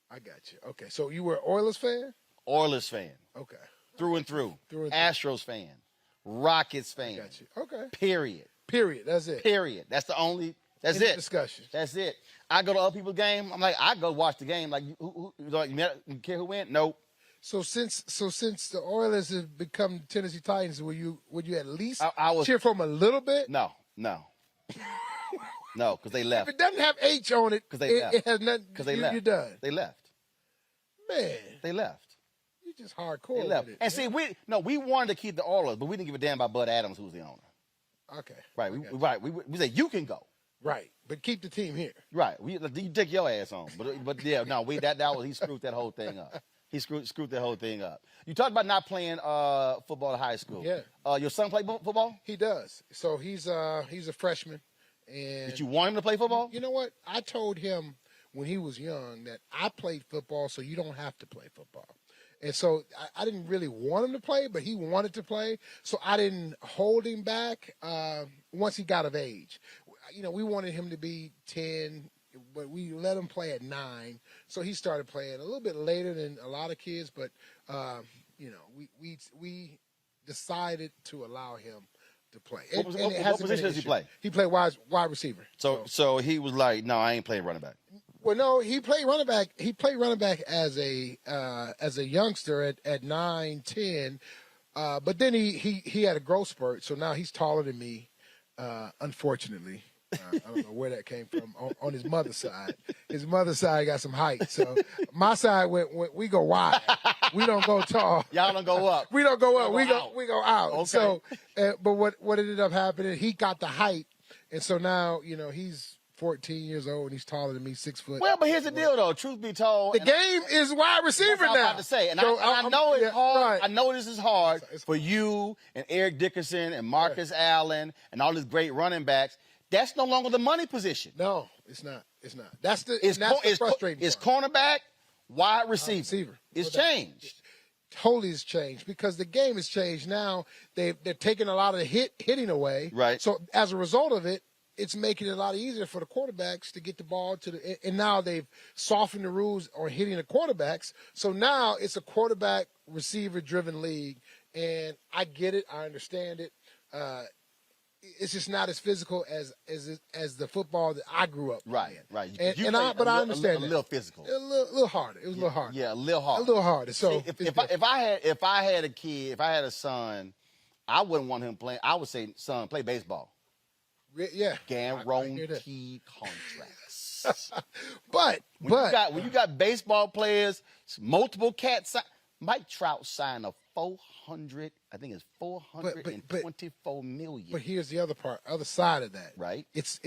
[SPEAKER 26] I got you. Okay, so you were an Oilers fan?
[SPEAKER 1] Oilers fan.
[SPEAKER 26] Okay.
[SPEAKER 1] Through and through. Astros fan. Rockets fan.
[SPEAKER 26] I got you. Okay.
[SPEAKER 1] Period.
[SPEAKER 26] That's it.
[SPEAKER 1] Period. That's the only. That's
[SPEAKER 26] End of
[SPEAKER 1] it.
[SPEAKER 26] Discussion.
[SPEAKER 1] That's it. I go to other people's game. I'm like, I go watch the game. Like, you care who win? Nope.
[SPEAKER 26] So since the Oilers have become Tennessee Titans, would you at least
[SPEAKER 1] I
[SPEAKER 26] cheer for them a little bit?
[SPEAKER 1] No. No, because they left.
[SPEAKER 26] If it doesn't have H on it, it has nothing.
[SPEAKER 1] Because they left.
[SPEAKER 26] You're done.
[SPEAKER 1] They left.
[SPEAKER 26] Man.
[SPEAKER 1] They left.
[SPEAKER 26] You're just hardcore.
[SPEAKER 1] They left.
[SPEAKER 26] With it.
[SPEAKER 1] And see, we wanted to keep the Oilers, but we didn't give a damn about Bud Adams, who's the owner.
[SPEAKER 26] Okay.
[SPEAKER 1] Right. We said you can go.
[SPEAKER 26] Right, but keep the team here.
[SPEAKER 1] Right. You take your ass on. But yeah, no, he screwed that whole thing up. He screwed that whole thing up. You talked about not playing football in high school.
[SPEAKER 26] Yeah.
[SPEAKER 1] Your son play football?
[SPEAKER 26] He does. So he's a freshman. And
[SPEAKER 1] did you want him to play football?
[SPEAKER 26] You know what? I told him when he was young that I played football, so you don't have to play football. And so I didn't really want him to play, but he wanted to play. So I didn't hold him back once he got of age. You know, we wanted him to be 10, but we let him play at 9. So he started playing a little bit later than a lot of kids, but, we decided to allow him to play.
[SPEAKER 1] What position does he play?
[SPEAKER 26] He played wide receiver.
[SPEAKER 1] So he was like, no, I ain't playing running back.
[SPEAKER 26] Well, no, he played running back. He played running back as a youngster at 9, 10. But then he had a growth spurt, so now he's taller than me, unfortunately. I don't know where that came from on his mother's side. His mother's side got some height. So my side we go wide. We don't go tall.
[SPEAKER 1] Y'all don't go up.
[SPEAKER 26] We don't go up. We go out.
[SPEAKER 1] Okay.
[SPEAKER 26] So, but what ended up happening? He got the height, and so now he's 14 years old and he's taller than me, 6 foot.
[SPEAKER 1] Well, but here's the deal, though. Truth be told,
[SPEAKER 26] the game is wide receiver now.
[SPEAKER 1] I'm about to say, and
[SPEAKER 26] so
[SPEAKER 1] I know it's hard.
[SPEAKER 26] Right.
[SPEAKER 1] I know this is hard for you and Eric Dickerson and Marcus Allen and all these great running backs. That's no longer the money position.
[SPEAKER 26] No, it's not. It's not. That's the frustrating
[SPEAKER 1] It's
[SPEAKER 26] part.
[SPEAKER 1] cornerback, wide receiver. It's changed.
[SPEAKER 26] Totally has changed because the game has changed now. They're taking a lot of the hitting away.
[SPEAKER 1] Right.
[SPEAKER 26] So as a result of it, it's making it a lot easier for the quarterbacks to get the ball and now they've softened the rules on hitting the quarterbacks. So now it's a quarterback receiver driven league, and I get it. I understand it. it's just not as physical as the football that I grew up
[SPEAKER 1] Right,
[SPEAKER 26] in.
[SPEAKER 1] right.
[SPEAKER 26] But I understand
[SPEAKER 1] a little physical.
[SPEAKER 26] A little harder. It was a little harder.
[SPEAKER 1] Yeah, a little harder.
[SPEAKER 26] A little harder. So
[SPEAKER 1] see, if I had a kid, if I had a son, I wouldn't want him playing. I would say, son, play baseball.
[SPEAKER 26] Yeah.
[SPEAKER 1] Guaranteed contracts.
[SPEAKER 26] But
[SPEAKER 1] when you got baseball players, multiple cats. Mike Trout signed a $424 million.
[SPEAKER 26] But here's the other side of that.
[SPEAKER 1] Right.
[SPEAKER 26] It's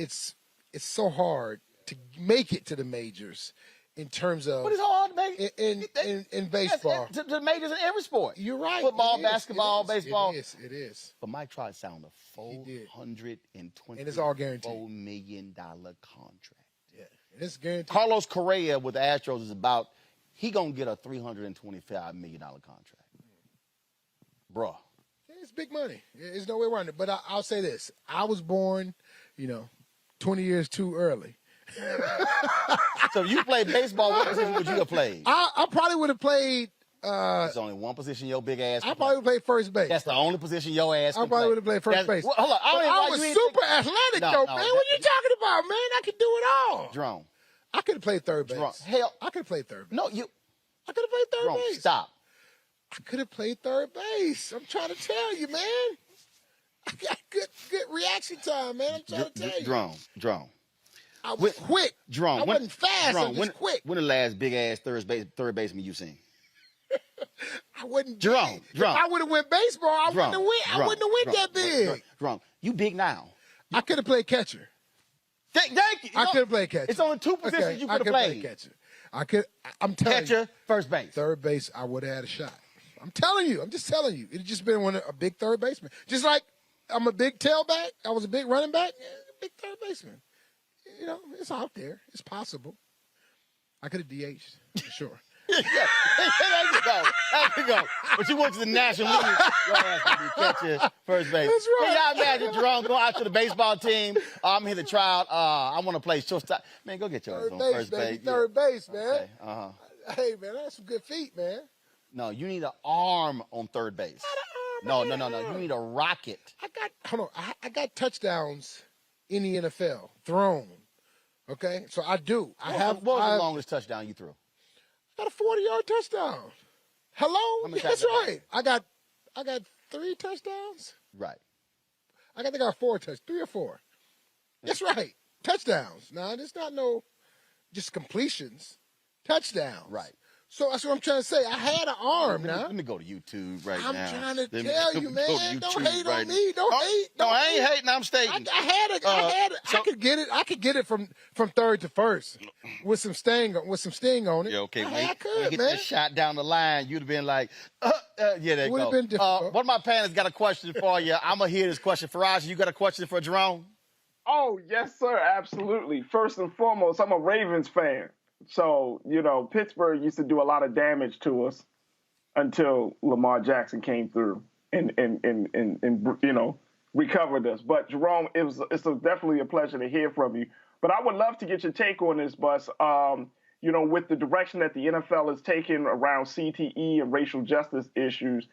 [SPEAKER 26] so hard to make it to the majors in terms of.
[SPEAKER 1] But it's hard to make
[SPEAKER 26] in baseball.
[SPEAKER 1] To the majors in every sport.
[SPEAKER 26] You're right.
[SPEAKER 1] Football, basketball, baseball.
[SPEAKER 26] It is.
[SPEAKER 1] But Mike Trout signed a $424
[SPEAKER 26] and it's all guaranteed.
[SPEAKER 1] million contract.
[SPEAKER 26] Yeah, and it's guaranteed.
[SPEAKER 1] Carlos Correa with the Astros is about. He gonna get a $325 million contract, bruh.
[SPEAKER 26] Yeah, it's big money. There's no way around it. But I'll say this: I was born, 20 years too early.
[SPEAKER 1] So if you played baseball, what position would you have played?
[SPEAKER 26] I probably would have played.
[SPEAKER 1] There's only one position your big ass.
[SPEAKER 26] I probably would have played first base.
[SPEAKER 1] That's the only position your ass.
[SPEAKER 26] I probably would have played first base.
[SPEAKER 1] Well, hold on.
[SPEAKER 26] I was super athletic, though, man. What you talking about, man? I could do it all.
[SPEAKER 1] Jerome.
[SPEAKER 26] I could have played third base.
[SPEAKER 1] Hell,
[SPEAKER 26] I could have played third base.
[SPEAKER 1] No,
[SPEAKER 26] I could have played third base.
[SPEAKER 1] Stop.
[SPEAKER 26] I could have played third base. I'm trying to tell you, man. I got good reaction time, man. I'm trying to tell you.
[SPEAKER 1] Jerome.
[SPEAKER 26] I was quick.
[SPEAKER 1] Jerome.
[SPEAKER 26] I wasn't fast. I was quick.
[SPEAKER 1] When the last big ass third baseman you seen?
[SPEAKER 26] I wouldn't.
[SPEAKER 1] Jerome.
[SPEAKER 26] If I would have went baseball, I wouldn't have went that big.
[SPEAKER 1] Jerome, you big now.
[SPEAKER 26] I could have played catcher.
[SPEAKER 1] Thank you.
[SPEAKER 26] I could have played catcher.
[SPEAKER 1] It's only two positions you could have played.
[SPEAKER 26] Catcher. I'm telling you.
[SPEAKER 1] Catcher, first base.
[SPEAKER 26] Third base, I would have had a shot. I'm telling you. I'm just telling you. It'd just been a big third baseman. Just like I'm a big tailback. I was a big running back. Yeah, a big third baseman. It's out there. It's possible. I could have DH'd, for sure.
[SPEAKER 1] There you go. But you went to the National League. Your ass gonna be catcher, first base.
[SPEAKER 26] That's right.
[SPEAKER 1] Can y'all imagine Jerome going out to the baseball team? I'm here to try out. I want to play shortstop. Man, go get your ass on first base.
[SPEAKER 26] Third base, man.
[SPEAKER 1] Okay.
[SPEAKER 26] Hey, man, that's some good feet, man.
[SPEAKER 1] No, you need an arm on third base. No. You need a rocket.
[SPEAKER 26] I got touchdowns in the NFL thrown. Okay, so I do.
[SPEAKER 1] What was the longest touchdown you threw?
[SPEAKER 26] I got a 40-yard touchdown. Hello? That's right. I got 3 touchdowns.
[SPEAKER 1] Right.
[SPEAKER 26] I got 4 touchdowns. 3 or 4. That's right. Touchdowns. Now, it's not just completions. Touchdowns.
[SPEAKER 1] Right.
[SPEAKER 26] So that's what I'm trying to say. I had an arm now.
[SPEAKER 1] Let me go to YouTube right
[SPEAKER 26] now.
[SPEAKER 1] now.
[SPEAKER 26] I'm trying to tell you, man. Don't hate on me. Don't hate.
[SPEAKER 1] No, I ain't hating. I'm stating.
[SPEAKER 26] I had it. I could get it. I could get it from third to first with some sting on it.
[SPEAKER 1] Yeah, okay.
[SPEAKER 26] I could,
[SPEAKER 1] when you
[SPEAKER 26] man.
[SPEAKER 1] Get the shot down the line, you'd have been like, there you go.
[SPEAKER 26] Would have been difficult.
[SPEAKER 1] One of my panelists got a question for you. I'm going to hear this question. Faraz, you got a question for Jerome?
[SPEAKER 10] Oh, yes, sir. Absolutely. First and foremost, I'm a Ravens fan. So, Pittsburgh used to do a lot of damage to us until Lamar Jackson came through and recovered us. But Jerome, it's definitely a pleasure to hear from you. But I would love to get your take on this, Bus. With the direction that the NFL is taking around CTE and racial justice issues,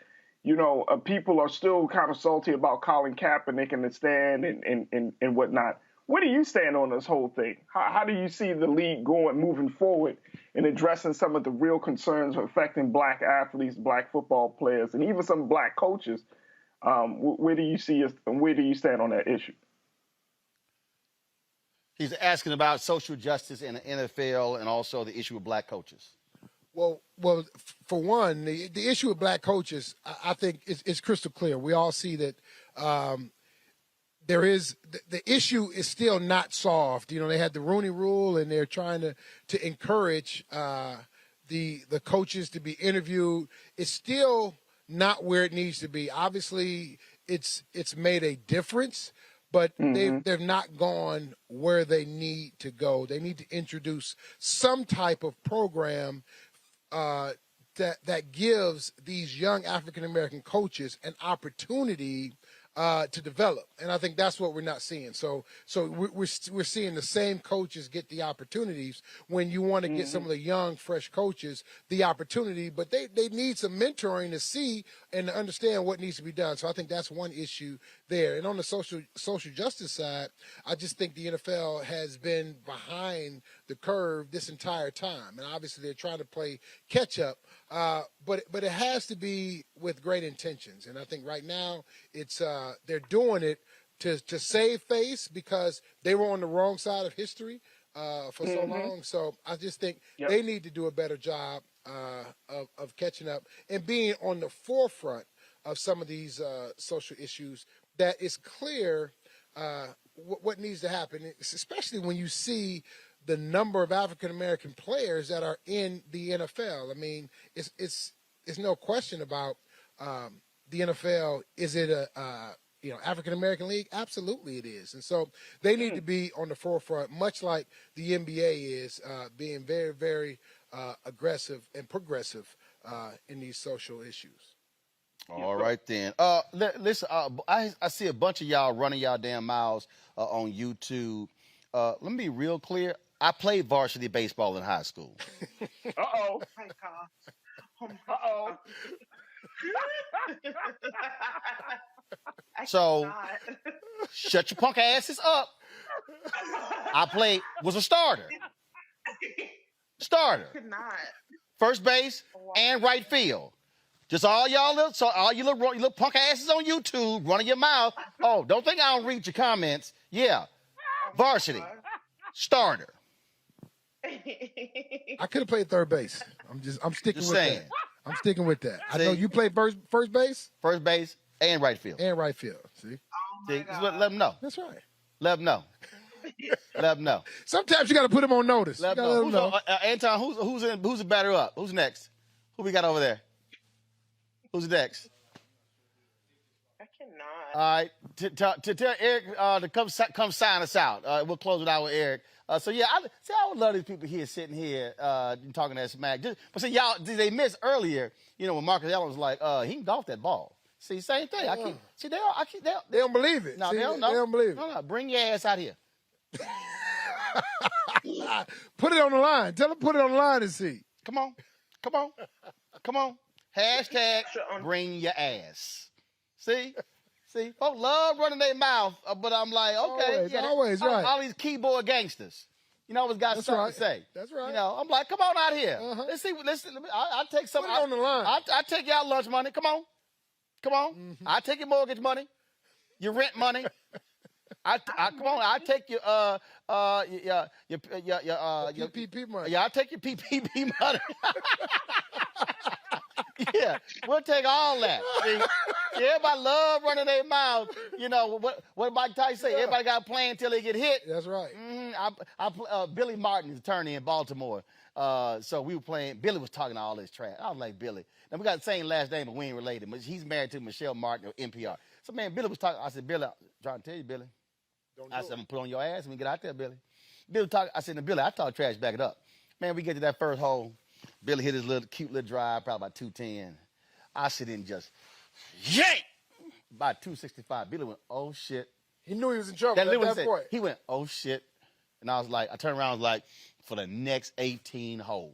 [SPEAKER 10] people are still kind of salty about Colin Kaepernick in the stand and whatnot. Where do you stand on this whole thing? How do you see the league moving forward in addressing some of the real concerns affecting black athletes, black football players, and even some black coaches? Where do you stand on that issue?
[SPEAKER 1] He's asking about social justice in the NFL and also the issue of black coaches.
[SPEAKER 26] Well, for one, the issue with black coaches, I think is crystal clear. We all see that there is the issue is still not solved. They had the Rooney Rule, and they're trying to encourage the coaches to be interviewed. It's still not where it needs to be. Obviously, it's made a difference, but they've not gone where they need to go. They need to introduce some type of program that gives these young African American coaches an opportunity to develop, and I think that's what we're not seeing. So we're seeing the same coaches get the opportunities when you want to get some of the young, fresh coaches the opportunity, but they need some mentoring to see and to understand what needs to be done. So I think that's one issue there. And on the social justice side, I just think the NFL has been behind the curve this entire time. And obviously they're trying to play catch up, but it has to be with great intentions. And I think right now it's they're doing it to save face because they were on the wrong side of history for so long. So I just think they need to do a better job of catching up and being on the forefront of some of these social issues that it's clear what needs to happen, especially when you see the number of African-American players that are in the NFL. I mean, it's no question about the NFL. Is it a African-American league? Absolutely it is. And so they need to be on the forefront, much like the NBA is, being very, very aggressive and progressive in these social issues.
[SPEAKER 1] All right, then. Listen, I see a bunch of y'all running y'all damn miles on YouTube. Let me be real clear. I played varsity baseball in high school.
[SPEAKER 11] Uh-oh. Oh, my gosh. Uh-oh.
[SPEAKER 1] So, shut your punk asses up. I was a starter. First base and right field. Just all you little punk asses on YouTube running your mouth. Oh, don't think I don't read your comments. Yeah. Varsity. Starter.
[SPEAKER 26] I could have played third base. I'm sticking with that. I'm sticking with that. I know you played first base?
[SPEAKER 1] First base and right field.
[SPEAKER 26] And right field. See?
[SPEAKER 1] Let them know.
[SPEAKER 26] That's right.
[SPEAKER 1] Let them know. Let them know.
[SPEAKER 26] Sometimes you got to put them on notice.
[SPEAKER 1] Let them know. Anton, who's the batter up? Who's next? Who we got over there? Who's next?
[SPEAKER 11] I cannot.
[SPEAKER 1] All right. To tell Eric to come sign us out. We'll close it out with Eric. I would love these people here sitting here talking that smack. But see, y'all, they missed earlier, when Marcus Allen was like, he can golf that ball. See, same thing.
[SPEAKER 26] They don't believe it.
[SPEAKER 1] No, they don't know.
[SPEAKER 26] They don't believe it.
[SPEAKER 1] No, bring your ass out here.
[SPEAKER 26] Put it on the line. Tell them put it on the line and see.
[SPEAKER 1] Come on. Hashtag bring your ass. See? Folks love running their mouth, but I'm like, okay.
[SPEAKER 26] Always right.
[SPEAKER 1] All these keyboard gangsters. Always got something to say.
[SPEAKER 26] That's right.
[SPEAKER 1] I'm like, come on out here. Let's see. I'll take some.
[SPEAKER 26] Put it on the line.
[SPEAKER 1] I'll take y'all lunch money. Come on.
[SPEAKER 26] Mm-hmm.
[SPEAKER 1] I'll take your mortgage money, your rent money. Come on. I'll take your
[SPEAKER 26] PPP money.
[SPEAKER 1] Yeah, I'll take your PPP money. Yeah, we'll take all that. See, everybody love running their mouth. What Mike Tyson say? Everybody got to play until they get hit.
[SPEAKER 26] That's right.
[SPEAKER 1] Billy Martin is attorney in Baltimore. So we were playing. Billy was talking all this trash. I was like, Billy. Now we got the same last name, but we ain't related. But he's married to Michelle Martin of NPR. So man, Billy was talking. I said, Billy, I'm trying to tell you, Billy. I said, I'm gonna put on your ass when we get out there, Billy. Billy talk. I said, now, Billy, I talk trash. Back it up. Man, we get to that first hole. Billy hit his cute little drive, probably about 210. I sit in just yank by 265. Billy went, oh shit.
[SPEAKER 26] He knew he was in trouble at that point.
[SPEAKER 1] He went, oh shit. And I turned around, I was like, for the next 18 holes.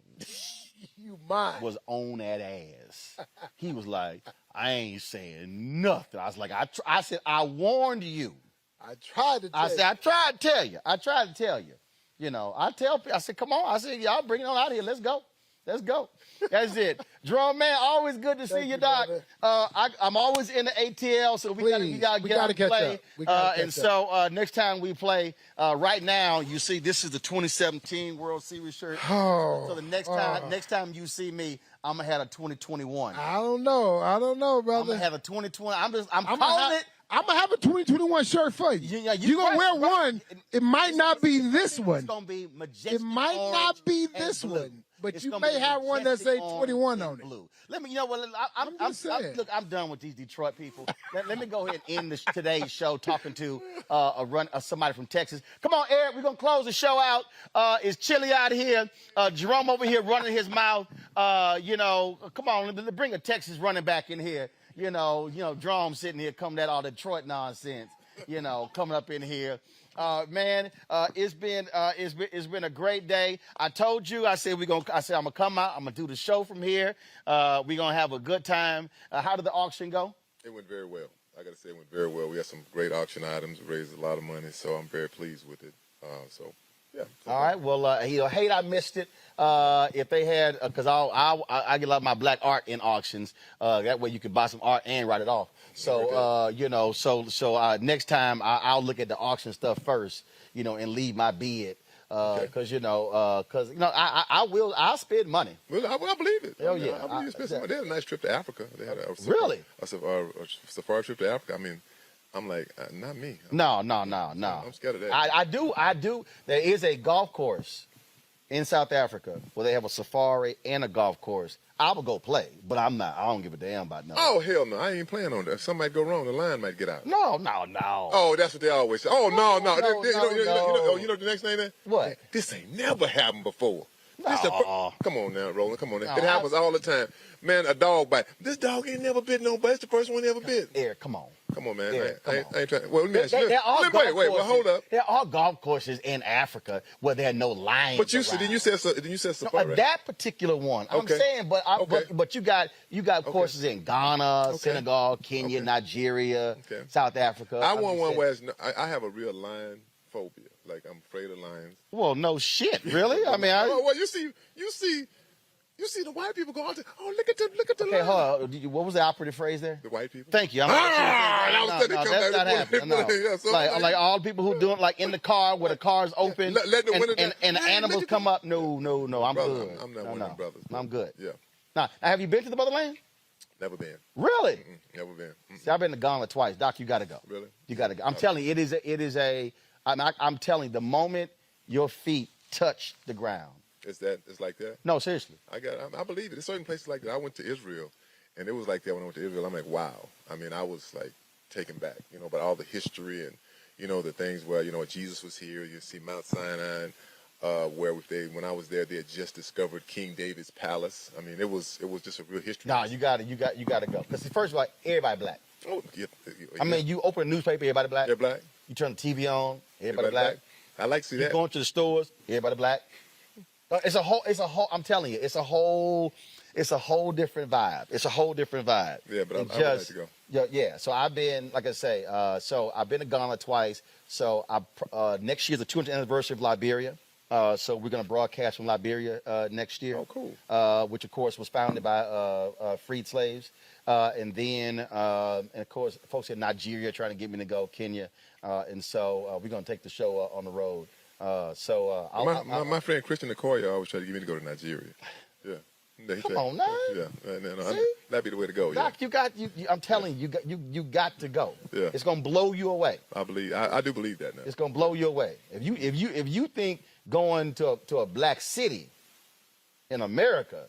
[SPEAKER 26] You mind.
[SPEAKER 1] Was on that ass. He was like, I ain't saying nothing. I was like, I said, I warned you.
[SPEAKER 26] I tried to tell you.
[SPEAKER 1] I tried to tell you. I tell people, I said, come on. I said, y'all bring it on out here. Let's go. That's it. Jerome, man, always good to see you, Doc. I'm always in the ATL, so we gotta get out and play. Next time we play, right now, you see, this is the 2017 World Series shirt. So the next time you see me, I'm gonna have a 2021.
[SPEAKER 26] I don't know, brother.
[SPEAKER 1] I'm gonna have a 2020. I'm calling it.
[SPEAKER 26] I'm going to have a 2021 shirt for you. You're going to wear one. It might not be this one.
[SPEAKER 1] It's going to be majestic.
[SPEAKER 26] It might not be this one. But you may have one that say 21 on it.
[SPEAKER 1] Blue. Let me, I'm done with these Detroit people. let me go ahead and end today's show talking to somebody from Texas. Come on, Eric, we're going to close the show out. It's chilly out here. Jerome over here running his mouth. Come on, bring a Texas running back in here. Jerome sitting here coming at all Detroit nonsense. coming up in here. Man, it's been a great day. I told you, I said I'm gonna come out. I'm gonna do the show from here. We're gonna have a good time. How did the auction go?
[SPEAKER 7] It went very well. I got to say, it went very well. We had some great auction items, raised a lot of money, so I'm very pleased with it. Yeah.
[SPEAKER 1] All right. Well, he'll hate I missed it. If they had, because I get a lot of my black art in auctions. That way you can buy some art and write it off. So next time I'll look at the auction stuff first, and leave my bid. Because I'll spend money.
[SPEAKER 7] Well, I believe it.
[SPEAKER 1] Hell yeah.
[SPEAKER 7] I believe you spend some money. They had a nice trip to Africa. They had a safari trip to Africa. I mean, I'm like, not me.
[SPEAKER 1] No.
[SPEAKER 7] I'm scared of that.
[SPEAKER 1] I do. There is a golf course in South Africa where they have a safari and a golf course. I would go play, but I'm not. I don't give a damn about nothing.
[SPEAKER 7] Oh, hell no. I ain't playing on that. If something might go wrong, the line might get out.
[SPEAKER 1] No.
[SPEAKER 7] Oh, that's what they always say. Oh, no. You know the next thing then?
[SPEAKER 1] What?
[SPEAKER 7] This ain't never happened before.
[SPEAKER 1] No.
[SPEAKER 7] Come on now, Roland. Come on now.
[SPEAKER 1] No,
[SPEAKER 7] It happens all the time. Man, a dog bite. This dog ain't never bit nobody. It's the first one he ever bit.
[SPEAKER 1] Eric, come on.
[SPEAKER 7] Come on, man.
[SPEAKER 1] Eric,
[SPEAKER 7] I ain't trying. Well, let me ask you.
[SPEAKER 1] Wait,
[SPEAKER 7] hold up.
[SPEAKER 1] There are golf courses in Africa where there are no lines.
[SPEAKER 7] But you said safari.
[SPEAKER 1] That particular one. I'm saying, but you got courses in Ghana, Senegal, Kenya, Nigeria, South Africa.
[SPEAKER 7] I want one where I have a real lion phobia. Like, I'm afraid of lions.
[SPEAKER 1] Well, no shit, really? I mean,
[SPEAKER 7] well, you see the white people go out there. Oh, look at the
[SPEAKER 1] lion.
[SPEAKER 7] Hold
[SPEAKER 1] on. What was the operative phrase there?
[SPEAKER 7] The white people.
[SPEAKER 1] Thank you. That's not happening. No. Like all the people who doing like in the car where the car's open and the animals come up. No. I'm good.
[SPEAKER 7] I'm not one of them brothers.
[SPEAKER 1] I'm good.
[SPEAKER 7] Yeah.
[SPEAKER 1] Now, have you been to the motherland?
[SPEAKER 7] Never been.
[SPEAKER 1] Really?
[SPEAKER 7] Never been.
[SPEAKER 1] See, I've been to Ghana twice. Doc, you got to go.
[SPEAKER 7] Really?
[SPEAKER 1] You got to go. I'm telling you, I'm telling you, the moment your feet touch the ground.
[SPEAKER 7] It's like that?
[SPEAKER 1] No, seriously.
[SPEAKER 7] I believe it. There's certain places like that. I went to Israel, and it was like that when I went to Israel. I'm like, wow. I mean, I was like taken back, but all the history and, the things where, Jesus was here. You see Mount Sinai, where when I was there, they had just discovered King David's palace. I mean, it was just a real history.
[SPEAKER 1] No, you got to go. Because first of all, everybody black.
[SPEAKER 7] Oh, yeah.
[SPEAKER 1] I mean, you open a newspaper, everybody black.
[SPEAKER 7] They're black.
[SPEAKER 1] You turn the TV on, everybody black.
[SPEAKER 7] I like to see that.
[SPEAKER 1] You going to the stores, everybody black. It's a whole. I'm telling you, it's a whole different vibe. It's a whole different vibe.
[SPEAKER 7] Yeah, but I would like to go.
[SPEAKER 1] Yeah. So I've been, like I say, I've been to Ghana twice. So next year's the 200th anniversary of Liberia. So we're going to broadcast from Liberia next year.
[SPEAKER 7] Oh, cool.
[SPEAKER 1] Which of course was founded by freed slaves. And then, of course, folks in Nigeria trying to get me to go, Kenya. And so we're going to take the show on the road.
[SPEAKER 7] My friend Christian Okoye always tried to get me to go to Nigeria. Yeah.
[SPEAKER 1] Come on now.
[SPEAKER 7] Yeah. That'd be the way to go.
[SPEAKER 1] Doc, I'm telling you, you got to go.
[SPEAKER 7] Yeah.
[SPEAKER 1] It's going to blow you away.
[SPEAKER 7] I do believe that now.
[SPEAKER 1] It's going to blow you away. If you think going to a black city in America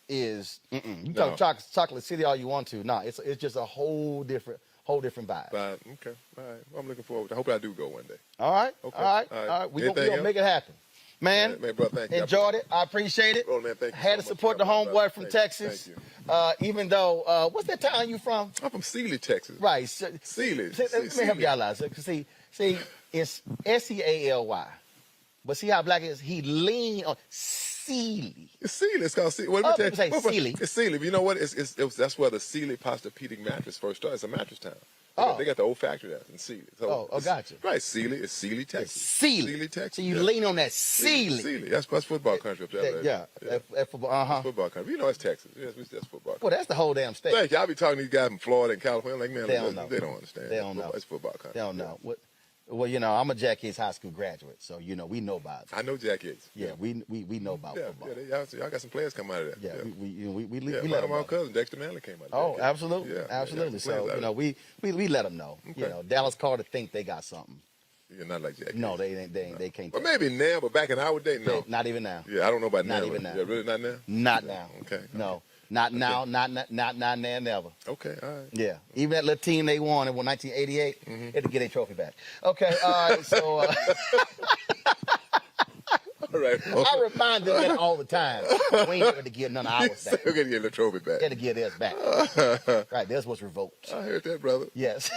[SPEAKER 1] is you talk chocolate city all you want to. No, it's just a whole different vibe.
[SPEAKER 7] Okay. All right. Well, I'm looking forward. I hope I do go one day.
[SPEAKER 1] All right.
[SPEAKER 7] Okay.
[SPEAKER 1] All right. We're going to make it happen. Man,
[SPEAKER 7] bro, thank you.
[SPEAKER 1] Enjoyed it. I appreciate it.
[SPEAKER 7] Oh, man, thank you.
[SPEAKER 1] Had to support the homeboy from Texas.
[SPEAKER 7] Thank you.
[SPEAKER 1] Even though, what's that town you from?
[SPEAKER 7] I'm from Sealy, Texas.
[SPEAKER 1] Right.
[SPEAKER 7] Sealy.
[SPEAKER 1] Let me help y'all out. See, it's Sealy. But see how black it is? He leaned on Sealy.
[SPEAKER 7] It's Sealy. It's called Sealy.
[SPEAKER 1] Sealy.
[SPEAKER 7] It's Sealy. You know what? That's where the Sealy Posturepedic mattress first started. It's a mattress town. They got the old factory there in Sealy. So
[SPEAKER 1] gotcha.
[SPEAKER 7] Right, Sealy. It's Sealy, Texas.
[SPEAKER 1] Sealy,
[SPEAKER 7] Texas.
[SPEAKER 1] So you lean on that Sealy.
[SPEAKER 7] Sealy. That's football country up there.
[SPEAKER 1] That's football.
[SPEAKER 7] That's football country. You know, it's Texas. Yes, that's football country.
[SPEAKER 1] Well, that's the whole damn state.
[SPEAKER 7] Thank you. I'll be talking to these guys from Florida and California. Like, man,
[SPEAKER 1] they don't know.
[SPEAKER 7] They don't understand.
[SPEAKER 1] They don't know.
[SPEAKER 7] It's football country.
[SPEAKER 1] They don't know. Well, I'm a Jack Yates High School graduate, so we know about it.
[SPEAKER 7] I know Jack Yates.
[SPEAKER 1] Yeah, we know about football.
[SPEAKER 7] Yeah, y'all got some players come out of there.
[SPEAKER 1] Yeah, we
[SPEAKER 7] let them know. My cousin Dexter Manley came out of there.
[SPEAKER 1] Oh, absolutely, absolutely. So we let them know. Okay. Dallas Carter think they got something.
[SPEAKER 7] You're not like Jack Yates.
[SPEAKER 1] No, they can't.
[SPEAKER 7] But maybe now, but back in our day, no.
[SPEAKER 1] Not even now.
[SPEAKER 7] Yeah, I don't know about now.
[SPEAKER 1] Not even now.
[SPEAKER 7] Yeah, really not now.
[SPEAKER 1] Not now.
[SPEAKER 7] Okay.
[SPEAKER 1] No. Not now, not now, never.
[SPEAKER 7] Okay, all right.
[SPEAKER 1] Yeah, even that little team they won in 1988, they had to get a trophy back. Okay, all right, so.
[SPEAKER 7] All right.
[SPEAKER 1] I remind them that all the time. We ain't ready to give none of ours back.
[SPEAKER 7] We're going to get the trophy back.
[SPEAKER 1] Got to give theirs back. Right, theirs was revoked.
[SPEAKER 7] I heard that, brother.
[SPEAKER 1] Yes.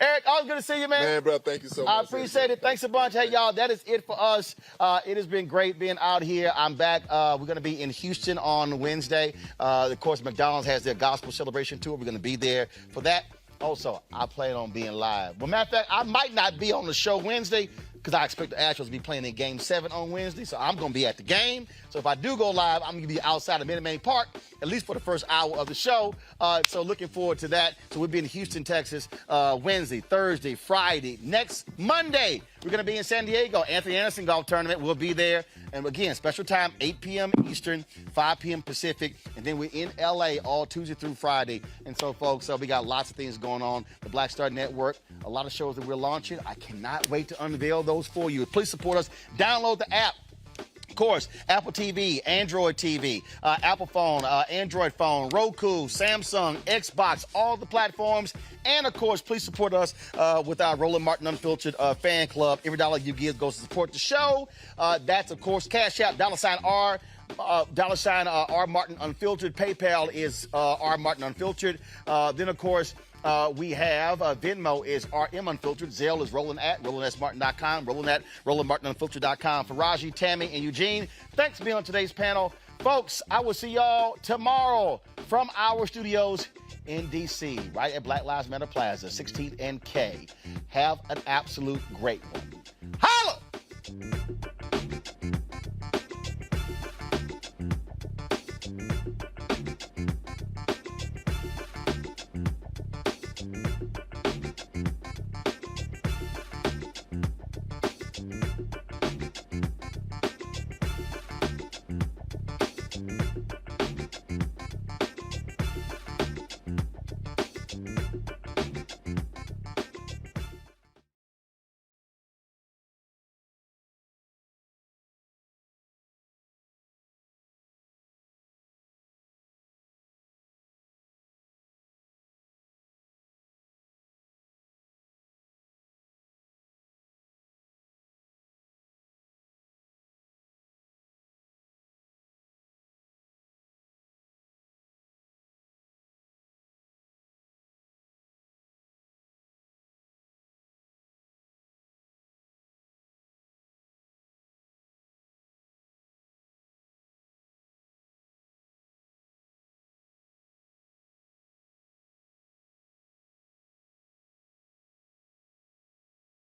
[SPEAKER 1] Eric, always good to see you, man.
[SPEAKER 7] Man, bro, thank you so much.
[SPEAKER 1] I appreciate it. Thanks a bunch. Hey, y'all, that is it for us. It has been great being out here. I'm back. We're going to be in Houston on Wednesday. Of course, McDonald's has their gospel celebration tour. We're going to be there for that. Also, I plan on being live. Well, matter of fact, I might not be on the show Wednesday because I expect the Astros to be playing in Game 7 on Wednesday, so I'm going to be at the game. So if I do go live, I'm going to be outside of Minute Maid Park, at least for the first hour of the show. So looking forward to that. So we'll be in Houston, Texas, Wednesday, Thursday, Friday. Next Monday, we're going to be in San Diego. Anthony Anderson Golf Tournament. We'll be there. And again, special time, 8 p.m. Eastern, 5 p.m. Pacific. And then we're in L.A. all Tuesday through Friday. And so, folks, we got lots of things going on. The Black Star Network, a lot of shows that we're launching. I cannot wait to unveil those for you. Please support us. Download the app. Of course, Apple TV, Android TV, Apple phone, Android phone, Roku, Samsung, Xbox, all the platforms. And, of course, please support us with our Roland Martin Unfiltered fan club. Every dollar you give goes to support the show. That's, of course, Cash App, $R. $R Martin Unfiltered. PayPal is R Martin Unfiltered. Then, of course, we have Venmo is RM Unfiltered. Zelle is Roland at RolandSMartin.com. Roland at RolandMartinUnfiltered.com. For Raji, Tammy, and Eugene, thanks for being on today's panel. Folks, I will see y'all tomorrow from our studios in D.C., right at Black Lives Matter Plaza, 16th and K. Have an absolute great one. Holla!